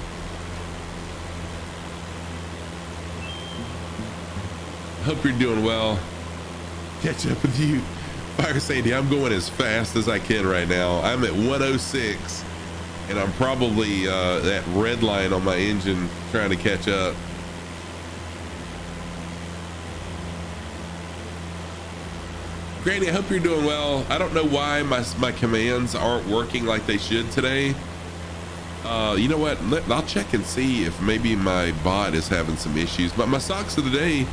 Hope you're doing well. Catch up with you. Fire Sandy, I'm going as fast as I can right now. I'm at 106, and I'm probably that red line on my engine trying to catch up. Granny, I hope you're doing well. I don't know why my commands aren't working like they should today. You know what? I'll check and see if maybe my bot is having some issues. But my socks of the day,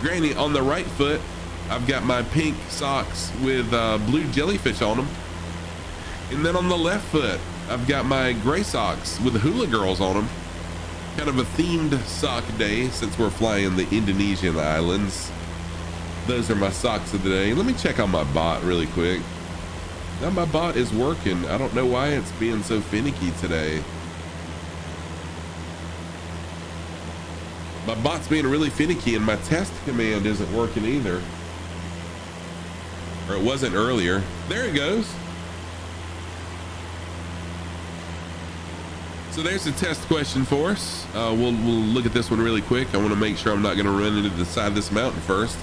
Granny, on the right foot, I've got my pink socks with blue jellyfish on them. And then on the left foot, I've got my gray socks with the hula girls on them. Kind of a themed sock day since we're flying the Indonesian Islands. Those are my socks of the day. Let me check on my bot really quick. Now my bot is working. I don't know why it's being so finicky today. My bot's being really finicky and my test command isn't working either. Or it wasn't earlier. There it goes. So there's a test question for us. We'll look at this one really quick. I want to make sure I'm not going to run into the side of this mountain first.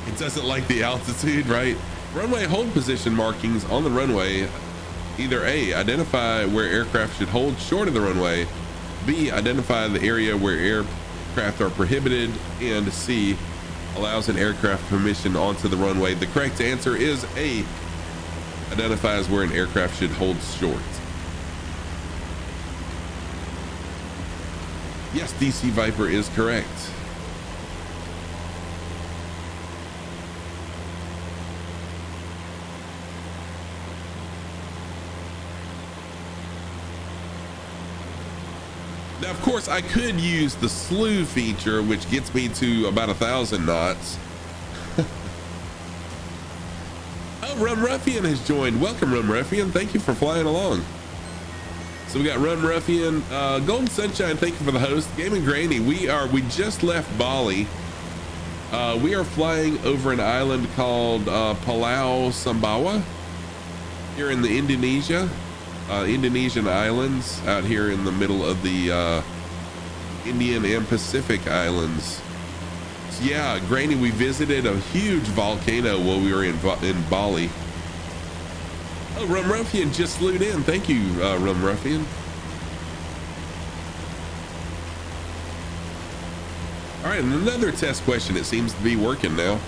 It doesn't like the altitude, right? Runway hold position markings on the runway. Either A, identify where aircraft should hold short of the runway. B, identify the area where aircraft are prohibited. And C, allows an aircraft permission onto the runway. The correct answer is A, identifies where an aircraft should hold short. Yes, DC Viper is correct. Now, of course, I could use the slew feature, which gets me to about 1,000 knots. Oh, Rum Ruffian has joined. Welcome, Rum Ruffian. Thank you for flying along. So we got Rum Ruffian, Golden Sunshine. Thank you for the host. Gaming Granny. We just left Bali. We are flying over an island called Pulau Sumbawa here in the Indonesian Islands, out here in the middle of the Indian and Pacific Islands. So yeah, Granny, we visited a huge volcano while we were in Bali. Oh, Rum Ruffian just slewed in. Thank you, Rum Ruffian. All right, and another test question. It seems to be working now.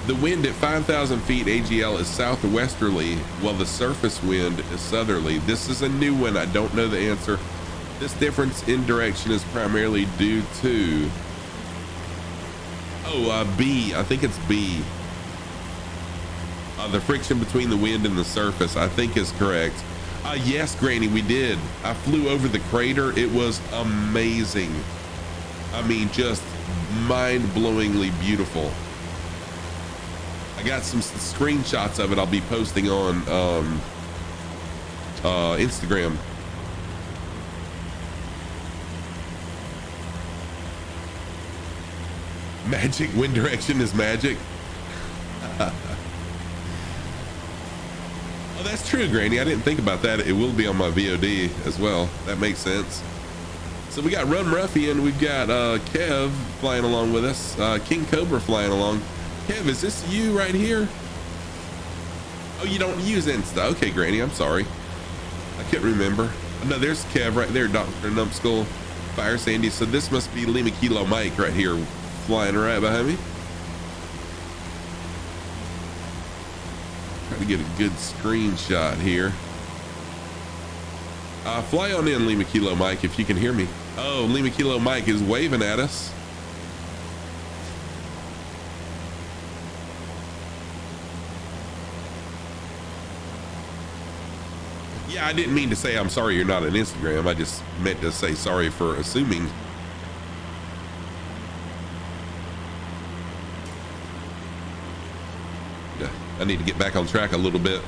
The wind at 5,000 feet AGL is southwesterly, while the surface wind is southerly. This is a new one. I don't know the answer. This difference in direction is primarily due to B. I think it's B. The friction between the wind and the surface, I think, is correct. Yes, Granny, we did. I flew over the crater. It was amazing. I mean, just mind-blowingly beautiful. I got some screenshots of it I'll be posting on Instagram. Magic, wind direction is magic. Oh, that's true, Granny. I didn't think about that. It will be on my VOD as well. That makes sense. So we got Rum Ruffian. We've got Kev flying along with us. King Cobra flying along. Kev, is this you right here? Oh, you don't use Insta. Okay, Granny, I'm sorry. I can't remember. No, there's Kev right there, Dr. Numbskull, Fire Sandy. So this must be Lima Kilo Mike right here, flying right behind me. Trying to get a good screenshot here. Fly on in, Lima Kilo Mike, if you can hear me. Oh, Lima Kilo Mike is waving at us. Yeah, I didn't mean to say I'm sorry you're not on Instagram. I just meant to say sorry for assuming. Yeah, I need to get back on track a little bit.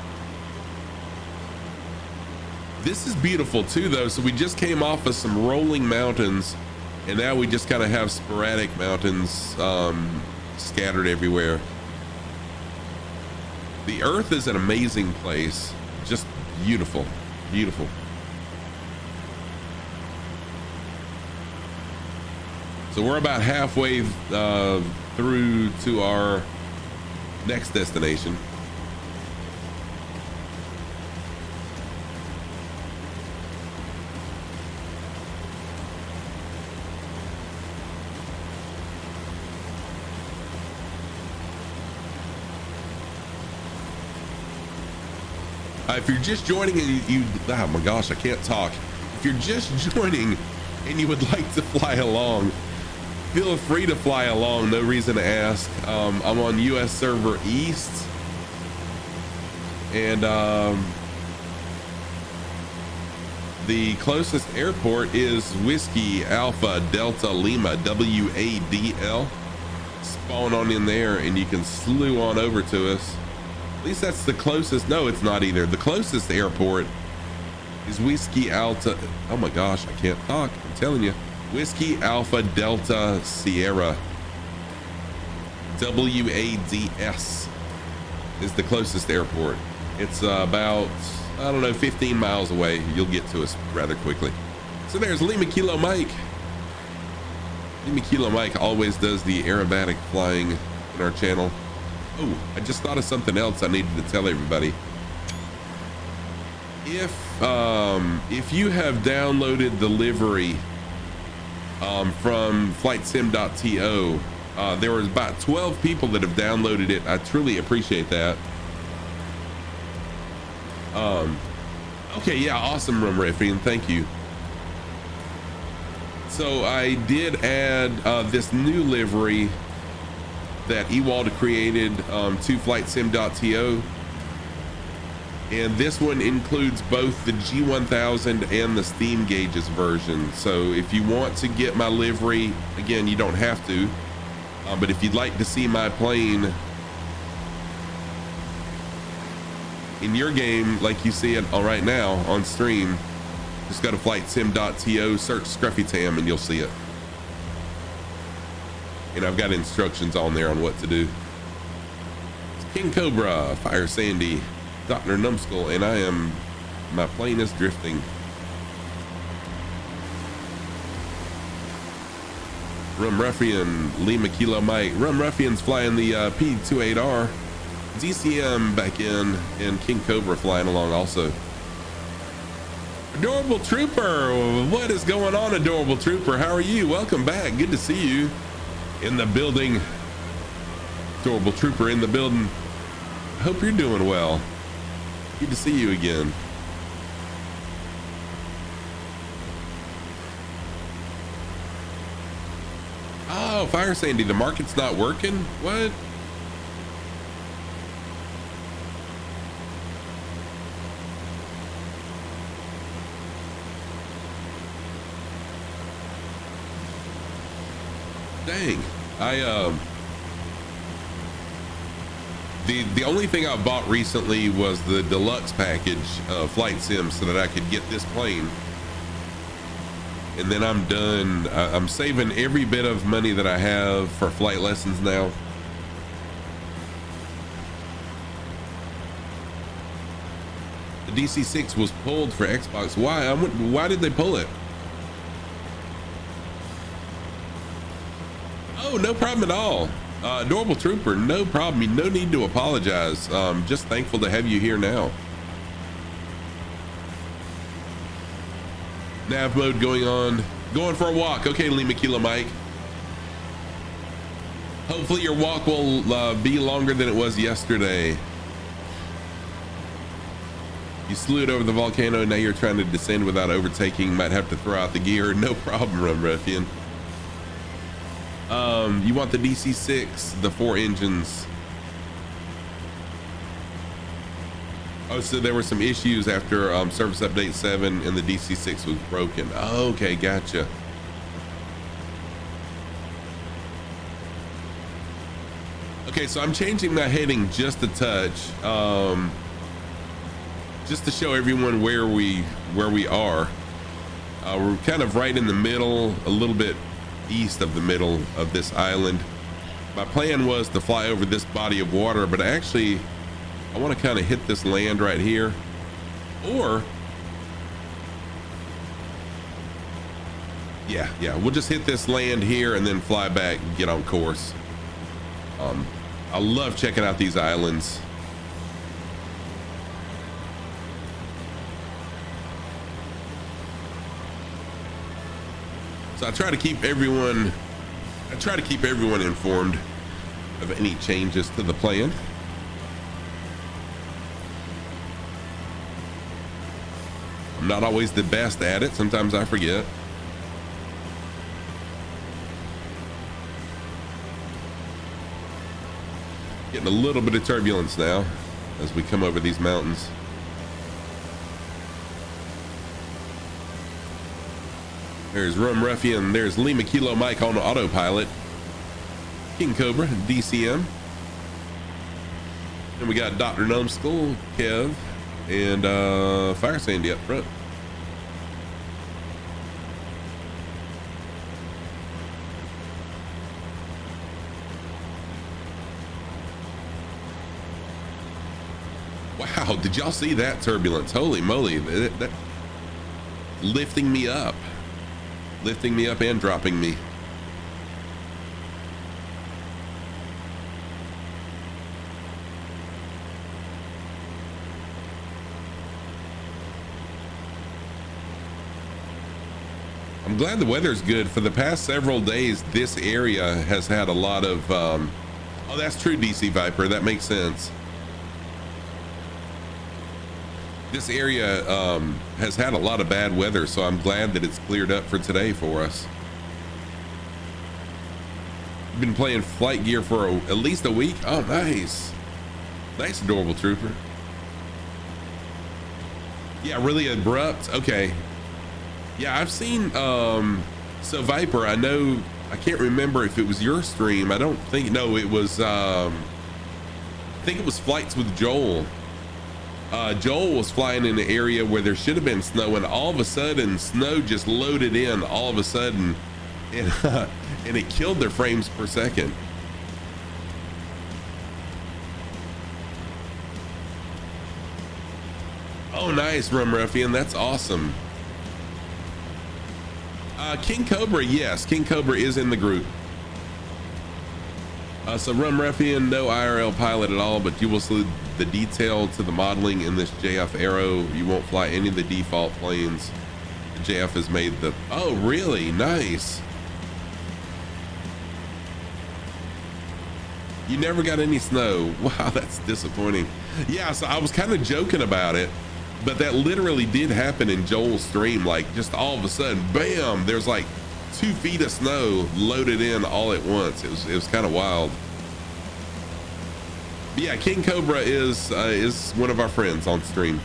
This is beautiful too, though. So we just came off of some rolling mountains, and now we just kind of have sporadic mountains scattered everywhere. The Earth is an amazing place. Just beautiful, beautiful. So we're about halfway through to our next destination. If you're just joining and oh my gosh, I can't talk. If you're just joining and you would like to fly along, feel free to fly along. No reason to ask. I'm on US server East, and the closest airport is Whiskey Alpha Delta Lima, WADL. Spawn on in there and you can slew on over to us. At least that's the closest. No, it's not either. The closest airport is Whiskey Alpha. Oh my gosh, I can't talk. I'm telling you. Whiskey Alpha Delta Sierra. WADS is the closest airport. It's about, I don't know, 15 miles away. You'll get to us rather quickly. So there's Lima Kilo Mike. Lima Kilo Mike always does the aerobatic flying in our channel. Oh, I just thought of something else I needed to tell everybody. If you have downloaded the livery from flightsim.to, there was about 12 people that have downloaded it. I truly appreciate that. Okay, yeah, awesome, Rum Riffian, thank you. So I did add this new livery that Ewald created to flightsim.to, and this one includes both the G1000 and the steam gauges version. So if you want to get my livery, again, you don't have to, but if you'd like to see my plane in your game like you see it right now on stream, just go to flightsim.to, search Scruffy Tam, and you'll see it. And I've got instructions on there on what to do. It's King Cobra, Fire Sandy, Dr. Numbskull, and my plane is drifting. Rum Ruffian, Lima Kilo Mike. Rum Ruffian's flying the P28R. DCM back in, and King Cobra flying along also. Adorable Trooper, what is going on, Adorable Trooper? How are you? Welcome back. Good to see you in the building. Adorable Trooper in the building. Hope you're doing well. Good to see you again. Oh, Fire Sandy, the market's not working? What? Dang. The only thing I bought recently was the deluxe package flight sim so that I could get this plane. And then I'm done. I'm saving every bit of money that I have for flight lessons now. The DC-6 was pulled for Xbox. Why? Why did they pull it? Oh, no problem at all. Adorable Trooper, no problem. No need to apologize. Just thankful to have you here now. Nav mode going on. Going for a walk. Okay, Lima Kilo Mike. Hopefully your walk will be longer than it was yesterday. You slewed over the volcano. Now you're trying to descend without overtaking. Might have to throw out the gear. No problem, Rum Ruffian. You want the DC-6, the 4 engines. Oh, so there were some issues after service update 7 and the DC-6 was broken. Okay, gotcha. Okay, so I'm changing my heading just a touch, just to show everyone where we are. We're kind of right in the middle, a little bit east of the middle of this island. My plan was to fly over this body of water, but actually I want to kind of hit this land right here, or yeah, we'll just hit this land here and then fly back and get on course. I love checking out these islands. So I try to keep everyone informed of any changes to the plan. I'm not always the best at it. Sometimes I forget. Getting a little bit of turbulence now as we come over these mountains. There's Rum Ruffian. There's Lima Kilo Mike on autopilot. King Cobra, DCM. And we got Dr. Numbskull, Kev, and Fire Sandy up front. Wow, did y'all see that turbulence? Holy moly, that lifting me up and dropping me. I'm glad the weather's good. For the past several days, this area has had a lot of oh, that's true, DC Viper, that makes sense. This area has had a lot of bad weather, so I'm glad that it's cleared up for today for us. Been playing flight gear for at least a week. Oh, nice. Nice, Adorable Trooper. Yeah, really abrupt. Okay. Yeah, I've seen, so Viper, I know, I can't remember if it was your stream. I don't think, no, it was, I think it was Flights with Joel. Joel was flying in an area where there should have been snow, and all of a sudden snow just loaded in all of a sudden, and it killed their frames per second. Oh, nice, Rum Ruffian. That's awesome. King Cobra, yes, King Cobra is in the group. So Rum Ruffian, no IRL pilot at all, but you will see the detail to the modeling in this JF Aero. You won't fly any of the default planes. The JF has made the, oh really? Nice. You never got any snow. Wow, that's disappointing. Yeah, so I was kind of joking about it, but that literally did happen in Joel's stream. Like just all of a sudden, bam, there's like 2 feet of snow loaded in all at once. It was kind of wild. But yeah, King Cobra is one of our friends on stream.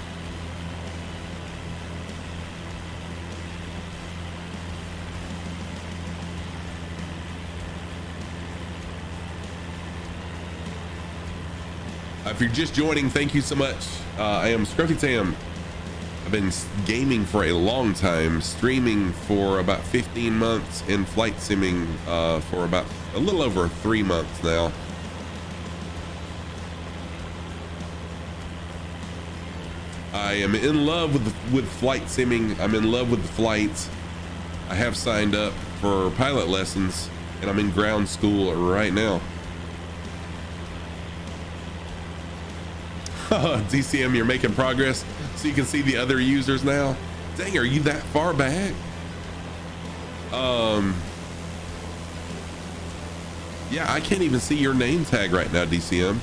If you're just joining, thank you so much. I am Scruffy Tam. I've been gaming for a long time, streaming for about 15 months, and flight simming for about a little over 3 months now. I am in love with flight simming. I'm in love with the flights. I have signed up for pilot lessons, and I'm in ground school right now. DCM, you're making progress, so you can see the other users now. Dang, are you that far back? Yeah, I can't even see your name tag right now, DCM.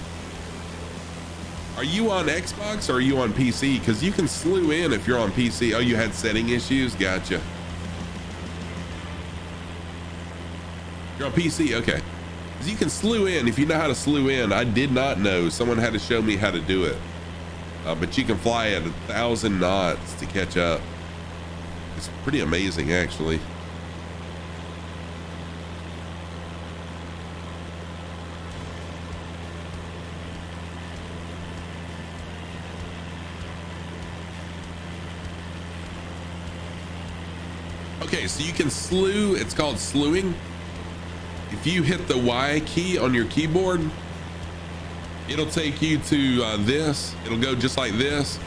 Are you on Xbox or are you on PC? Because you can slew in if you're on PC. Oh, you had setting issues? Gotcha. You're on PC, okay. You can slew in if you know how to slew in. I did not know. Someone had to show me how to do it. But you can fly at 1,000 knots to catch up. It's pretty amazing, actually. Okay, so you can slew. It's called slewing. If you hit the Y key on your keyboard, it'll take you to this. It'll go just like this.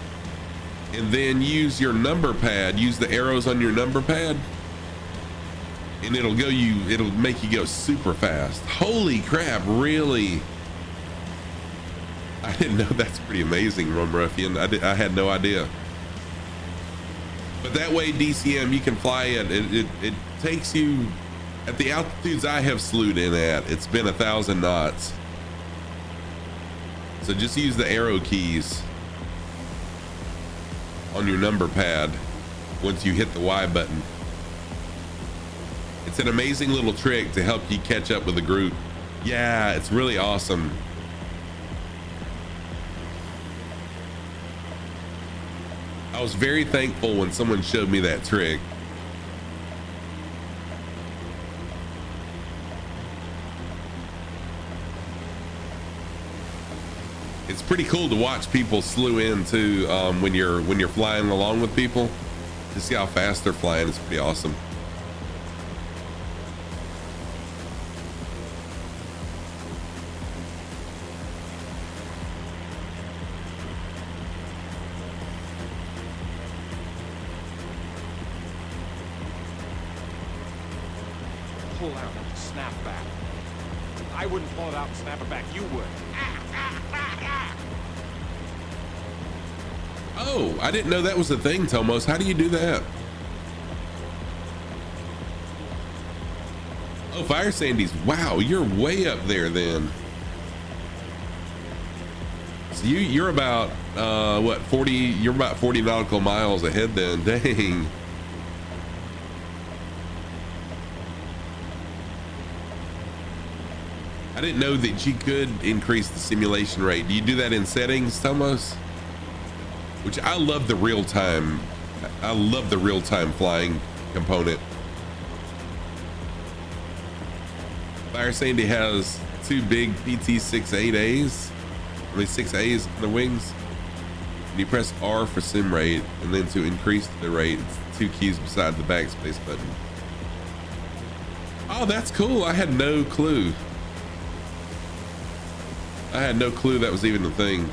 And then use your number pad, use the arrows on your number pad, and it'll make you go super fast. Holy crap, really? I didn't know. That's pretty amazing, Rum Ruffian. I had no idea. But that way, DCM, you can fly it. It takes you at the altitudes I have slewed in at. It's been 1,000 knots. So just use the arrow keys on your number pad once you hit the Y button. It's an amazing little trick to help you catch up with the group. Yeah, it's really awesome. I was very thankful when someone showed me that trick. It's pretty cool to watch people slew in too, when you're flying along with people. To see how fast they're flying, it's pretty awesome. Pull out and snap back. I wouldn't pull it out and snap it back. You would. Oh, I didn't know that was a thing, Tomos. How do you do that? Oh, Fire Sandy's. Wow, you're way up there then. So you're about what, 40? You're about 40 nautical miles ahead then. Dang. I didn't know that you could increase the simulation rate. Do you do that in settings, Tomos? Which I love the real time. I love the real time flying component. Fire Sandy has 2 big PT-68As. I mean 6As in the wings. And you press R for sim rate, and then to increase the rate, it's 2 keys beside the backspace button. Oh, that's cool. I had no clue. I had no clue that was even a thing.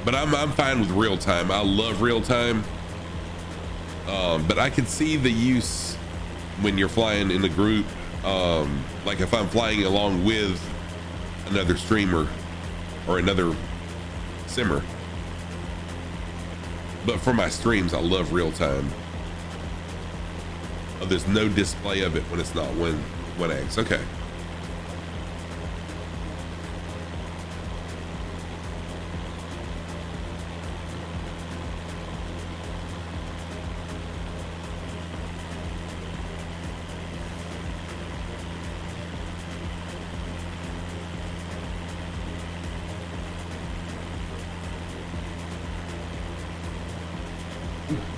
But I'm fine with real time. I love real time. But I can see the use when you're flying in a group, like if I'm flying along with another streamer or another simmer. But for my streams, I love real time. Oh, there's no display of it when it's not 1x. Okay.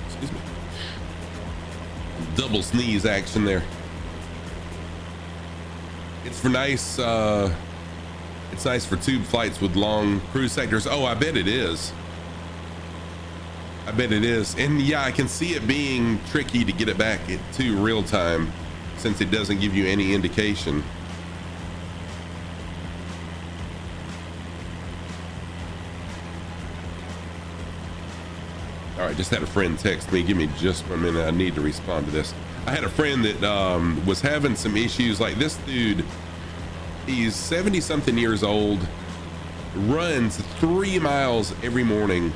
Excuse me. Double sneeze action there. It's for nice, it's nice for tube flights with long cruise sectors. Oh, I bet it is. I bet it is. And yeah, I can see it being tricky to get it back to real time since it doesn't give you any indication. All right, just had a friend text me. Give me just 1 minute. I need to respond to this. I had a friend that was having some issues. Like this dude, he's 70 something years old, runs 3 miles every morning.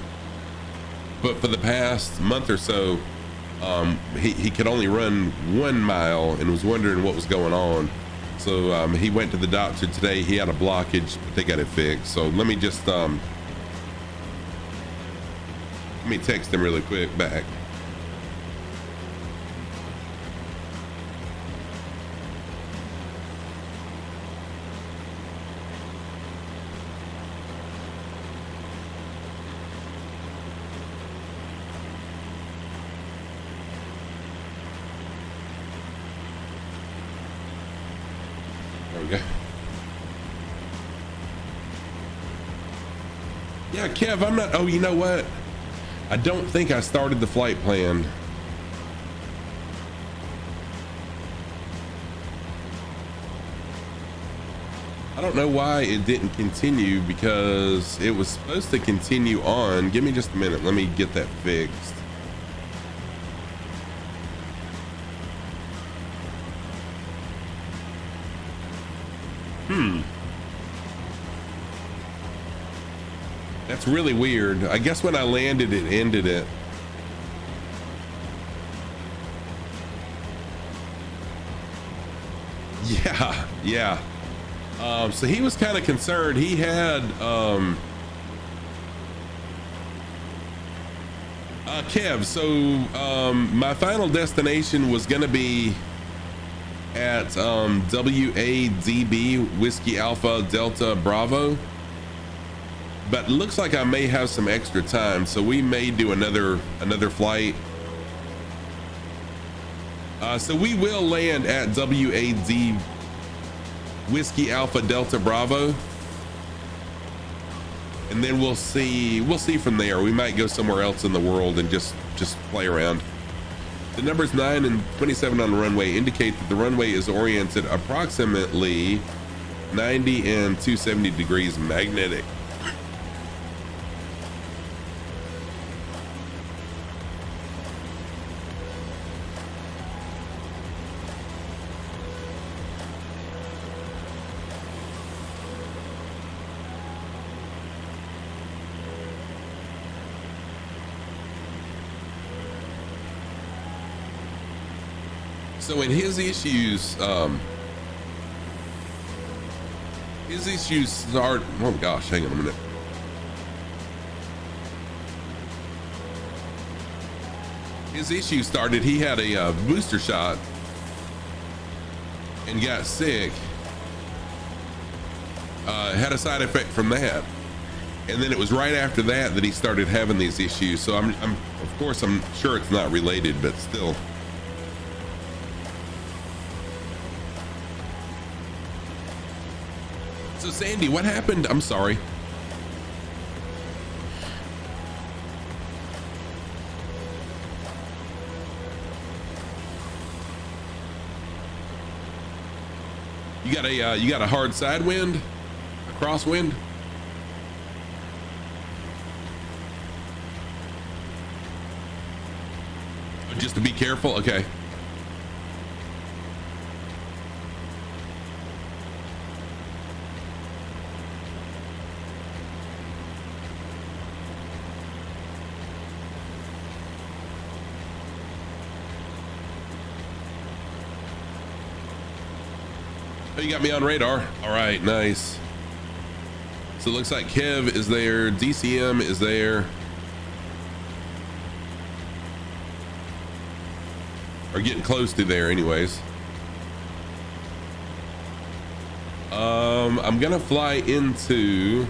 But for the past month or so, he could only run 1 mile and was wondering what was going on. So he went to the doctor today. He had a blockage, but they got it fixed. So let me just, let me text him really quick back. There we go. Yeah, Kev, I'm not, oh, you know what? I don't think I started the flight plan. I don't know why it didn't continue because it was supposed to continue on. Give me just a minute. Let me get that fixed. That's really weird. I guess when I landed, it ended it. Yeah. So he was kind of concerned. He had, Kev, so my final destination was gonna be at WADB, Whiskey Alpha Delta Bravo. But it looks like I may have some extra time, so we may do another flight. So we will land at WAD Whiskey Alpha Delta Bravo, and then we'll see from there. We might go somewhere else in the world and just play around. The numbers 9 and 27 on the runway indicate that the runway is oriented approximately 90 and 270 degrees magnetic. So in his issues start, oh gosh, hang on a minute. His issue started, he had a booster shot and got sick, had a side effect from that. And then it was right after that that he started having these issues. So I'm of course, I'm sure it's not related, but still. So Sandy, what happened? I'm sorry. You got a hard side wind, a crosswind. Just to be careful. Okay. Oh, you got me on radar. All right, nice. So it looks like Kev is there, DCM is there. Or getting close to there anyways. I'm gonna fly into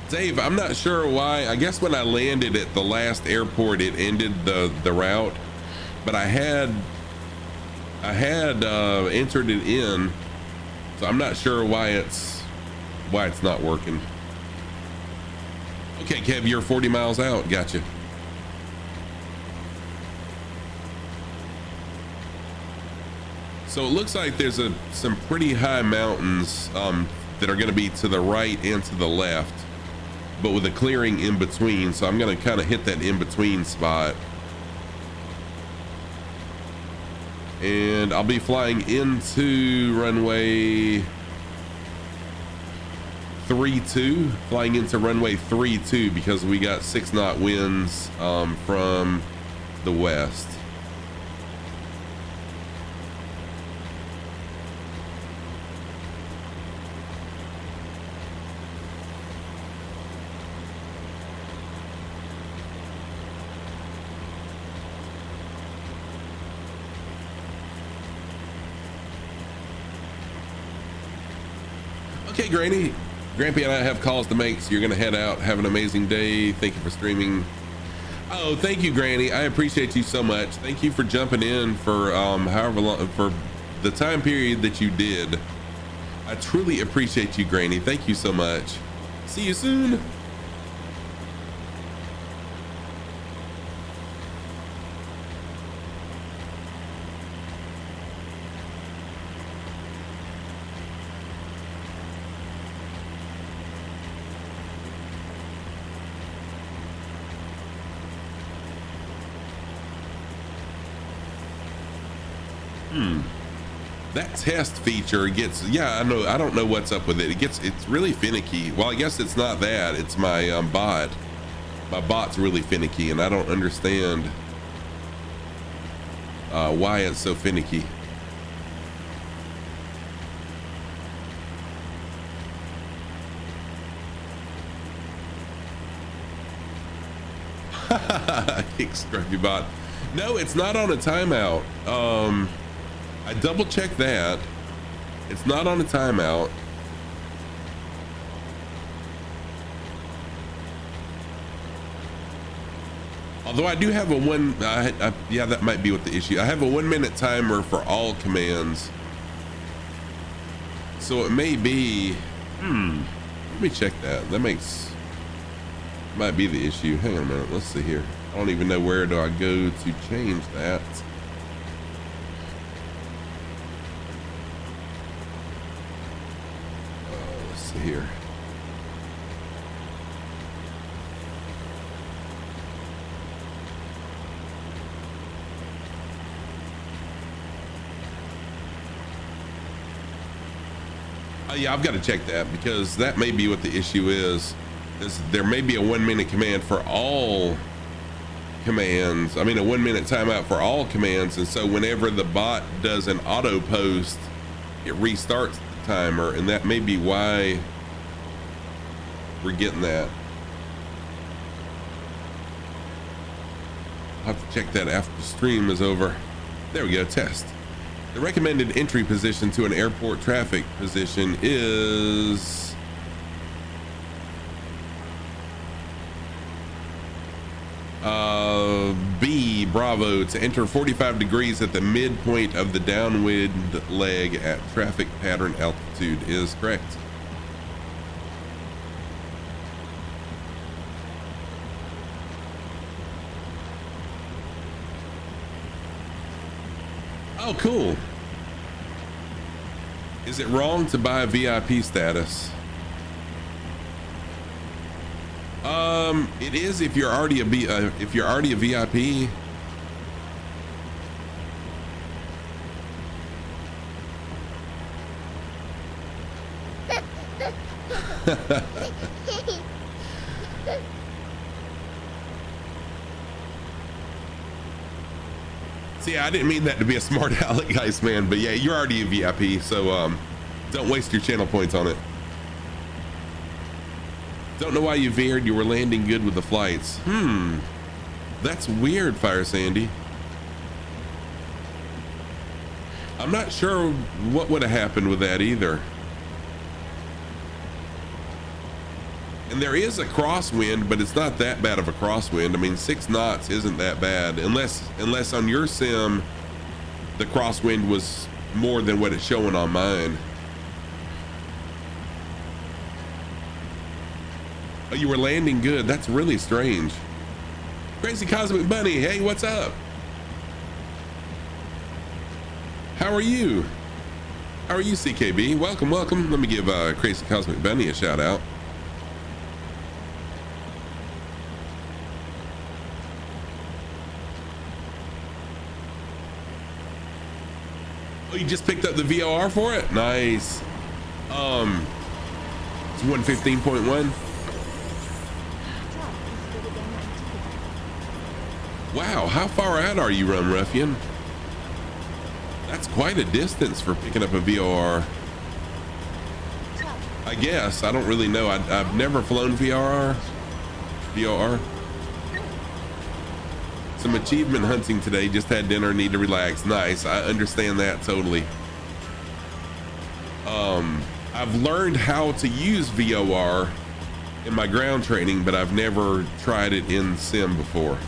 Dave. I'm not sure why. I guess when I landed at the last airport, it ended the route, but I had entered it in, so I'm not sure why it's not working. Okay, Kev, you're 40 miles out. Gotcha. So it looks like there's some pretty high mountains that are going to be to the right and to the left, but with a clearing in between. So I'm going to kind of hit that in between spot. And I'll be flying into runway 32, flying into runway 32 because we got 6-knot winds from the west. Okay, Granny. Grampy and I have calls to make, so you're gonna head out. Have an amazing day. Thank you for streaming. Oh, thank you, Granny. I appreciate you so much. Thank you for jumping in for however long, for the time period that you did. I truly appreciate you, Granny. Thank you so much. See you soon. That test feature gets, yeah, I know, I don't know what's up with it. It's really finicky. Well, I guess it's not that, it's my bot. My bot's really finicky and I don't understand why it's so finicky. Kick Scruffy bot. No, it's not on a timeout. I double checked that. It's not on a timeout. Although I do have a yeah, that might be what the issue. I have a 1-minute timer for all commands. So it may be, let me check that. That might be the issue. Hang on a minute, let's see here. I don't even know where do I go to change that. Here. Yeah, I've got to check that because that may be what the issue is there may be a 1-minute command for all commands. I mean, a 1-minute timeout for all commands. And so whenever the bot does an auto post, it restarts the timer, and that may be why we're getting that. I'll have to check that after the stream is over. There we go, test. The recommended entry position to an airport traffic position is B, Bravo, to enter 45 degrees at the midpoint of the downwind leg at traffic pattern altitude is correct. Oh, cool. Is it wrong to buy VIP status? It is if you're already a VIP. See, I didn't mean that to be a smart aleck, guys, man. But yeah, you're already a VIP, so don't waste your channel points on it. Don't know why you veered. You were landing good with the flights. That's weird, Fire Sandy. I'm not sure what would have happened with that either. And there is a crosswind, but it's not that bad of a crosswind. I mean, 6 knots isn't that bad, unless on your sim the crosswind was more than what it's showing on mine. Oh, you were landing good. That's really strange. Crazy Cosmic Bunny, hey, what's up? How are you? How are you, CKB? Welcome, welcome. Let me give Crazy Cosmic Bunny a shout out. Oh, you just picked up the VOR for it? Nice. It's 115.1. Wow, how far out are you, Rum Ruffian? That's quite a distance for picking up a VOR. I guess. I don't really know. I've never flown VOR. Some achievement hunting today. Just had dinner, need to relax. Nice. I understand that totally. I've learned how to use VOR in my ground training, but I've never tried it in sim before.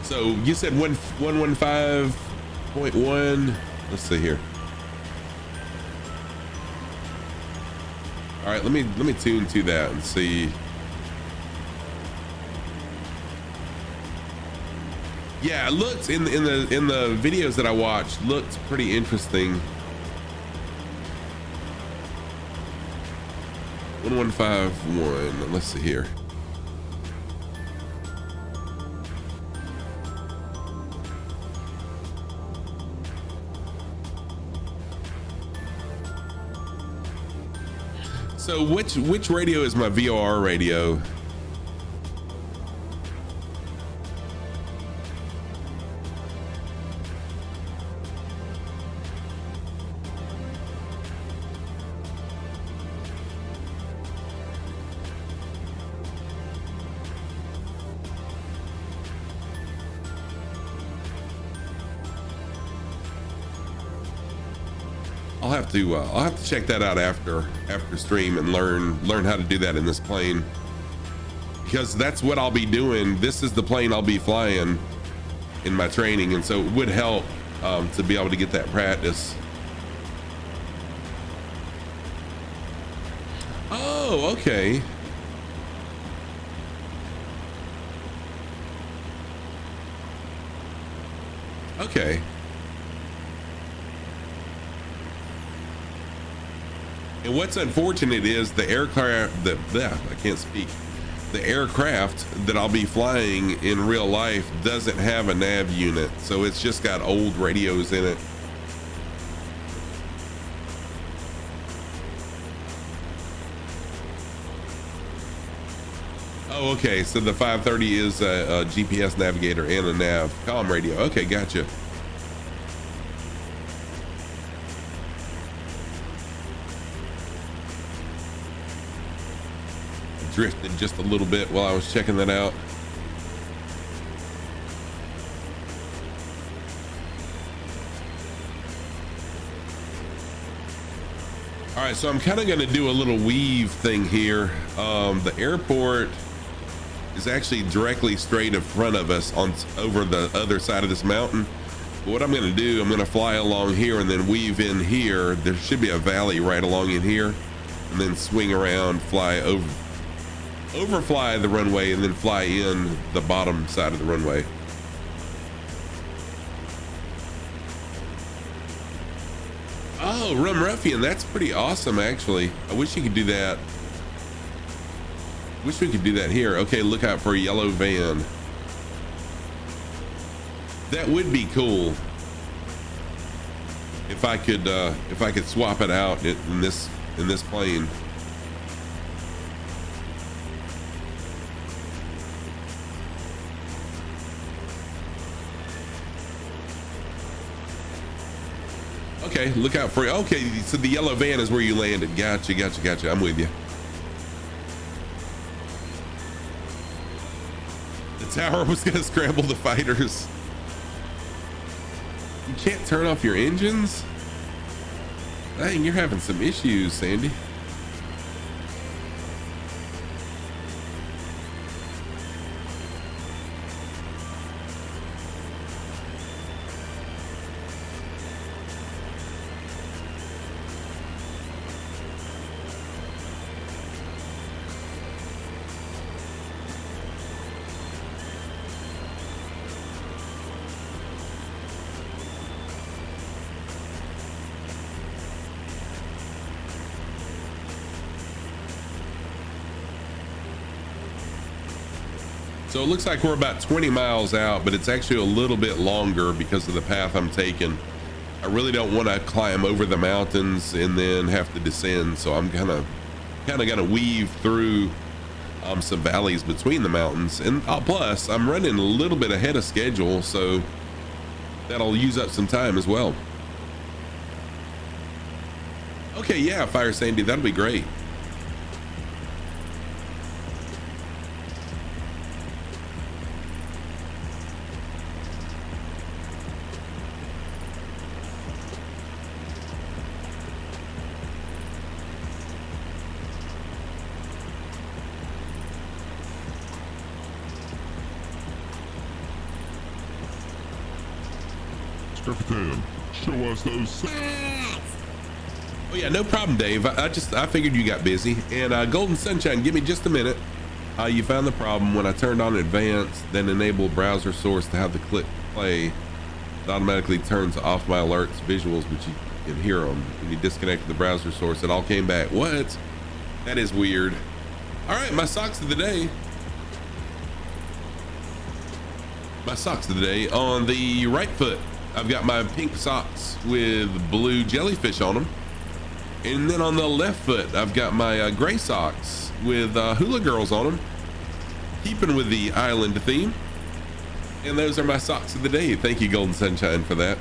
So you said 115.1. Let's see here. All right, let me tune to that and see. Yeah, it looks in the videos that I watched, looked pretty interesting. 1151. Let's see here. So which radio is my VOR radio? I'll have to check that out after stream and learn how to do that in this plane, because that's what I'll be doing. This is the plane I'll be flying in my training, and so it would help to be able to get that practice. Oh, okay. Okay. And what's unfortunate is the aircraft the aircraft that I'll be flying in real life doesn't have a nav unit, so it's just got old radios in it. Oh, okay, so the 530 is a GPS navigator and a nav comm radio. Okay, gotcha. Drifted just a little bit while I was checking that out. All right, so I'm kind of going to do a little weave thing here. The airport is actually directly straight in front of us over the other side of this mountain. But what I'm going to do, I'm going to fly along here and then weave in here. There should be a valley right along in here, and then swing around, fly over overfly the runway and then fly in the bottom side of the runway. Oh, Rum Ruffian, that's pretty awesome, actually. I wish you could do that. Wish we could do that here. Okay, look out for a yellow van. That would be cool if I could swap it out in this plane. Okay, look out for it. Okay, so the yellow van is where you landed. Gotcha. I'm with you. The tower was gonna scramble the fighters. You can't turn off your engines? Dang, you're having some issues, Sandy. So it looks like we're about 20 miles out, but it's actually a little bit longer because of the path I'm taking. I really don't want to climb over the mountains and then have to descend. So I'm kind of gonna weave through some valleys between the mountains. And plus I'm running a little bit ahead of schedule, so that'll use up some time as well. Okay, yeah, Fire Sandy, that'll be great. Captain, show us those. Oh yeah, no problem, Dave. I figured you got busy. And Golden Sunshine, give me just a minute. You found the problem when I turned on advanced, then enabled browser source to have the click play. It automatically turns off my alerts, visuals, but you can hear them. When you disconnected the browser source, it all came back. What? That is weird. All right, my socks of the day. My socks of the day. On the right foot, I've got my pink socks with blue jellyfish on them. And then on the left foot, I've got my gray socks with hula girls on them. Keeping with the island theme. And those are my socks of the day. Thank you, Golden Sunshine, for that.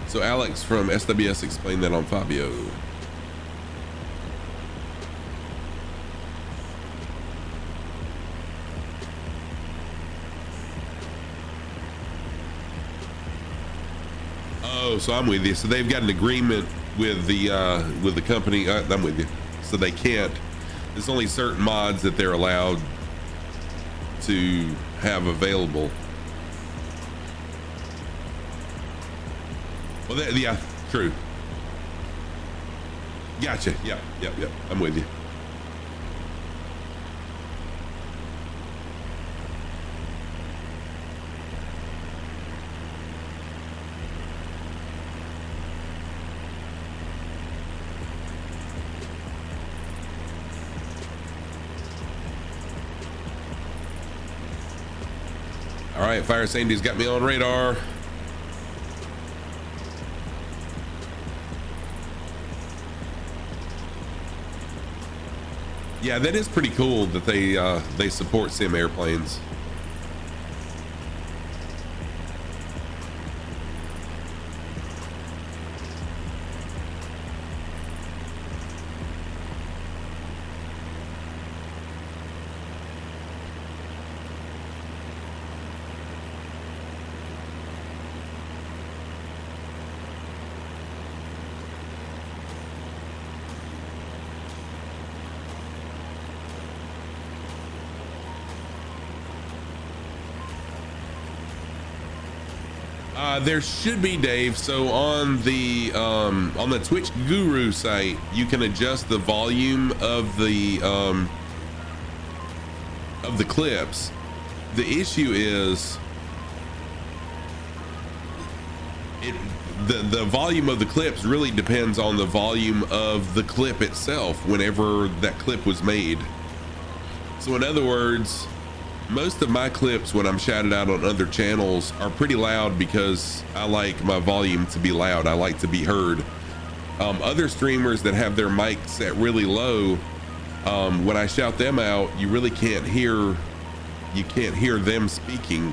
So Alex from SWS explained that on Fabio. Oh, so I'm with you. So they've got an agreement with the company. I'm with you. So they can't. There's only certain mods that they're allowed to have available. Well, yeah, true. Gotcha. Yep. I'm with you. All right, Fire Sandy's got me on radar. Yeah, that is pretty cool that they support sim airplanes. There should be, Dave. So on the Twitch Guru site, you can adjust the volume of the clips. The issue is the volume of the clips really depends on the volume of the clip itself whenever that clip was made. So in other words, most of my clips when I'm shouted out on other channels are pretty loud because I like my volume to be loud. I like to be heard. Other streamers that have their mic set really low, when I shout them out, you really can't hear them speaking.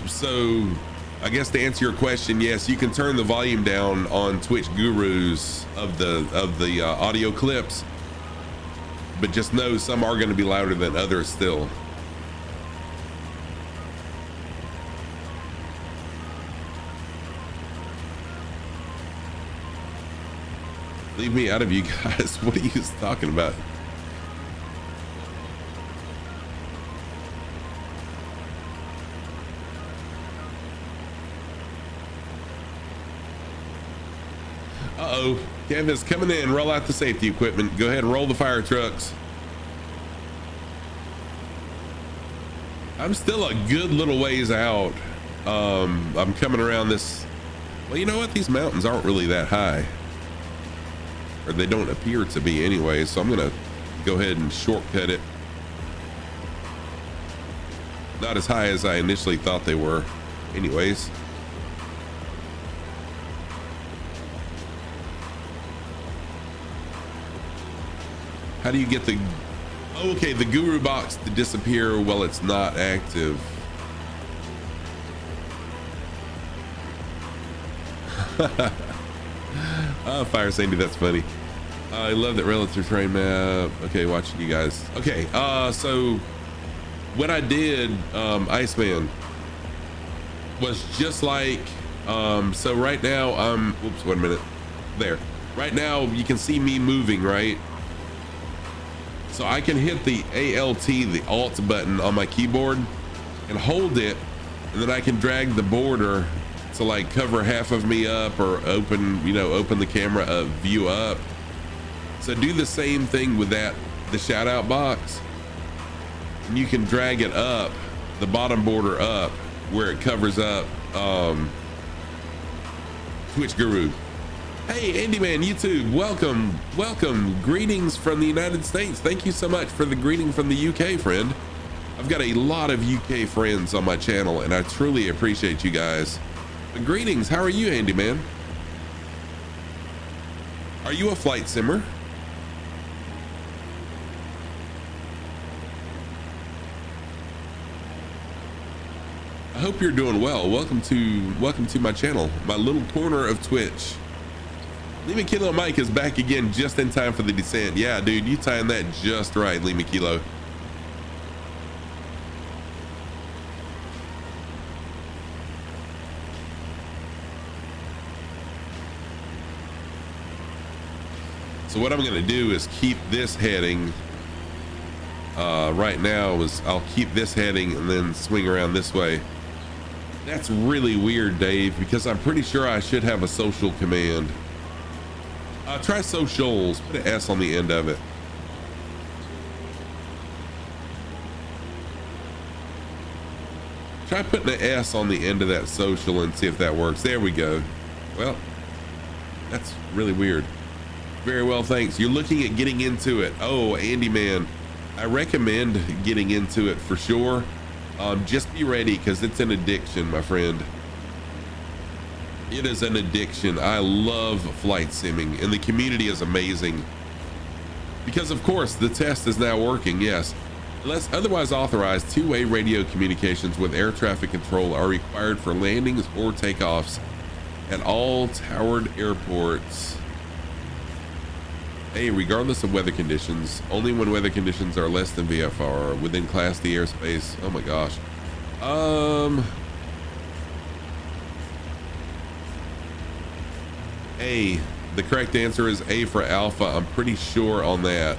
So I guess to answer your question, yes, you can turn the volume down on Twitch Gurus of the audio clips, but just know some are going to be louder than others still. Leave me out of you guys. What are you talking about? Uh-oh, Canvas coming in. Roll out the safety equipment. Go ahead and roll the fire trucks. I'm still a good little ways out. I'm coming around this. Well, you know what? These mountains aren't really that high. Or they don't appear to be anyway. So I'm going to go ahead and shortcut it. Not as high as I initially thought they were. Anyways. How do you get the, okay, the guru box to disappear while it's not active? Oh, Fire Sandy, that's funny. I love that relative terrain map. Okay, watching you guys. Okay, so what I did, Iceman, was just like, so right now I'm, whoops, 1 minute. There. Right now you can see me moving, right? So I can hit the ALT, the Alt button on my keyboard and hold it, and then I can drag the border to like cover half of me up or open, you know, open the camera up, view up. So do the same thing with that, the shout out box. And you can drag it up, the bottom border up where it covers up Twitch Guru. Hey, Andy Man, YouTube, welcome, welcome. Greetings from the United States. Thank you so much for the greeting from the UK, friend. I've got a lot of UK friends on my channel, and I truly appreciate you guys. But greetings, how are you, Andy Man? Are you a flight simmer? I hope you're doing well. Welcome to my channel, my little corner of Twitch. Lima Kilo Mike is back again just in time for the descent. Yeah, dude, you timed that just right, Lima Kilo. So what I'm gonna do is keep this heading. Right now is I'll keep this heading and then swing around this way. That's really weird, Dave, because I'm pretty sure I should have a social command. Try socials, put an S on the end of it. Try putting an S on the end of that social and see if that works. There we go. Well, that's really weird. Very well, thanks. You're looking at getting into it. Oh, Andy Man, I recommend getting into it for sure. Just be ready, because it's an addiction, my friend. It is an addiction. I love flight simming, and the community is amazing. Because of course the test is now working. Yes, unless otherwise authorized, two-way radio communications with air traffic control are required for landings or takeoffs at all towered airports. A, regardless of weather conditions, only when weather conditions are less than VFR within Class D airspace. Oh my gosh. A, the correct answer is A for Alpha. I'm pretty sure on that.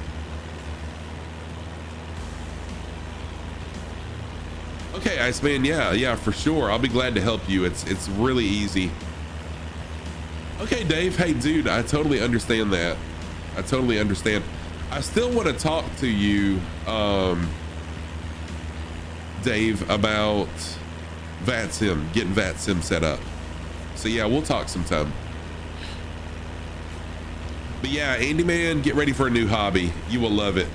Okay, Iceman, yeah, for sure. I'll be glad to help you. It's really easy. Okay, Dave. Hey, dude, I totally understand that. I totally understand. I still want to talk to you, Dave, about VATSIM, getting VATSIM set up. So yeah, we'll talk sometime. But yeah, Andy man, get ready for a new hobby. You will love it.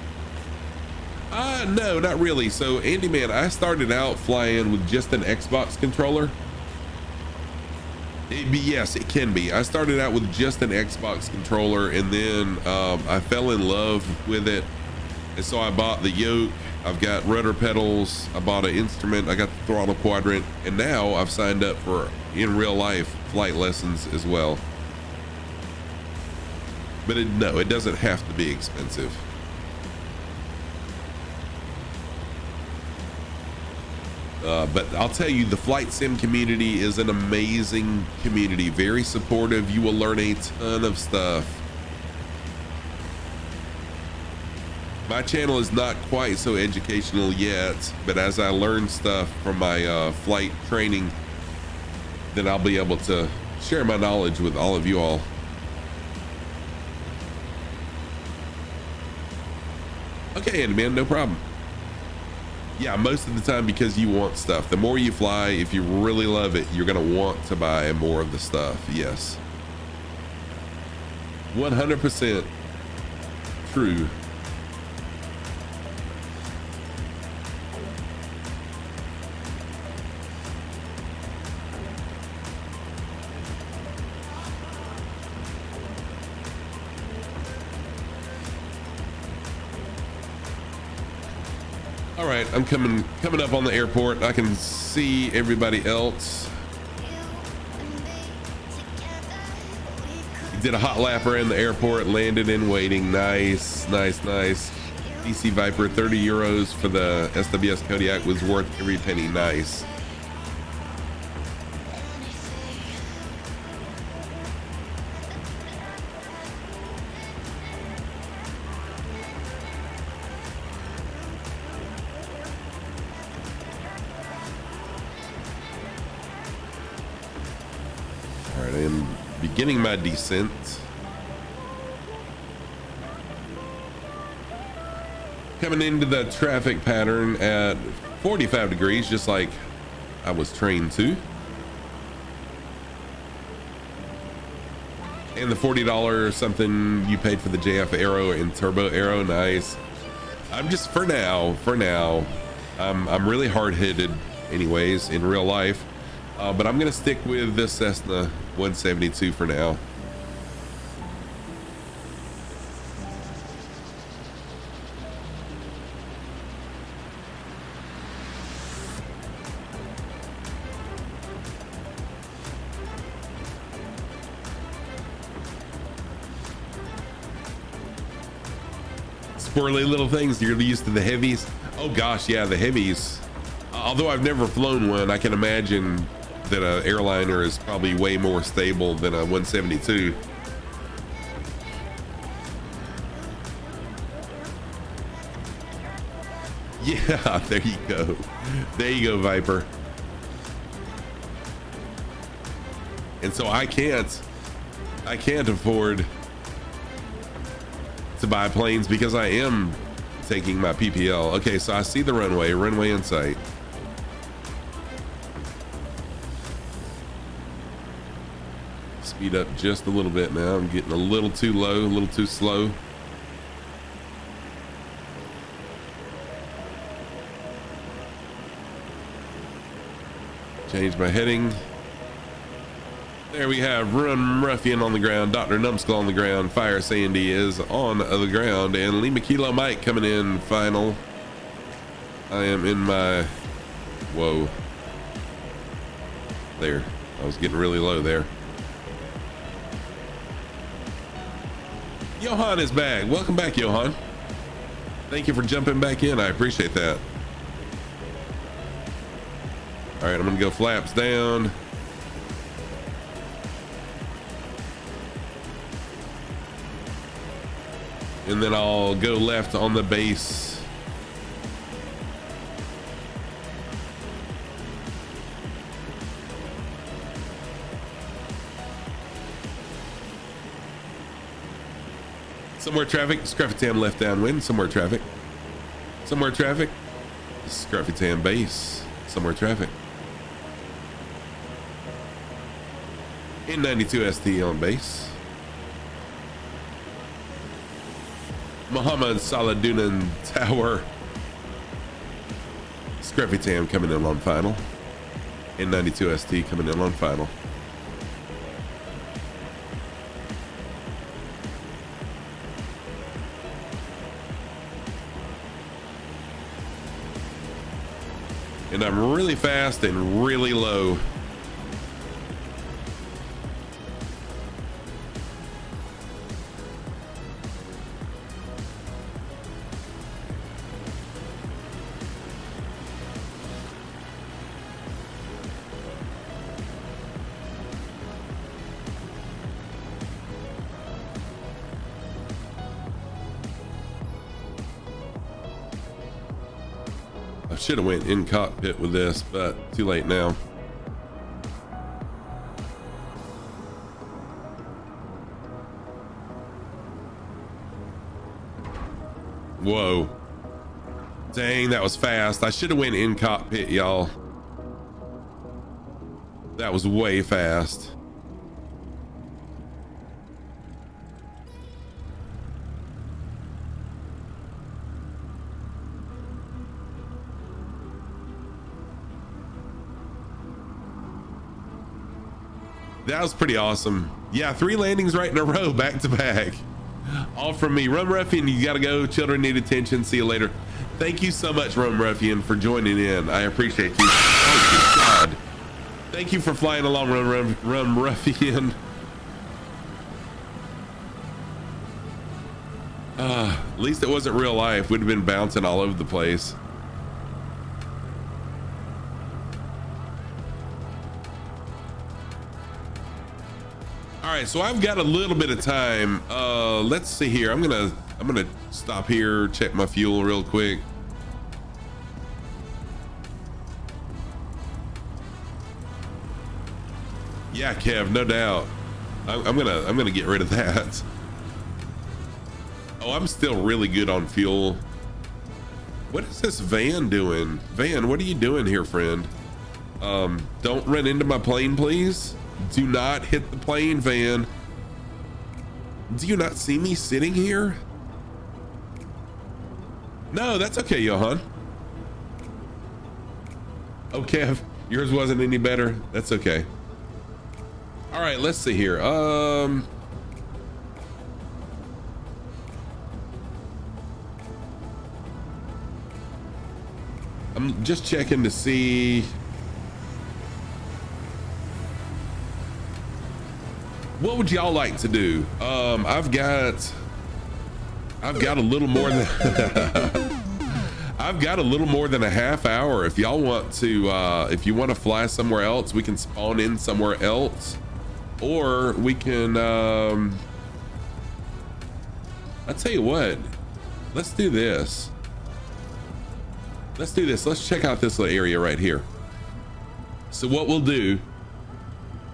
No, not really. So Andy man, I started out flying with just an Xbox controller. Yes, it can be. I started out with just an Xbox controller, and then I fell in love with it, and so I bought the yoke. I've got rudder pedals. I bought an instrument. I got the throttle quadrant, and now I've signed up for in real life flight lessons as well. But no, it doesn't have to be expensive. But I'll tell you, the flight sim community is an amazing community, very supportive. You will learn a ton of stuff. My channel is not quite so educational yet, but as I learn stuff from my flight training, then I'll be able to share my knowledge with all of you all. Okay, Andy man, no problem. Yeah, most of the time, because you want stuff. The more you fly, if you really love it, you're gonna want to buy more of the stuff. Yes, 100% true. All right, I'm coming up on the airport. I can see everybody else. Did a hot lap around the airport, landed in waiting. Nice. DC Viper, 30 euros for the SWS Kodiak was worth every penny. Nice. Beginning my descent. Coming into the traffic pattern at 45 degrees, just like I was trained to. And the $40 something you paid for the JF Aero and Turbo Aero, nice. I'm just for now, I'm really hard-headed anyways in real life. But I'm gonna stick with this Cessna 172 for now. Squirrely little things, you're used to the heavies. Oh gosh, yeah, the heavies. Although I've never flown one, I can imagine that an airliner is probably way more stable than a 172. Yeah, there you go. There you go, Viper. And so I can't afford to buy planes because I am taking my PPL. Okay, so I see the runway in sight. Speed up just a little bit now. I'm getting a little too low, a little too slow. Change my heading. There we have Run Ruffian on the ground, Dr. Numbskull on the ground, Fire Sandy is on the ground, and Lima Kilo Mike coming in final. I am in my, whoa. There, I was getting really low there. Johan is back. Welcome back, Johan. Thank you for jumping back in. I appreciate that. All right, I'm gonna go flaps down. And then I'll go left on the base. Somewhere traffic. Scruffy Tam left downwind. Somewhere traffic. Somewhere traffic. Scruffy Tam base. Somewhere traffic. In92 ST on base. Muhammad Saladunan Tower. Scruffy Tam coming in on final. In92 ST coming in on final. And I'm really fast and really low. Should have went in cockpit with this, but too late now. Whoa. Dang, that was fast. I should have went in cockpit, y'all. That was way fast. That was pretty awesome. Yeah, 3 landings right in a row, back to back. All from me. Rum Ruffian, you gotta go. Children need attention. See you later. Thank you so much, Rum Ruffian, for joining in. I appreciate you. Oh, good God. Thank you for flying along, Rum Ruffian. At least it wasn't real life. We'd have been bouncing all over the place. All right, so I've got a little bit of time. Let's see here. I'm gonna stop here, check my fuel real quick. Yeah, Kev, no doubt. I'm gonna get rid of that. Oh, I'm still really good on fuel. What is this van doing? Van, what are you doing here, friend? Don't run into my plane, please. Do not hit the plane, Van. Do you not see me sitting here? No, that's okay, Johan. Oh, Kev, yours wasn't any better. That's okay. All right, let's see here. I'm just checking to see. What would y'all like to do? I've got a little more than I've got a little more than a half hour. If y'all want to, if you want to fly somewhere else, we can spawn in somewhere else, or we can. I'll tell you what. Let's do this. Let's do this. Let's check out this little area right here. So what we'll do,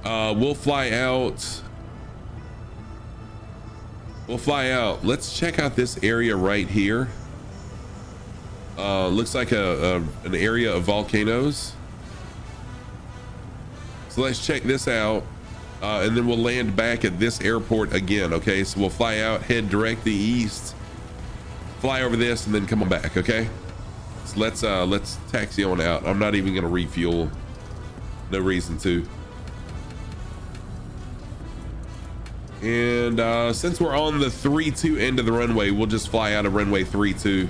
we'll fly out. We'll fly out. Let's check out this area right here. Looks like an area of volcanoes. So let's check this out. And then we'll land back at this airport again. Okay, so we'll fly out, head directly east, fly over this, and then come on back. Okay, so let's taxi on out. I'm not even gonna refuel. No reason to. And since we're on the 3-2 end of the runway, we'll just fly out of runway 3-2.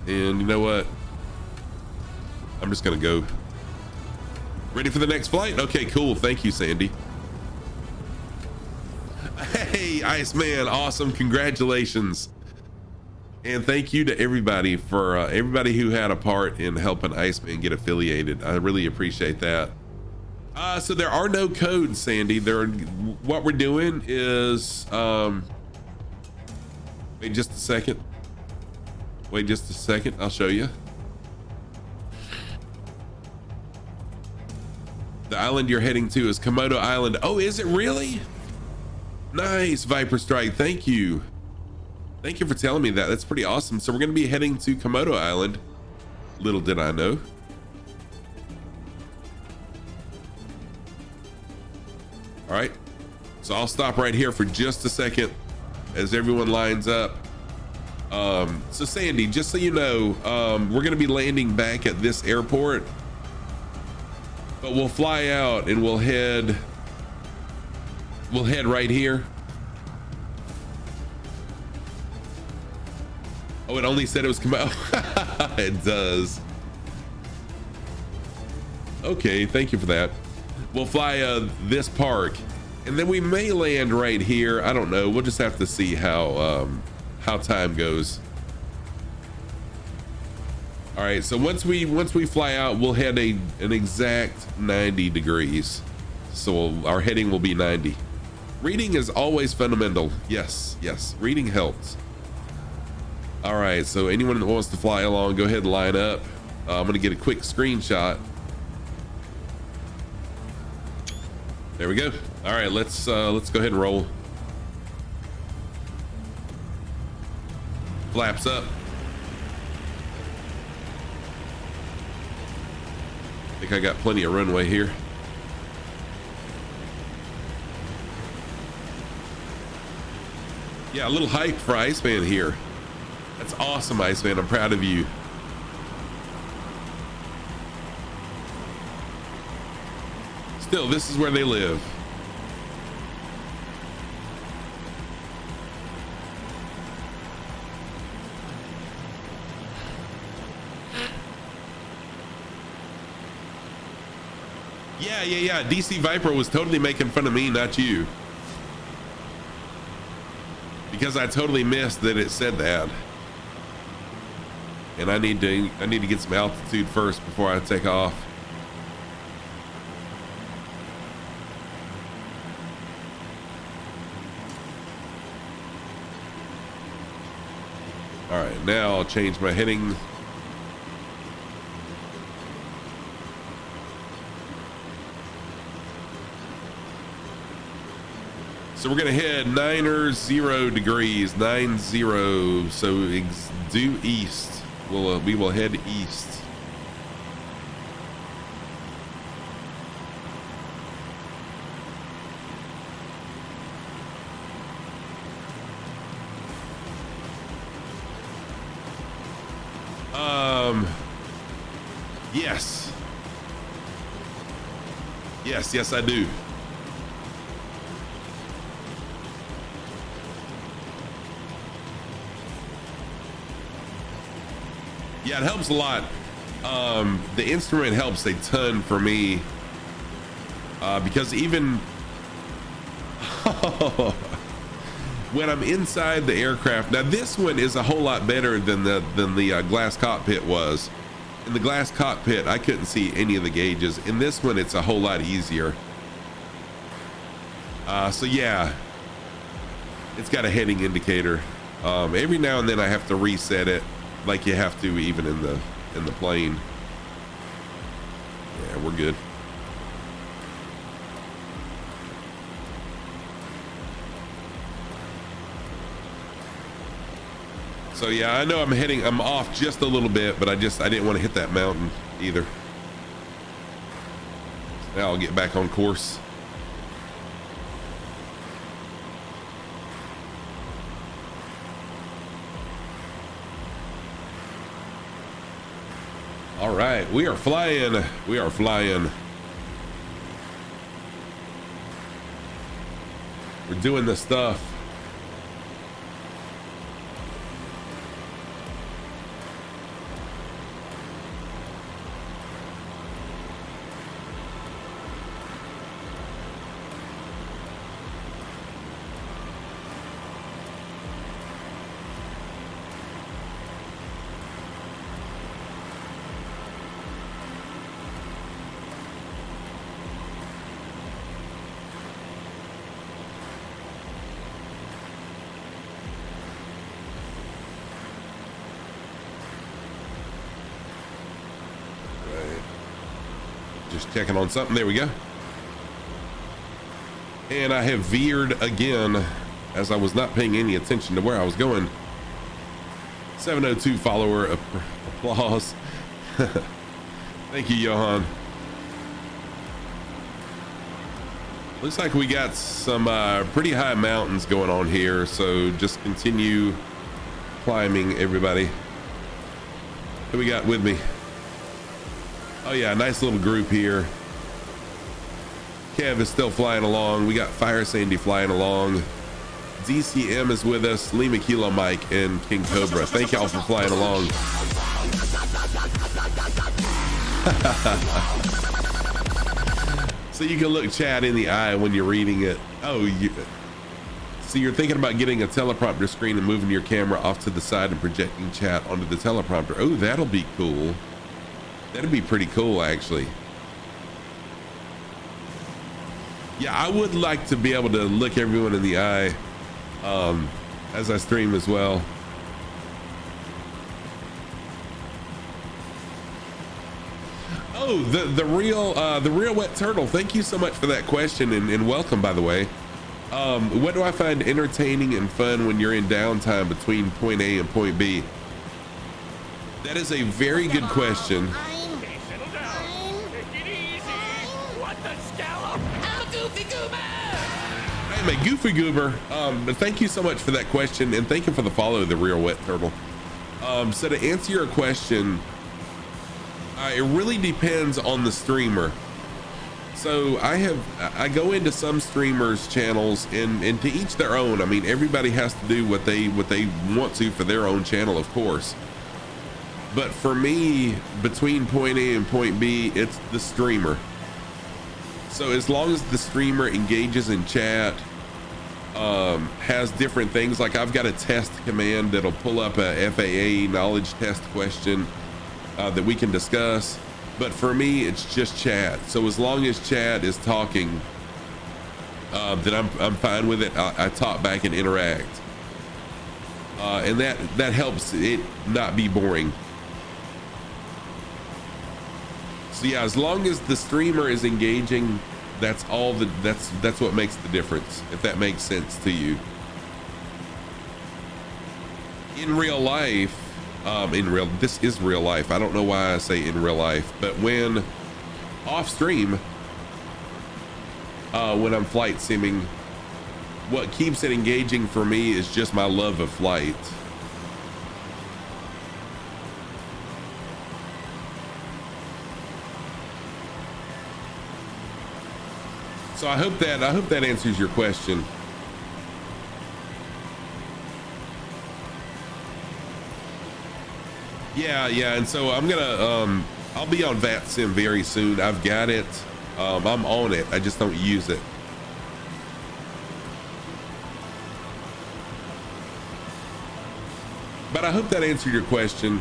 And you know what? I'm just gonna go. Ready for the next flight? Okay, cool. Thank you, Sandy. Hey, Iceman, awesome. Congratulations. And thank you to everybody for everybody who had a part in helping Iceman get affiliated. I really appreciate that. So there are no codes, Sandy. What we're doing is wait just a second. Wait just a second. I'll show you. The island you're heading to is Komodo Island. Oh, is it really? Nice, Viper Strike. Thank you. Thank you for telling me that. That's pretty awesome. So we're going to be heading to Komodo Island. Little did I know. All right. So I'll stop right here for just a second as everyone lines up. So Sandy, just so you know, we're going to be landing back at this airport, but we'll fly out and we'll head right here. Oh, it only said it was Komodo. It does. Okay, thank you for that. We'll fly this park, and then we may land right here. I don't know. We'll just have to see how time goes. All right, so once we fly out, we'll head an exact 90 degrees. So our heading will be 90. Reading is always fundamental. Yes, reading helps. All right, so anyone that wants to fly along, go ahead and line up. I'm gonna get a quick screenshot. There we go. All right, let's go ahead and roll. Flaps up. I think I got plenty of runway here. Yeah, a little hype for Iceman here. That's awesome, Iceman. I'm proud of you. Still, this is where they live. Yeah. DC Viper was totally making fun of me, not you. Because I totally missed that it said that. And I need to get some altitude first before I take off. All right, now I'll change my heading. So we're gonna head 90 degrees, 90. So due east. We will head east. Yes, I do. Yeah, it helps a lot. The instrument helps a ton for me, because even when I'm inside the aircraft, now this one is a whole lot better than the glass cockpit was. In the glass cockpit, I couldn't see any of the gauges. In this one, it's a whole lot easier. So yeah, it's got a heading indicator. Every now and then I have to reset it, like you have to even in the plane. Yeah, we're good. So yeah, I know I'm off just a little bit, but I didn't want to hit that mountain either. So now I'll get back on course. All right, we are flying. We are flying. We're doing this stuff. Just checking on something. There we go. And I have veered again as I was not paying any attention to where I was going. 702 follower applause. Thank you, Johan. Looks like we got some pretty high mountains going on here, so just continue climbing, everybody. Who we got with me? Oh yeah, nice little group here. Kev is still flying along. We got Fire Sandy flying along. DCM is with us. Lima Kilo Mike and King Cobra. Thank y'all for flying along. So you can look chat in the eye when you're reading it. Oh, so you're thinking about getting a teleprompter screen and moving your camera off to the side and projecting chat onto the teleprompter. Oh, that'll be cool. That'd be pretty cool, actually. Yeah, I would like to be able to look everyone in the eye as I stream as well. Oh, the real wet turtle. Thank you so much for that question and welcome, by the way. What do I find entertaining and fun when you're in downtime between point A and point B? That is a very good question. I'm a goofy goober, but thank you so much for that question, and thank you for the follow, the real wet turtle. So to answer your question, it really depends on the streamer. So I go into some streamers' channels, and to each their own. I mean, everybody has to do what they want to for their own channel, of course. But for me, between point A and point B, it's the streamer. So as long as the streamer engages in chat, has different things, like I've got a test command that'll pull up a FAA knowledge test question that we can discuss. But for me, it's just chat. So as long as chat is talking, then I'm fine with it. I talk back and interact, and that helps it not be boring. So yeah, as long as the streamer is engaging, that's what makes the difference, if that makes sense to you. In real life, this is real life. I don't know why I say in real life, but when off stream, when I'm flight simming, what keeps it engaging for me is just my love of flight. So I hope that answers your question. Yeah, and so I'm gonna I'll be on VATSIM very soon. I've got it. I'm on it. I just don't use it. But I hope that answered your question.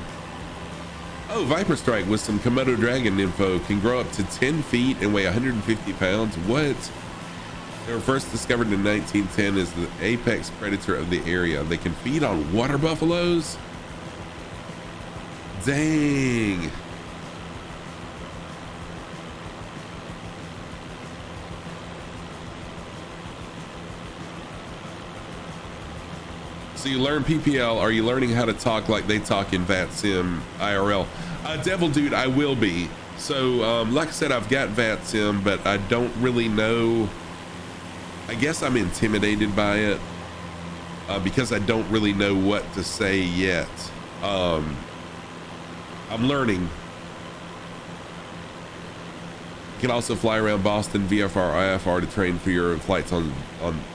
Oh, Viper Strike with some Komodo dragon info. Can grow up to 10 feet and weigh 150 pounds. What? They were first discovered in 1910 as the apex predator of the area. They can feed on water buffaloes? Dang. So you learn PPL. Are you learning how to talk like they talk in VATSIM IRL? Devil Dude, I will be. So like I said, I've got VATSIM, but I don't really know. I guess I'm intimidated by it because I don't really know what to say yet. I'm learning. You can also fly around Boston VFR IFR to train for your flights on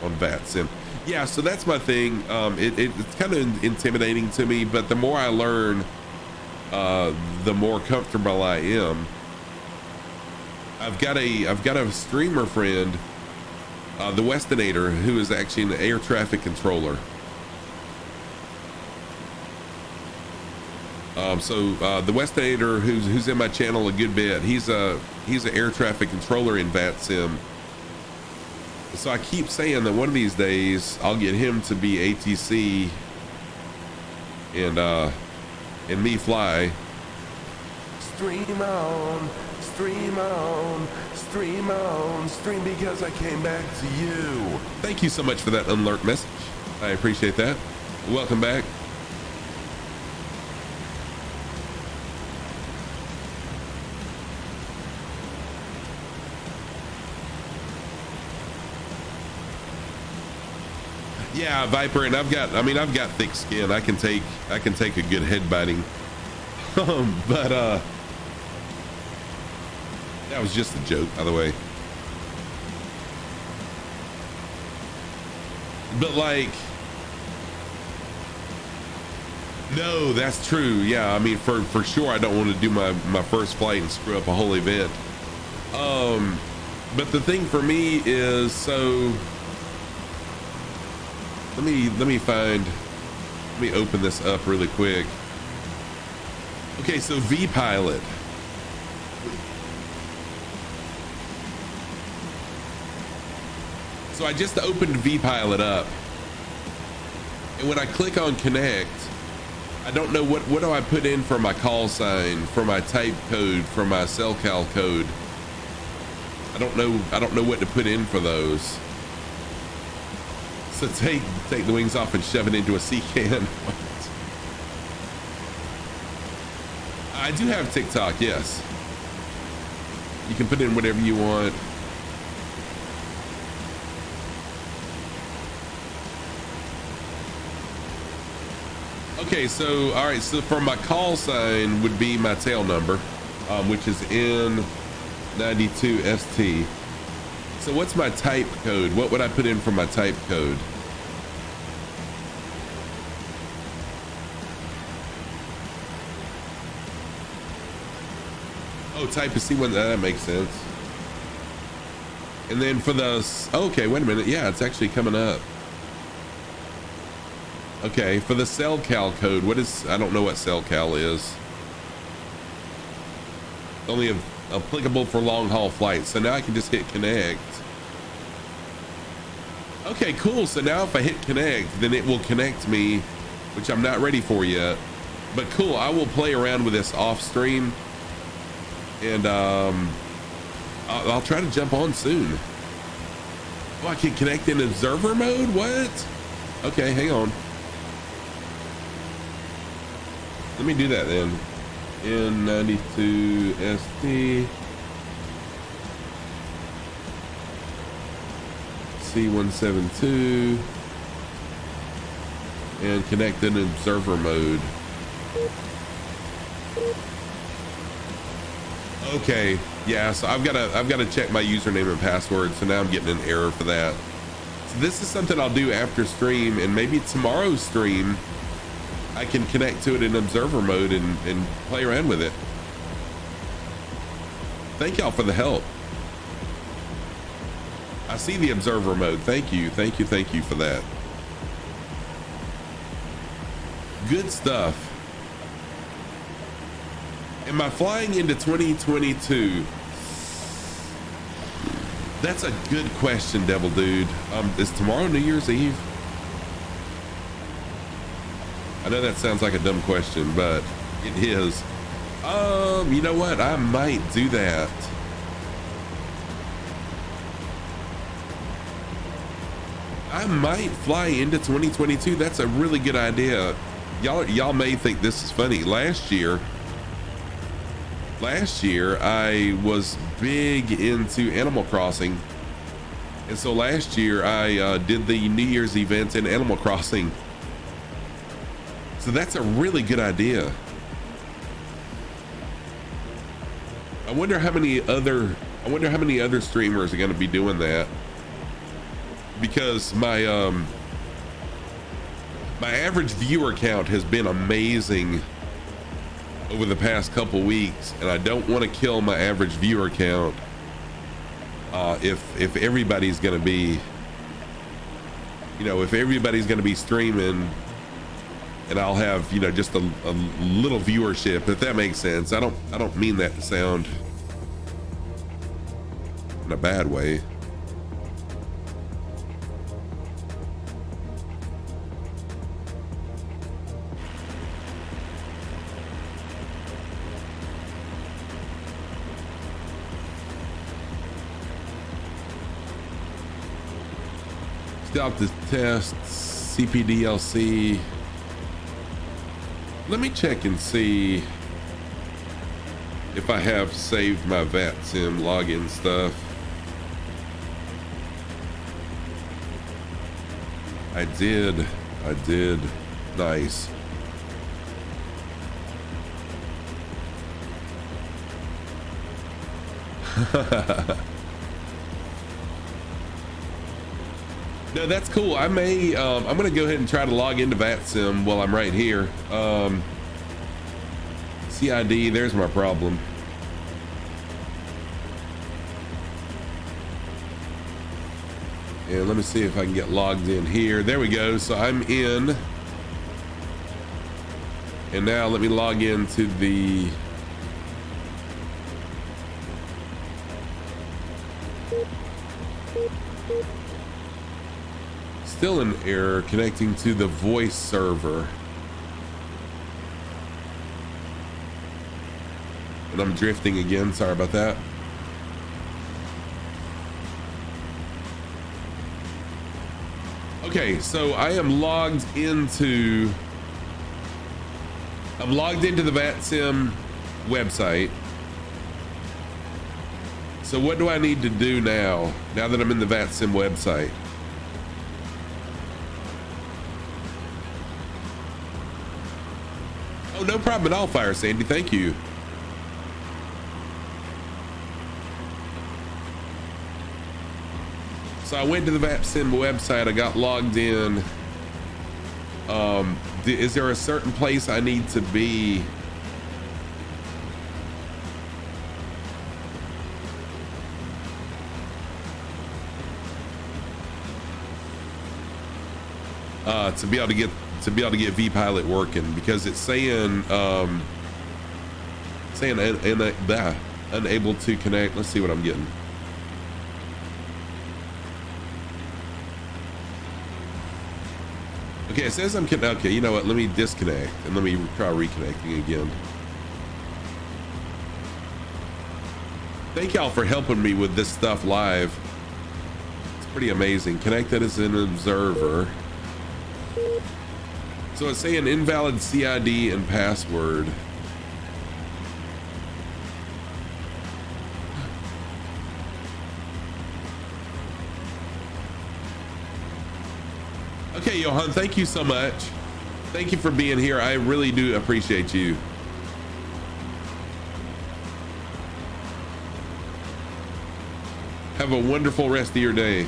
VATSIM. Yeah, so that's my thing. It's kind of intimidating to me, but the more I learn, the more comfortable I am. I've got a streamer friend, the Westinator, who is actually an air traffic controller. So the Westinator, who's in my channel a good bit, he's an air traffic controller in VATSIM. So I keep saying that one of these days I'll get him to be ATC and me fly. Stream on, stream on, stream because I came back to you. Thank you so much for that alert message. I appreciate that. Welcome back. Yeah, Viper, and I've got thick skin. I can take a good head biting. But that was just a joke, by the way. But like, no, that's true. Yeah, I mean, for sure, I don't want to do my first flight and screw up a whole event. But the thing for me is, so let me open this up really quick. Okay, so V-Pilot. So I just opened V-Pilot up, and when I click on connect, I don't know what do I put in for my call sign, for my type code, for my CellCal code. I don't know what to put in for those. So take the wings off and shove it into a sea can. I do have TikTok, yes. You can put in whatever you want. Okay, so all right, so for my call sign would be my tail number, which is N92ST. So what's my type code? What would I put in for my type code? Oh, type is C1, that makes sense. And then for the, okay, wait a minute. Yeah, it's actually coming up. Okay, for the CellCal code, what is, I don't know what CellCal is. Only applicable for long haul flights. So now I can just hit connect. Okay, cool. So now if I hit connect, then it will connect me, which I'm not ready for yet. But cool, I will play around with this off stream. And I'll try to jump on soon. Oh, I can connect in observer mode? What? Okay, hang on. Let me do that then. N92ST C172 and connect in observer mode. Okay, yeah, so I've got to check my username and password, so now I'm getting an error for that. So this is something I'll do after stream, and maybe tomorrow's stream I can connect to it in observer mode and play around with it. Thank y'all for the help. I see the observer mode. Thank you for that. Good stuff. Am I flying into 2022? That's a good question, Devil Dude. Is tomorrow New Year's Eve? I know that sounds like a dumb question, but it is. You know what? I might do that. I might fly into 2022. That's a really good idea. Y'all may think this is funny. Last year I was big into Animal Crossing, and so last year I did the New Year's event in Animal Crossing. So that's a really good idea. I wonder how many other streamers are going to be doing that, because my average viewer count has been amazing over the past couple weeks, and I don't want to kill my average viewer count if everybody's going to be, if everybody's going to be streaming, and I'll have, just a little viewership, if that makes sense. I don't mean that to sound in a bad way. Stop the test, CPDLC. Let me check and see if I have saved my VATSIM login stuff. I did. Nice. No, that's cool. I may, I'm gonna go ahead and try to log into VATSIM while I'm right here. CID, there's my problem. And let me see if I can get logged in here. There we go. So I'm in. And now let me log into the still an error connecting to the voice server. And I'm drifting again. Sorry about that. Okay, so I am logged into the VATSIM website. So what do I need to do now that I'm in the VATSIM website? Oh, no problem at all, Fire Sandy. Thank you. So I went to the VATSIM website. I got logged in. Is there a certain place I need to be? To be able to get vPilot working, because it's saying unable to connect. Let's see what I'm getting. Okay, it says I'm connected. Okay, you know what? Let me disconnect and let me try reconnecting again. Thank y'all for helping me with this stuff live. It's pretty amazing. Connected as an observer. So it's saying invalid CID and password. Okay, Johan, thank you so much. Thank you for being here. I really do appreciate you. Have a wonderful rest of your day.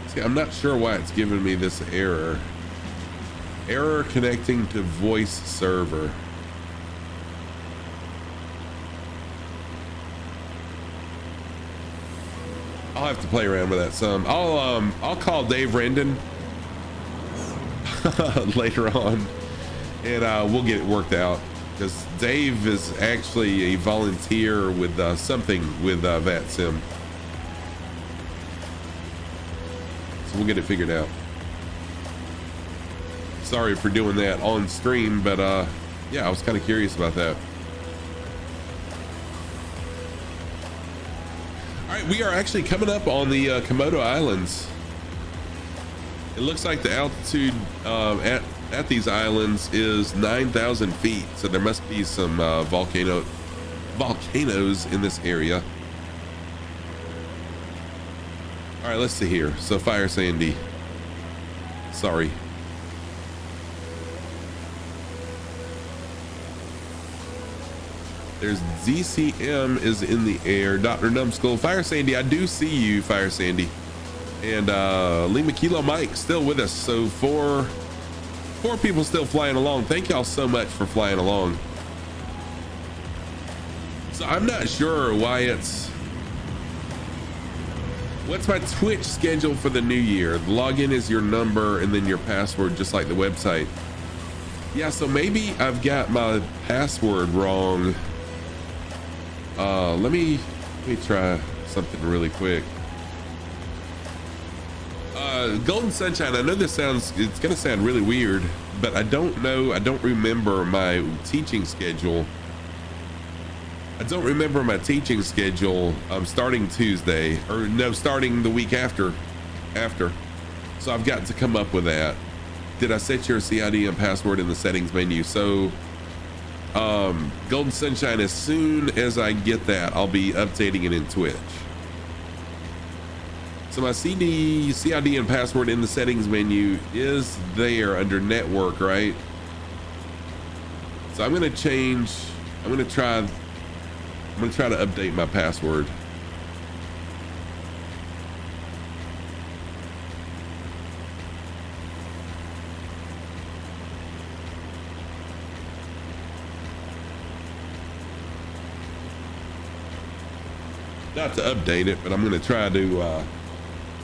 See, I'm not sure why it's giving me this error. Error connecting to voice server. I'll have to play around with that some. I'll call Dave Rendon later on, and we'll get it worked out, because Dave is actually a volunteer with something with VATSIM, so we'll get it figured out. Sorry for doing that on stream, but yeah, I was kind of curious about that. All right, we are actually coming up on the Komodo Islands. It looks like the altitude at these islands is 9,000 feet, so there must be some volcanoes in this area. All right, let's see here. So Fire Sandy, sorry. There's DCM is in the air. Dr. Numbskull. Fire Sandy, I do see you, Fire Sandy. And Lima Kilo Mike still with us. So four people still flying along. Thank y'all so much for flying along. So I'm not sure why what's my Twitch schedule for the new year? The login is your number and then your password, just like the website. Yeah, so maybe I've got my password wrong. Let me try something really quick. Golden Sunshine, I know it's gonna sound really weird, but I don't remember my teaching schedule. Starting Tuesday, or no, starting the week after. So I've got to come up with that. Did I set your CID and password in the settings menu? So Golden Sunshine, as soon as I get that, I'll be updating it in Twitch. So my CID and password in the settings menu is there under network, right? So I'm gonna try to update my password. Not to update it, but I'm going to try to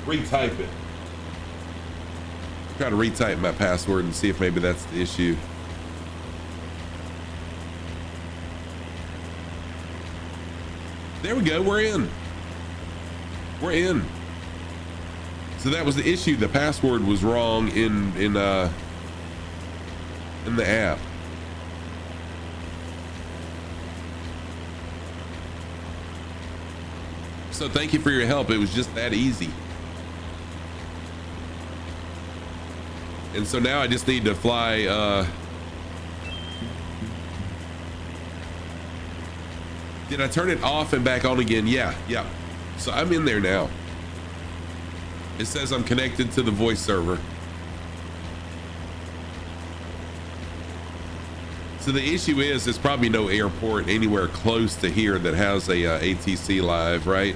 retype it. Try to retype my password and see if maybe that's the issue. There we go. We're in. So that was the issue. The password was wrong in the app. So thank you for your help. It was just that easy. And so now I just need to fly. Did I turn it off and back on again? Yeah. So I'm in there now. It says I'm connected to the voice server. So the issue is there's probably no airport anywhere close to here that has a ATC live, right?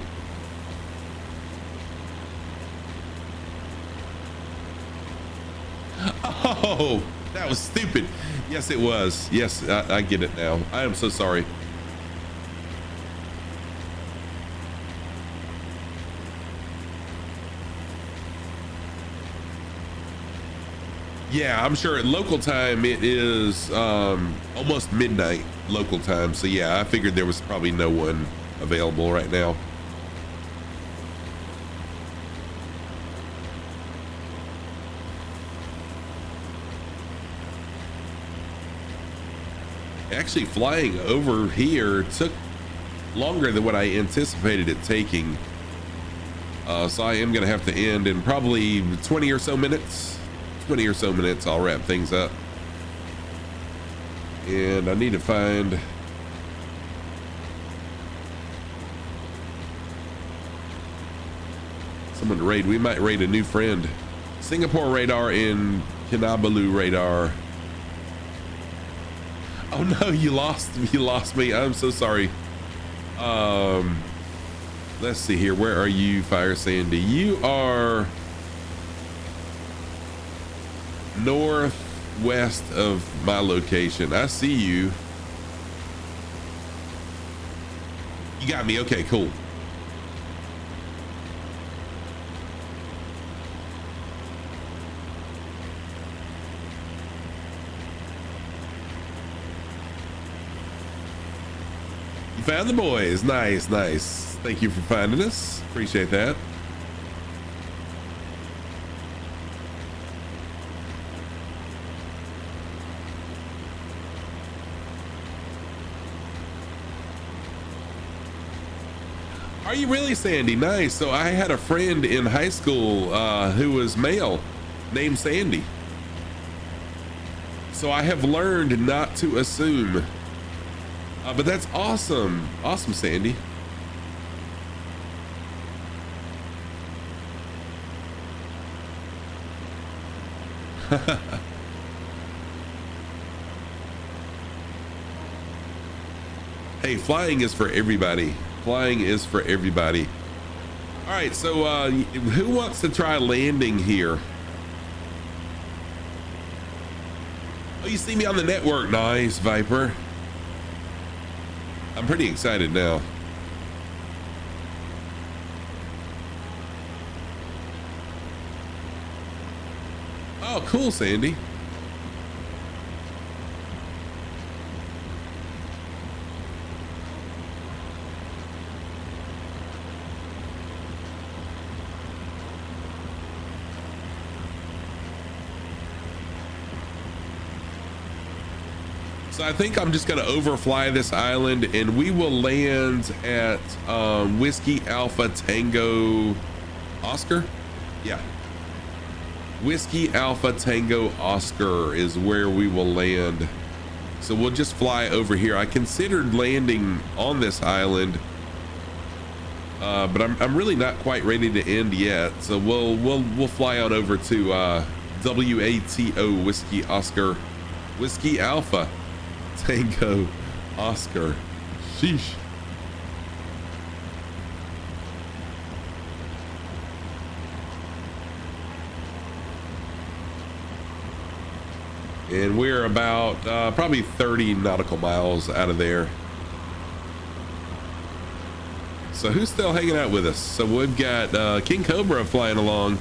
Oh, that was stupid. Yes, it was. Yes, I get it now. I am so sorry. Yeah, I'm sure at local time it is almost midnight local time. So yeah, I figured there was probably no one available right now. Actually, flying over here took longer than what I anticipated it taking. So I am gonna have to end in probably 20 or so minutes. I'll wrap things up. And I need to find someone to raid. We might raid a new friend. Singapore radar and Kinabalu radar. Oh no, you lost me. I'm so sorry. Let's see here. Where are you, Fire Sandy? You are northwest of my location. I see you. You got me. Okay, cool. You found the boys. Nice. Thank you for finding us. Appreciate that. Are you really, Sandy? Nice. So I had a friend in high school who was male named Sandy. So I have learned not to assume. But that's awesome. Awesome, Sandy. Hey, flying is for everybody. Flying is for everybody. All right, so who wants to try landing here? Oh, you see me on the network. Nice, Viper. I'm pretty excited now. Oh, cool, Sandy. So I think I'm just gonna overfly this island and we will land at Whiskey Alpha Tango Oscar. Yeah. Whiskey Alpha Tango Oscar is where we will land. So we'll just fly over here. I considered landing on this island, but I'm really not quite ready to end yet. So we'll fly on over to WATO Whiskey Oscar, Whiskey Alpha Tango Oscar. Sheesh. And we're about probably 30 nautical miles out of there. So who's still hanging out with us? So we've got King Cobra flying along,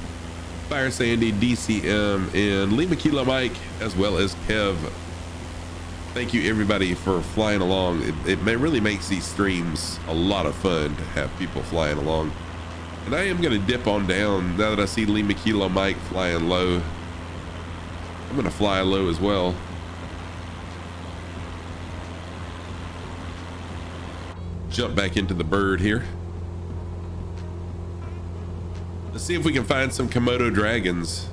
Fire Sandy, DCM, and Lima Kilo Mike, as well as Kev. Thank you everybody for flying along. It really makes these streams a lot of fun to have people flying along. And I am gonna dip on down now that I see Lima Kilo Mike flying low. I'm gonna fly low as well. Jump back into the bird here. Let's see if we can find some Komodo dragons.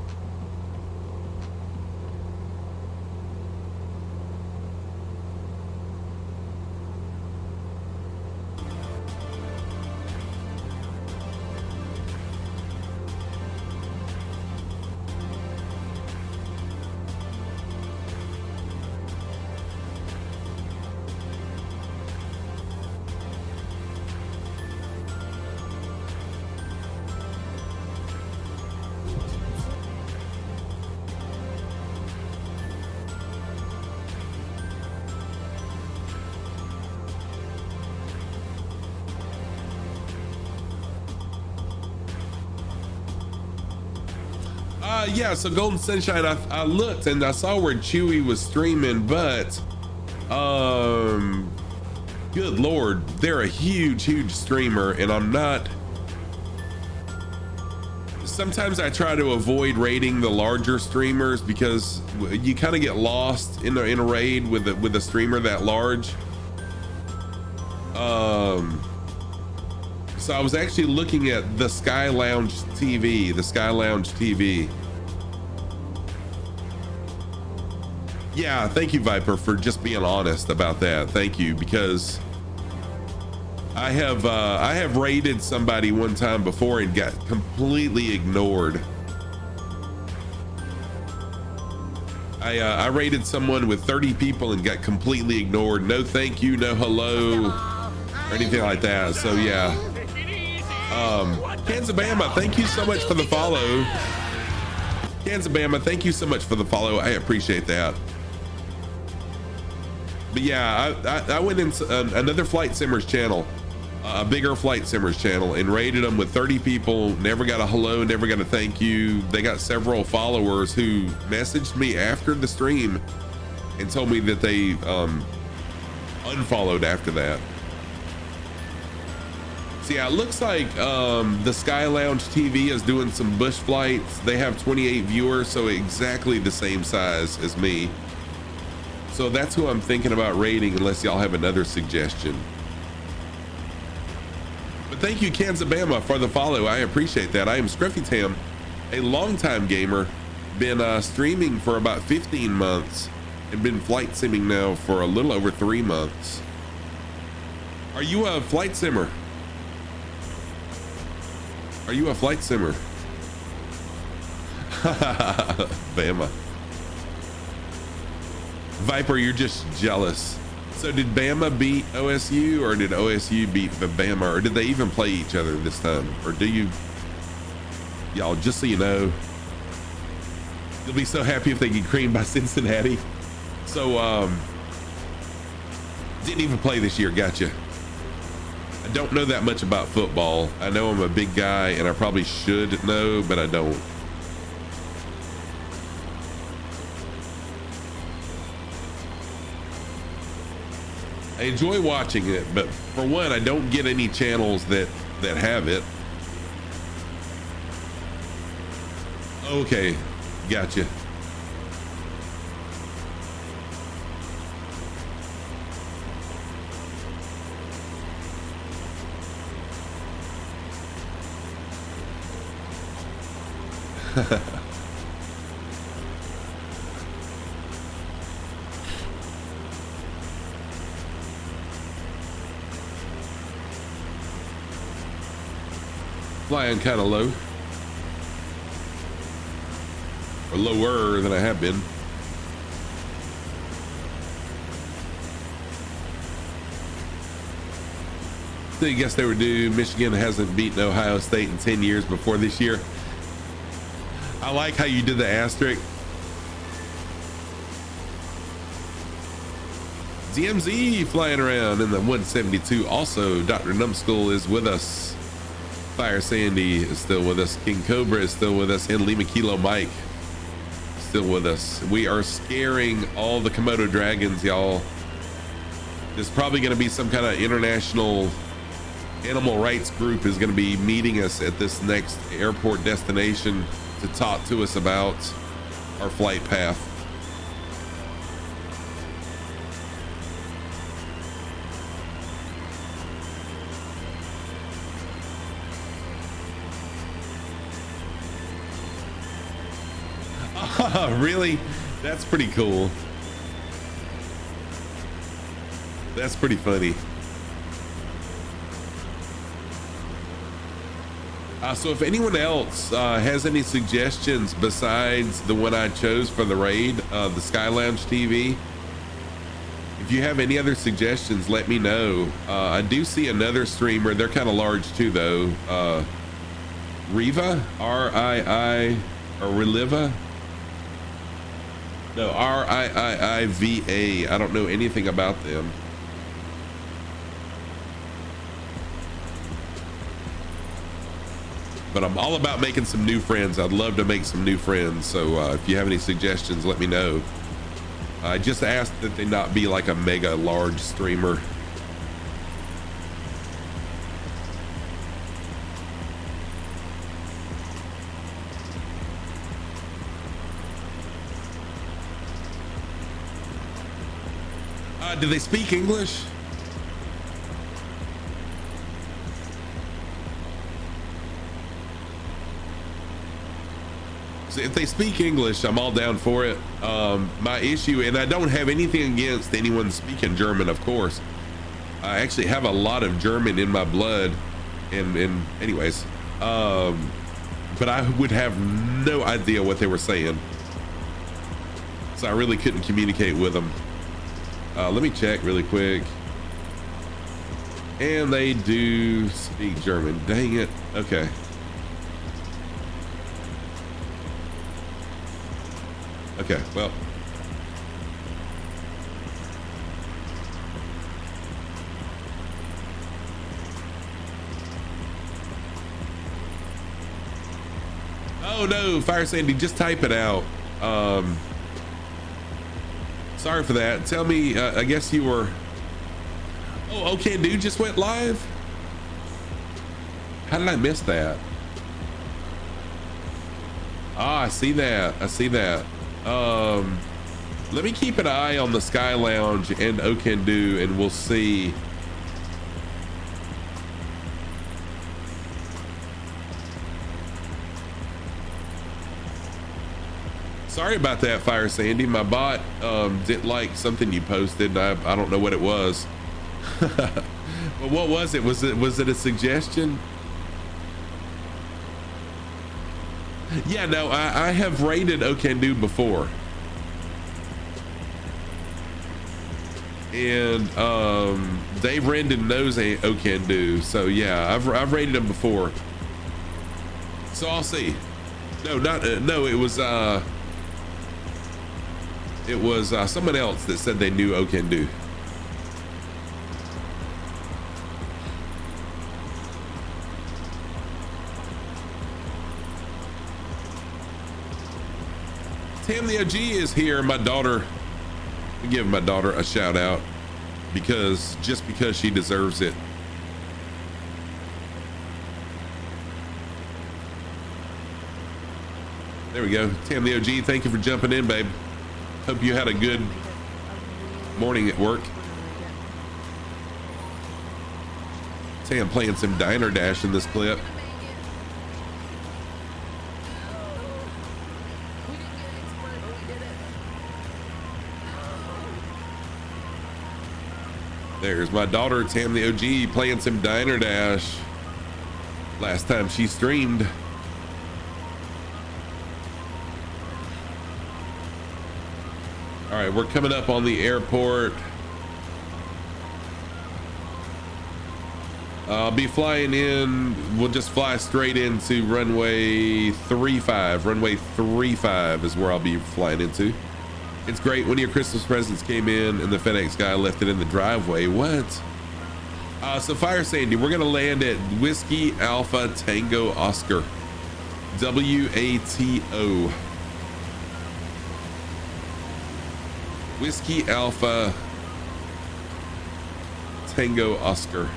Yeah, so Golden Sunshine, I looked and I saw where Chewy was streaming, but good lord, they're a huge streamer, and I'm not. Sometimes I try to avoid raiding the larger streamers because you kind of get lost in a raid with a streamer that large. So I was actually looking at the Sky Lounge TV, Yeah, thank you, Viper, for just being honest about that. Thank you, because I have raided somebody one time before and got completely ignored. I raided someone with 30 people and got completely ignored. No thank you, no hello, or anything like that. So yeah. Kansabama, thank you so much for the follow. Kansabama, thank you so much for the follow. I appreciate that. But yeah, I went into another Flight Simmers channel, a bigger Flight Simmers channel, and raided them with 30 people. Never got a hello, never got a thank you. They got several followers who messaged me after the stream and told me that they unfollowed after that. So yeah, it looks like the Sky Lounge TV is doing some bush flights. They have 28 viewers, so exactly the same size as me. So that's who I'm thinking about raiding, unless y'all have another suggestion. But thank you, Kansabama, for the follow. I appreciate that. I am Scruffy Tam, a longtime gamer, been streaming for about 15 months and been flight simming now for a little over 3 months. Are you a flight simmer? Are you a flight simmer? Bama. Viper, you're just jealous. So did Bama beat OSU, or did OSU beat Bama, or did they even play each other this time? Or do you, y'all, just so you know, you'll be so happy if they get creamed by Cincinnati. So didn't even play this year. Gotcha. I don't know that much about football. I know I'm a big guy and I probably should know, but I don't. I enjoy watching it, but for one, I don't get any channels that have it. Okay, gotcha. Flying kind of low. Or lower than I have been. So I guess they were due. Michigan hasn't beaten Ohio State in 10 years before this year. I like how you did the asterisk. DMZ flying around in the 172. Also, Dr. Numbskull is with us. Fire Sandy is still with us. King Cobra is still with us. And Lima Kilo Mike still with us. We are scaring all the Komodo dragons, y'all. There's probably going to be some kind of international animal rights group is going to be meeting us at this next airport destination to talk to us about our flight path. Really? That's pretty cool. That's pretty funny. So if anyone else has any suggestions besides the one I chose for the raid, the Sky Lounge TV, if you have any other suggestions, let me know. I do see another streamer. They're kind of large too, though. Riva, R-I-I, or Reliva. No, R-I-I-I-V-A. I don't know anything about them. But I'm all about making some new friends. I'd love to make some new friends. So if you have any suggestions, let me know. I just asked that they not be like a mega large streamer. Do they speak English? So if they speak English, I'm all down for it. My issue, and I don't have anything against anyone speaking German, of course. I actually have a lot of German in my blood, and anyways, but I would have no idea what they were saying, so I really couldn't communicate with them. Let me check really quick. And they do speak German. Dang it. Okay. Okay, well. Oh no, Fire Sandy, just type it out. Sorry for that. Tell me, I guess you were... Oh, okay, dude just went live? How did I miss that? Ah, I see that. I see that. Let me keep an eye on the Sky Lounge and Okendu, and we'll see. Sorry about that, Fire Sandy. My bot didn't like something you posted. I don't know what it was. But what was it? Was it a suggestion? Yeah, no, I have rated Okendu before. And Dave Rendon knows Okendu, so yeah, I've rated him before. So I'll see. No, not no, it was someone else that said they knew Okendu. Tam the OG is here. My daughter, I give my daughter a shout out because she deserves it. There we go. Tam the OG, thank you for jumping in, babe. Hope you had a good morning at work. Tam playing some Diner Dash in this clip. There's my daughter, Tam the OG, playing some Diner Dash. Last time she streamed. All right, we're coming up on the airport. I'll be flying in. We'll just fly straight into runway 35. Runway 35 is where I'll be flying into. It's great. One of your Christmas presents came in and the FedEx guy left it in the driveway. What? So Fire Sandy, we're gonna land at Whiskey Alpha Tango Oscar. WATO. Whiskey Alpha Tango Oscar.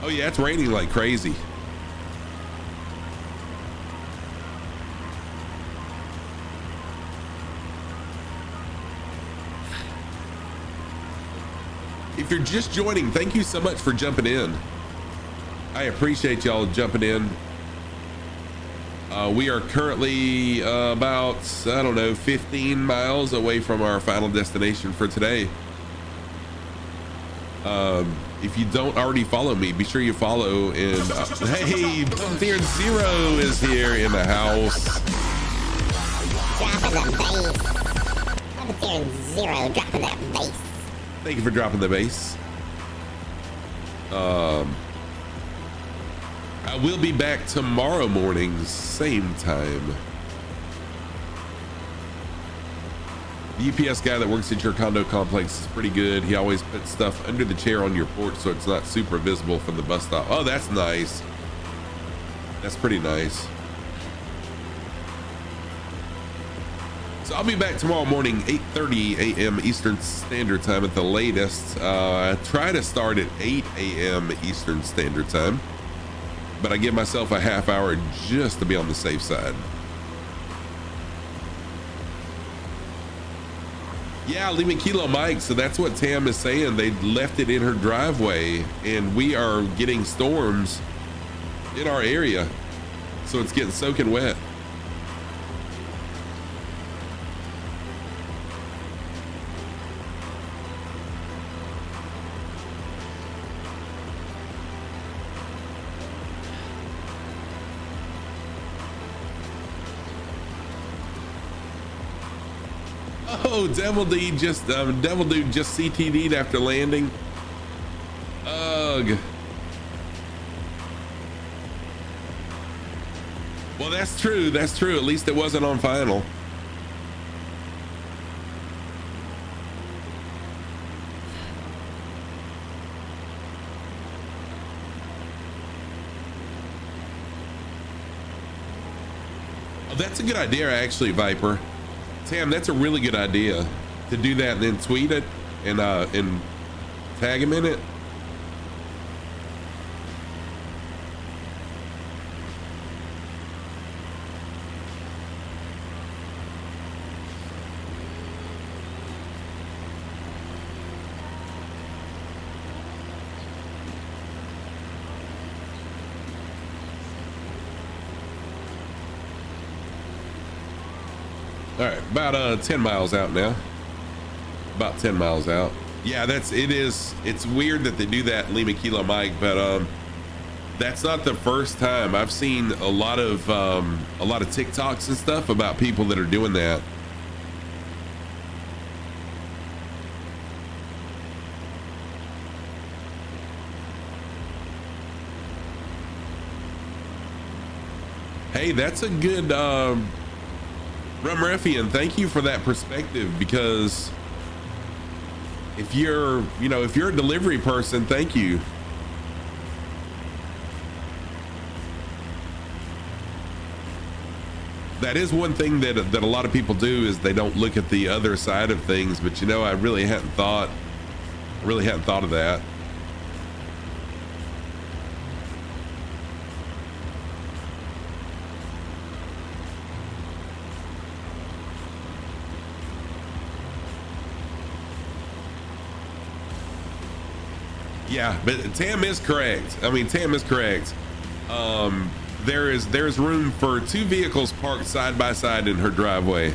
Oh yeah, it's raining like crazy. If you're just joining, thank you so much for jumping in. I appreciate y'all jumping in. We are currently about, I don't know, 15 miles away from our final destination for today. If you don't already follow me, be sure you follow. And hey, Puppeteer Zero is here in the house. Dropping the bass. Puppeteer Zero dropping that bass. Thank you for dropping the bass. I will be back tomorrow morning, same time. The UPS guy that works at your condo complex is pretty good. He always puts stuff under the chair on your porch so it's not super visible from the bus stop. Oh, that's nice. That's pretty nice. So I'll be back tomorrow morning, 8:30 a.m. Eastern Standard Time at the latest. I try to start at 8 a.m. Eastern Standard Time, but I give myself a half hour just to be on the safe side. Yeah, Lima Kilo Mike. So that's what Tam is saying. They left it in her driveway and we are getting storms in our area. So it's getting soaking wet. Oh, Devil Dude just CTD'd after landing. Ugh. Well, that's true. That's true. At least it wasn't on final. Oh, that's a good idea, actually, Viper. Tam, that's a really good idea to do that and then tweet it and tag him in it. All right, about 10 miles out now. About 10 miles out. Yeah, it's weird that they do that, Lima Kilo Mike, but that's not the first time. I've seen a lot of TikToks and stuff about people that are doing that. Hey, that's a good Rumreffian, thank you for that perspective, because if you're a delivery person, thank you. That is one thing that a lot of people do, is they don't look at the other side of things, but I really hadn't thought of that. Yeah, but Tam is correct. I mean, Tam is correct. There's room for 2 vehicles parked side by side in her driveway.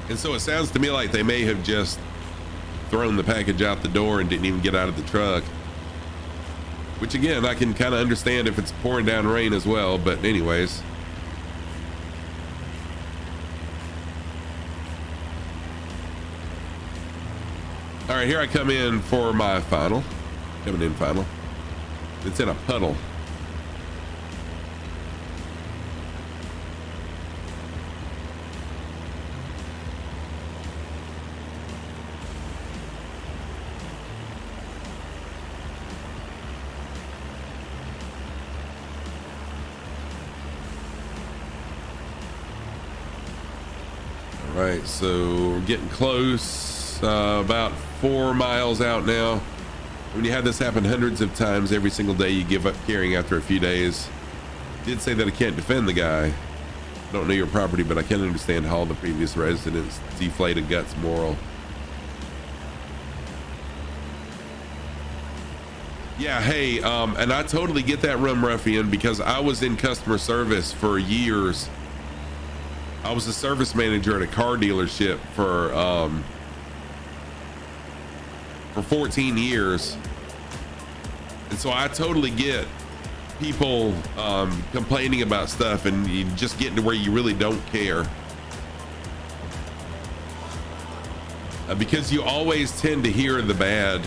And so it sounds to me like they may have just thrown the package out the door and didn't even get out of the truck. Which again, I can kind of understand if it's pouring down rain as well, but anyways. All right, here I come in for my final. Coming in final. It's in a puddle. All right, so we're getting close, about 4 miles out now. When you have this happen hundreds of times every single day, you give up carrying after a few days. Did say that I can't defend the guy. I don't know your property, but I can understand how the previous residents deflated guts moral. Yeah, hey, and I totally get that, Rum Ruffian, because I was in customer service for years. I was a service manager at a car dealership for 14 years. And so I totally get people complaining about stuff and you just getting to where you really don't care. Because you always tend to hear the bad.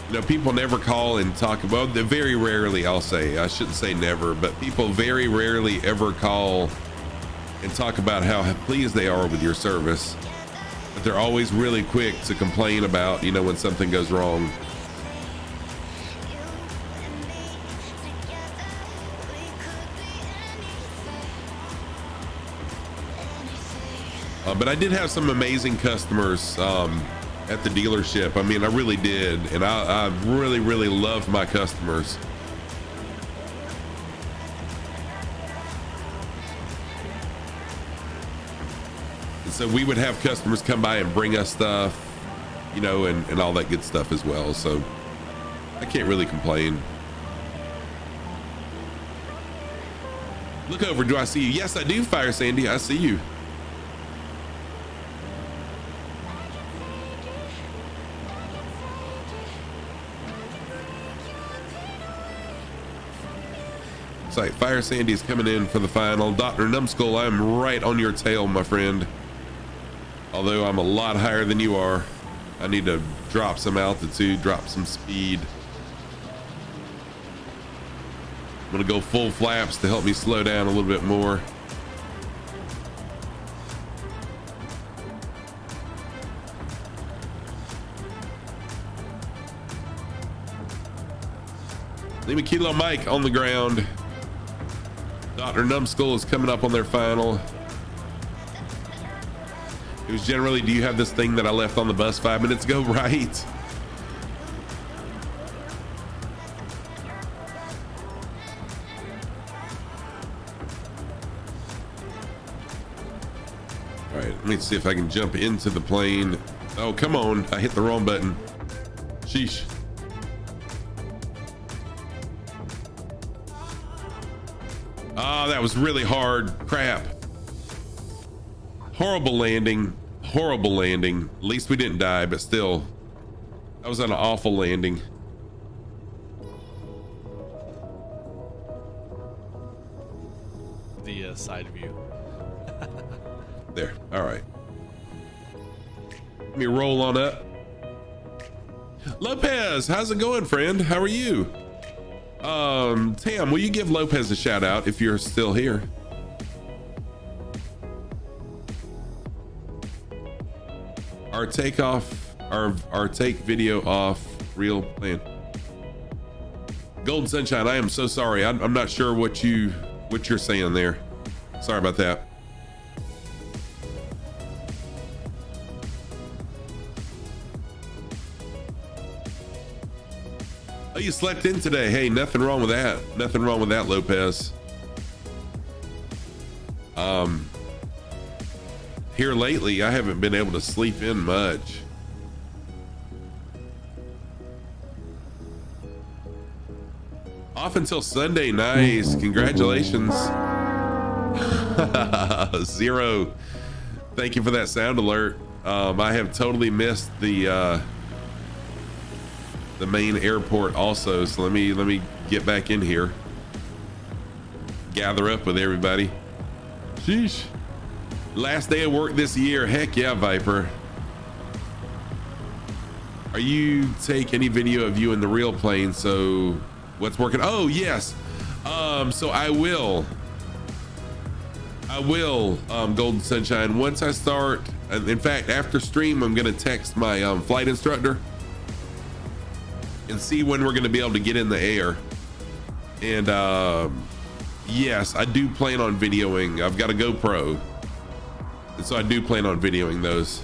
You know, people never call and talk about, very rarely, I'll say, I shouldn't say never, but people very rarely ever call and talk about how pleased they are with your service. But they're always really quick to complain about, you know, when something goes wrong. But I did have some amazing customers at the dealership. I mean, I really did. And I really, really loved my customers. So we would have customers come by and bring us stuff, you know, and all that good stuff as well. So I can't really complain. Look over, do I see you? Yes, I do, Fire Sandy, I see you. It's like Fire Sandy is coming in for the final. Dr. Numbskull, I'm right on your tail, my friend. Although I'm a lot higher than you are. I need to drop some altitude, drop some speed. I'm gonna go full flaps to help me slow down a little bit more. Lima Kilo Mike on the ground. Dr. Numbskull is coming up on their final. It was generally, do you have this thing that I left on the bus 5 minutes ago? Right. All right, let me see if I can jump into the plane. Oh, come on. I hit the wrong button. Sheesh. Oh, that was really hard. Crap. Horrible landing. Horrible landing. At least we didn't die, but still. That was an awful landing. The side view. There. All right. Let me roll on up. Lopez, how's it going, friend? How are you? Tam, will you give Lopez a shout out if you're still here? Our takeoff, our take video off real plan. Golden Sunshine, I am so sorry. I'm not sure what you're saying there. Sorry about that. Oh, you slept in today. Hey, nothing wrong with that. Nothing wrong with that, Lopez. Here lately, I haven't been able to sleep in much. Off until Sunday. Nice. Congratulations. Zero. Thank you for that sound alert. I have totally missed the main airport also, so let me get back in here, gather up with everybody. Sheesh. Last day of work this year. Heck yeah, Viper. Are you take any video of you in the real plane? So what's working? Oh yes. So I will Golden Sunshine, once I start, in fact after stream I'm gonna text my flight instructor and see when we're gonna be able to get in the air. And yes, I do plan on videoing. I've got a GoPro, and so I do plan on videoing those.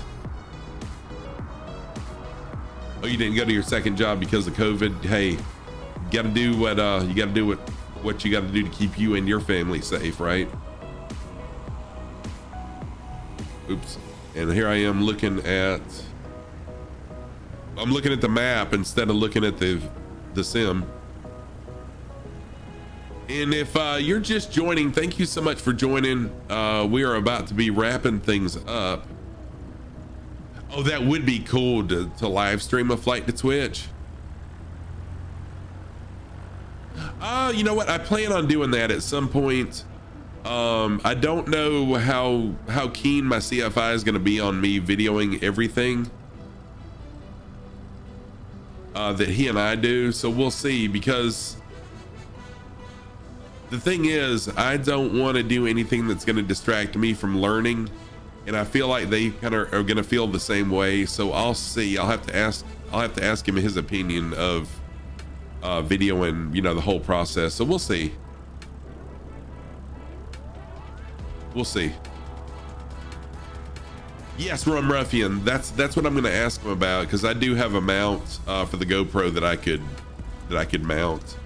Oh, you didn't go to your second job because of COVID? Hey, you gotta do what you gotta do what you gotta do to keep you and your family safe, right? Oops. And here I am looking at the map instead of looking at the sim. And if you're just joining, thank you so much for joining. We are about to be wrapping things up. Oh, that would be cool to live stream a flight to Twitch. You know what? I plan on doing that at some point. I don't know how keen my CFI is going to be on me videoing everything that he and I do. So we'll see, because the thing is, I don't want to do anything that's going to distract me from learning. And I feel like they kind of are going to feel the same way. So I'll see. I'll have to ask him his opinion of videoing, you know, the whole process. So we'll see. We'll see. Yes, Rum Ruffian. That's what I'm going to ask him about, because I do have a mount for the GoPro that I could mount.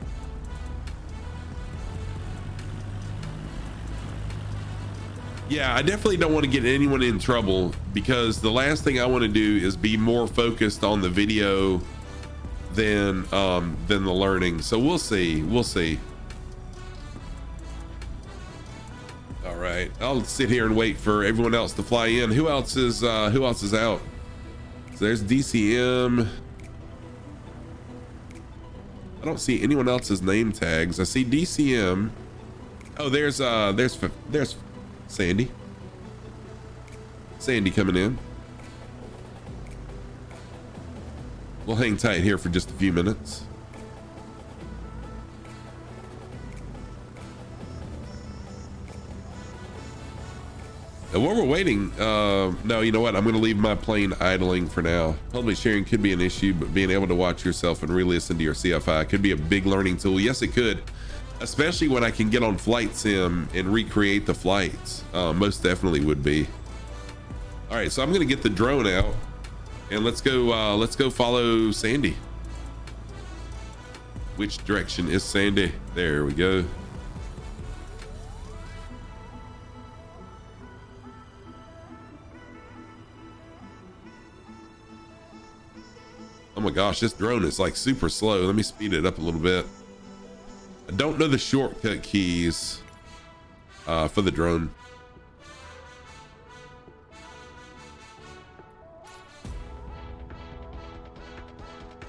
Yeah, I definitely don't want to get anyone in trouble, because the last thing I want to do is be more focused on the video than the learning. So we'll see. We'll see. All right, I'll sit here and wait for everyone else to fly in. Who else is out? So there's DCM. I don't see anyone else's name tags. I see DCM. Oh, there's Sandy. Sandy coming in. We'll hang tight here for just a few minutes. And while we're waiting, no, you know what? I'm going to leave my plane idling for now. Public sharing could be an issue, but being able to watch yourself and re-listen to your CFI could be a big learning tool. Yes, it could. Especially when I can get on Flight Sim and recreate the flights. Most definitely would be. All right, so I'm gonna get the drone out and let's go follow Sandy. Which direction is Sandy? There we go. Oh my gosh, this drone is like super slow. Let me speed it up a little bit. I don't know the shortcut keys for the drone.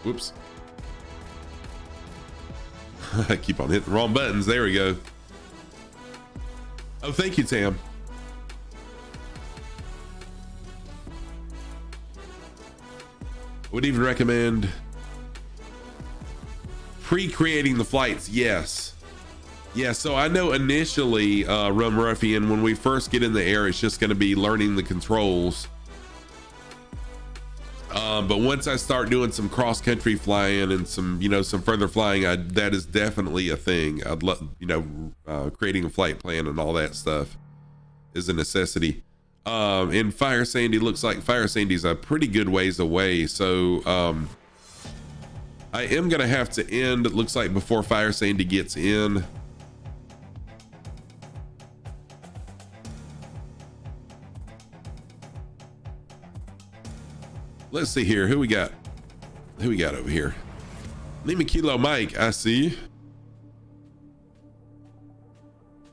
Whoops. I keep on hitting the wrong buttons. There we go. Oh, thank you, Tam. Would even recommend pre-creating the flights. Yes. Yeah, so I know initially, Rum Ruffian, when we first get in the air, it's just going to be learning the controls. But once I start doing some cross-country flying and some, you know, some further flying, that is definitely a thing. I'd love, you know, creating a flight plan and all that stuff is a necessity. And Fire Sandy, looks like Fire Sandy's a pretty good ways away. So, I am going to have to end, it looks like, before Fire Sandy gets in. Let's see here. Who we got? Who we got over here? Lima Kilo Mike, I see.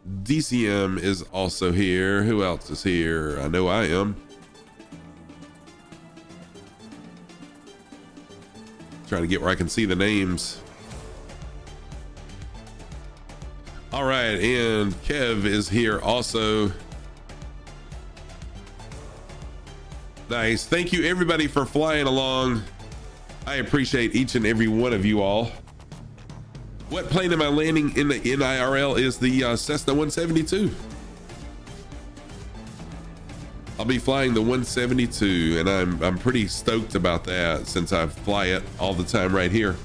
DCM is also here. Who else is here? I know I am. Trying to get where I can see the names. All right, and Kev is here also. Nice. Thank you everybody for flying along. I appreciate each and every one of you all. What plane am I landing in the NIRL is the Cessna 172. I'll be flying the 172 and I'm pretty stoked about that since I fly it all the time right here.